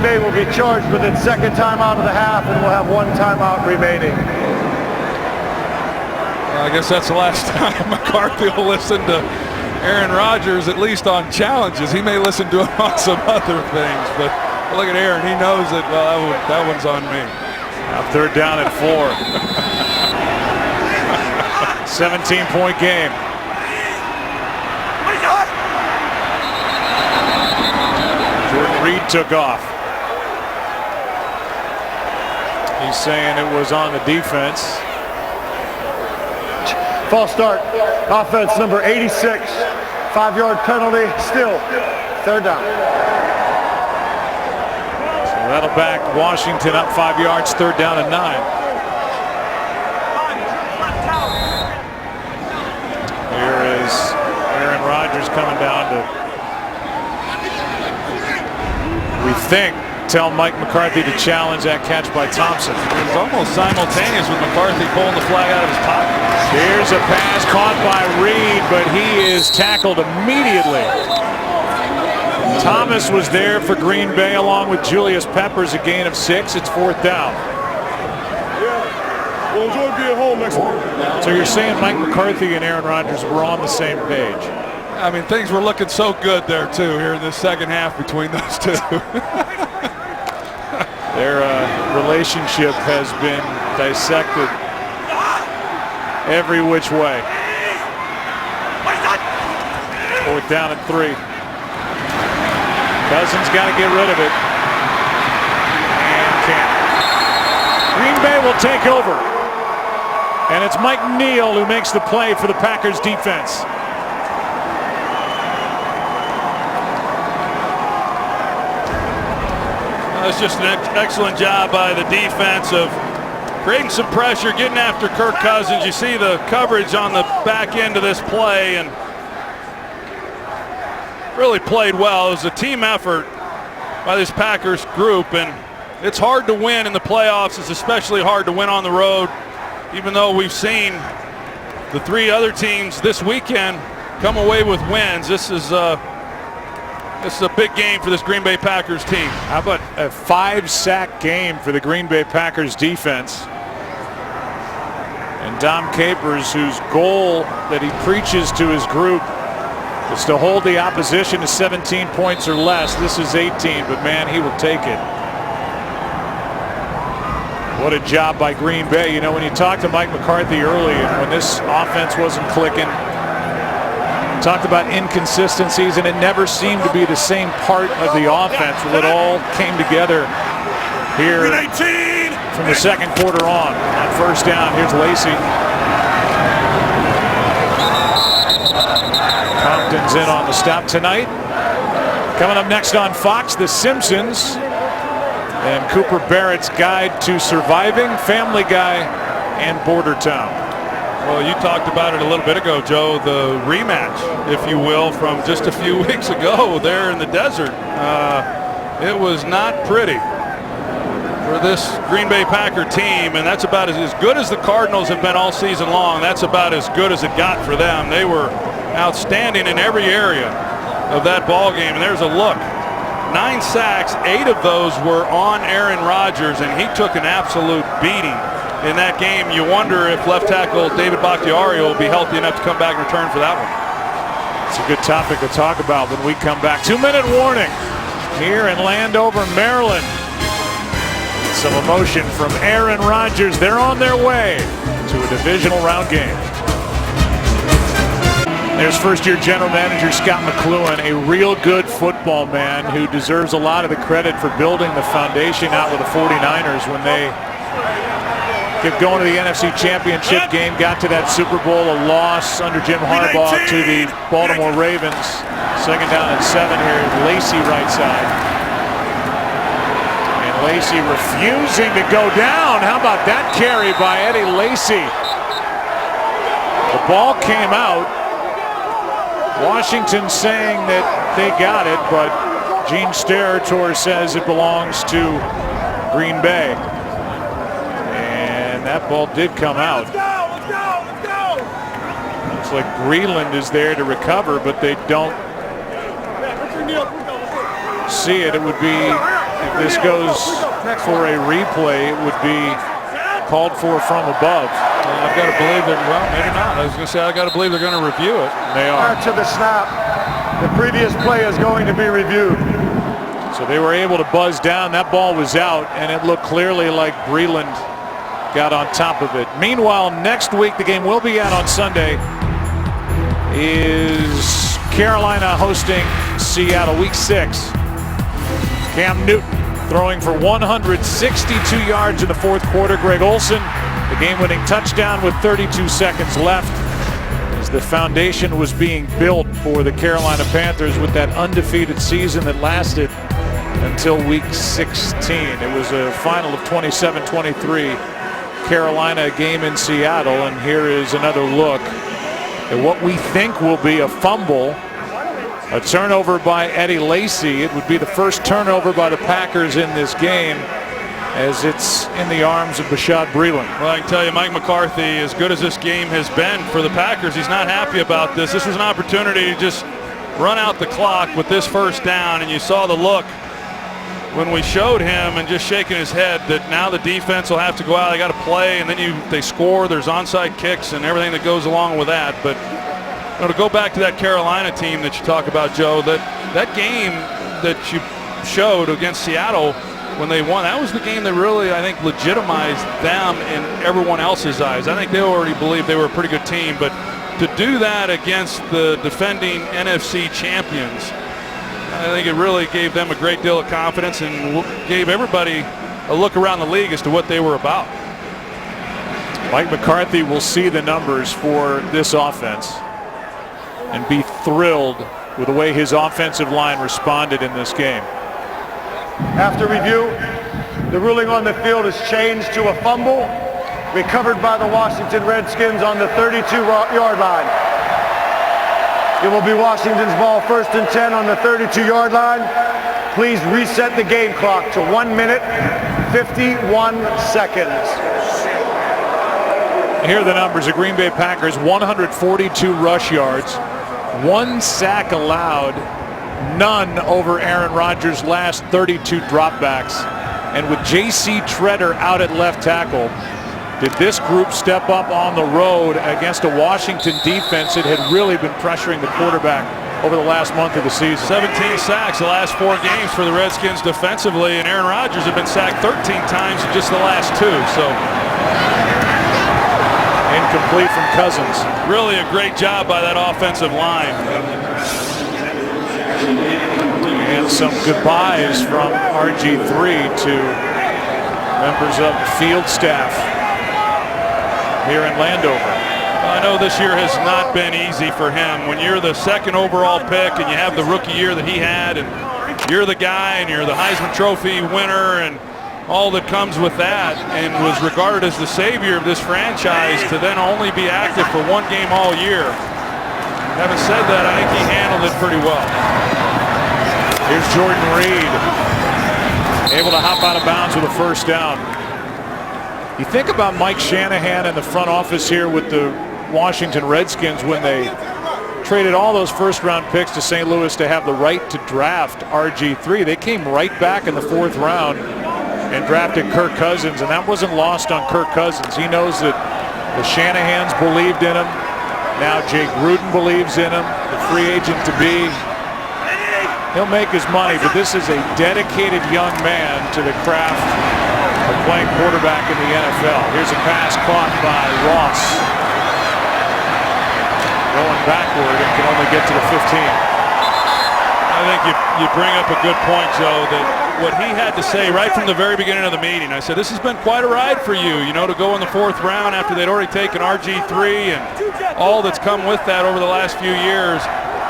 Bay will be charged with its 2nd timeout of the half and will have 1 timeout remaining. I guess that's the last time McCarthy will listen to Aaron Rodgers, at least on challenges. He may listen to him on some other things, but look at Aaron. He knows that, well, that one's on me. Now 3rd down and 4. 17-point game. Jordan Reed took off. He's saying it was on the defense. False start. Offense number 86. 5-yard penalty. Still 3rd down. So that'll back Washington up 5 yards. 3rd down and 9. Here is Aaron Rodgers coming down to, we think, tell Mike McCarthy to challenge that catch by Thompson. It was almost simultaneous with McCarthy pulling the flag out of his pocket. Here's a pass caught by Reed, but he is tackled immediately. Thomas was there for Green Bay along with Julius Peppers, a gain of 6. It's 4th down. Well, enjoy being home next week. So you're saying Mike McCarthy and Aaron Rodgers were on the same page? I mean, things were looking so good there, too, here in the 2nd half between those two. Their relationship has been dissected every which way. 4th down and 3. Cousins got to get rid of it. And can't. Green Bay will take over. And it's Mike Neal who makes the play for the Packers defense. That's just an excellent job by the defense of creating some pressure, getting after Kirk Cousins. You see the coverage on the back end of this play and really played well. It was a team effort by this Packers group, and it's hard to win in the playoffs. It's especially hard to win on the road, even though we've seen the 3 other teams this weekend come away with wins. This is a big game for this Green Bay Packers team. How about a 5-sack game for the Green Bay Packers defense? And Dom Capers, whose goal that he preaches to his group is to hold the opposition to 17 points or less. This is 18, but man, he will take it. What a job by Green Bay. You know, when you talked to Mike McCarthy early and when this offense wasn't clicking, talked about inconsistencies, and it never seemed to be the same part of the offense. Well, it all came together here Green 18. from the second quarter on first down. Here's Lacey. Compton's in on the stop tonight. Coming up next on Fox, The Simpsons and Cooper Barrett's Guide to Surviving, Family Guy, and Border Town. Well, you talked about it a little bit ago, Joe, the rematch, if you will, from just a few weeks ago there in the desert. It was not pretty for this Green Bay Packer team, and that's about as good as the Cardinals have been all season long. That's about as good as it got for them. They were outstanding in every area of that ball game, and there's a look. 9 sacks, 8 of those were on Aaron Rodgers, and he took an absolute beating in that game. You wonder if left tackle David Bakhtiari will be healthy enough to come back and return for that one. It's a good topic to talk about when we come back. 2-minute warning here in Landover, Maryland. Some emotion from Aaron Rodgers. They're on their way to a divisional round game. There's first-year general manager Scott McCloughan, a real good football man who deserves a lot of the credit for building the foundation out with the 49ers when they kept going to the NFC Championship game, got to that Super Bowl, a loss under Jim Harbaugh to the Baltimore Ravens. Second down and 7 here, Lacey right side. And Lacey refusing to go down. How about that carry by Eddie Lacey? The ball came out. Washington saying that they got it, but Gene Steratore says it belongs to Green Bay. And that ball did come out. Let's go! Looks like Breland is there to recover, but they don't see it. It would be, if this goes for a replay, it would be called for from above. I've got to believe that, well, maybe not. I was going to say, I've got to believe they're going to review it. They are. Prior to the snap, the previous play is going to be reviewed. So they were able to buzz down. That ball was out, and it looked clearly like Breland got on top of it. Meanwhile, next week, the game will be out on Sunday, is Carolina hosting Seattle, week 6. Cam Newton throwing for 162 yards in the fourth quarter. Greg Olsen, the game-winning touchdown with 32 seconds left, as the foundation was being built for the Carolina Panthers with that undefeated season that lasted until week 16. It was a final of 27-23. Carolina game in Seattle, and here is another look at what we think will be a fumble. A turnover by Eddie Lacey. It would be the first turnover by the Packers in this game, as it's in the arms of Bashaud Breeland. Well, I can tell you, Mike McCarthy, as good as this game has been for the Packers, he's not happy about this. This was an opportunity to just run out the clock with this first down, and you saw the look when we showed him and just shaking his head that now the defense will have to go out, they got to play, and then they score, there's onside kicks and everything that goes along with that. But to go back to that Carolina team that you talk about, Joe, that game that you showed against Seattle when they won, that was the game that really, I think, legitimized them in everyone else's eyes. I think they already believed they were a pretty good team, but to do that against the defending NFC champions, I think it really gave them a great deal of confidence and gave everybody a look around the league as to what they were about. Mike McCarthy will see the numbers for this offense and be thrilled with the way his offensive line responded in this game. After review, the ruling on the field is changed to a fumble recovered by the Washington Redskins on the 32-yard line. It will be Washington's ball, 1st and 10 on the 32-yard line. Please reset the game clock to 1 minute, 51 seconds. Here are the numbers. The Green Bay Packers, 142 rush yards, 1 sack allowed, none over Aaron Rodgers' last 32 dropbacks. And with J.C. Treader out at left tackle, did this group step up on the road against a Washington defense that had really been pressuring the quarterback over the last month of the season. 17 sacks the last 4 games for the Redskins defensively, and Aaron Rodgers had been sacked 13 times in just the last 2. So incomplete from Cousins. Really a great job by that offensive line. And some goodbyes from RG3 to members of the field staff here in Landover. I know this year has not been easy for him. When you're the second overall pick and you have the rookie year that he had, and you're the guy and you're the Heisman Trophy winner and all that comes with that, and was regarded as the savior of this franchise, to then only be active for one game all year. Having said that, I think he handled it pretty well. Here's Jordan Reed, able to hop out of bounds with a first down. You think about Mike Shanahan in the front office here with the Washington Redskins when they traded all those first-round picks to St. Louis to have the right to draft RG3. They came right back in the 4th round and drafted Kirk Cousins, and that wasn't lost on Kirk Cousins. He knows that the Shanahans believed in him. Now Jake Gruden believes in him, the free agent to be. He'll make his money, but this is a dedicated young man to the craft of playing quarterback in the NFL. Here's a pass caught by Ross. Going backward and can only get to the 15. I think you bring up a good point, Joe, that what he had to say right from the very beginning of the meeting. I said, this has been quite a ride for you, to go in the 4th round after they'd already taken RG3 and all that's come with that over the last few years.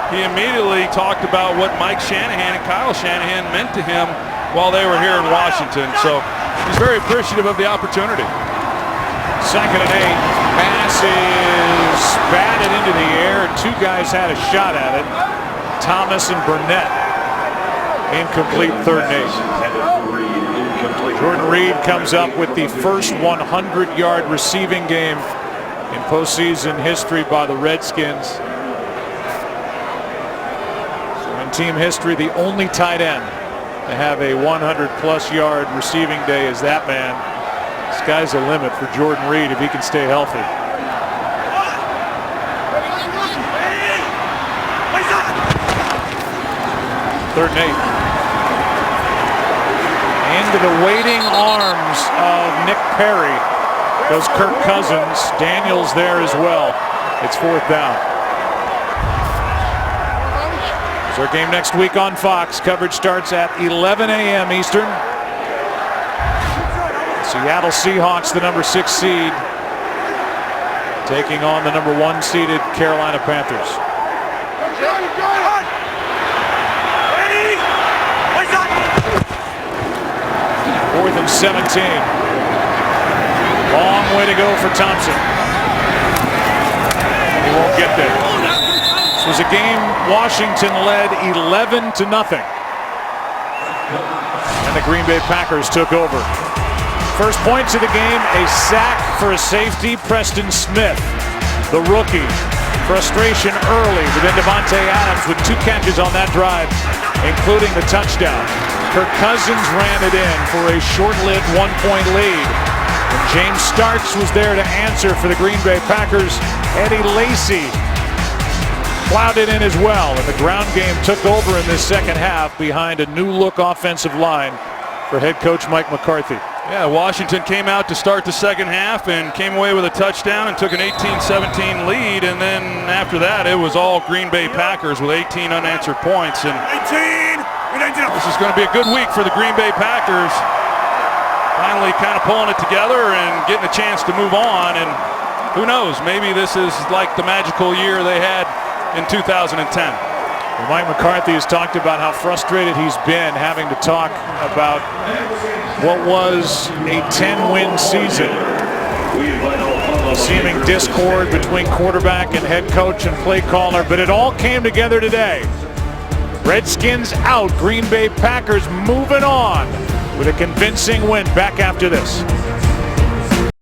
He immediately talked about what Mike Shanahan and Kyle Shanahan meant to him while they were here in Washington. So he's very appreciative of the opportunity. 2nd and 8. Pass is batted into the air. 2 guys had a shot at it. Thomas and Burnett. Incomplete, 3rd and 8. Jordan Reed comes up with the first 100-yard receiving game in postseason history by the Redskins. So in team history, the only tight end to have a 100-plus yard receiving day is that man. Sky's the limit for Jordan Reed if he can stay healthy. 3rd and 8. Into the waiting arms of Nick Perry goes Kirk Cousins. Daniels there as well. It's 4th down. It's our game next week on Fox. Coverage starts at 11 a.m. Eastern. Seattle Seahawks, the number 6 seed, taking on the number 1 seeded Carolina Panthers. 4th and 17. Long way to go for Thompson. He won't get there. This was a game Washington led 11-0. And the Green Bay Packers took over. First points of the game, a sack for a safety, Preston Smith, the rookie. Frustration early, but then Devontae Adams with 2 catches on that drive, including the touchdown. Kirk Cousins ran it in for a short-lived 1-point lead. And James Starks was there to answer for the Green Bay Packers. Eddie Lacy plowed it in as well, and the ground game took over in this second half behind a new-look offensive line for head coach Mike McCarthy. Yeah, Washington came out to start the second half and came away with a touchdown and took an 18-17 lead, and then after that it was all Green Bay Packers with 18 unanswered points. And this is going to be a good week for the Green Bay Packers. Finally kind of pulling it together and getting a chance to move on, and who knows, maybe this is like the magical year they had in 2010. Mike McCarthy has talked about how frustrated he's been having to talk about what was a 10-win season. Seeming discord between quarterback and head coach and play caller, but it all came together today. Redskins out, Green Bay Packers moving on with a convincing win. Back after this.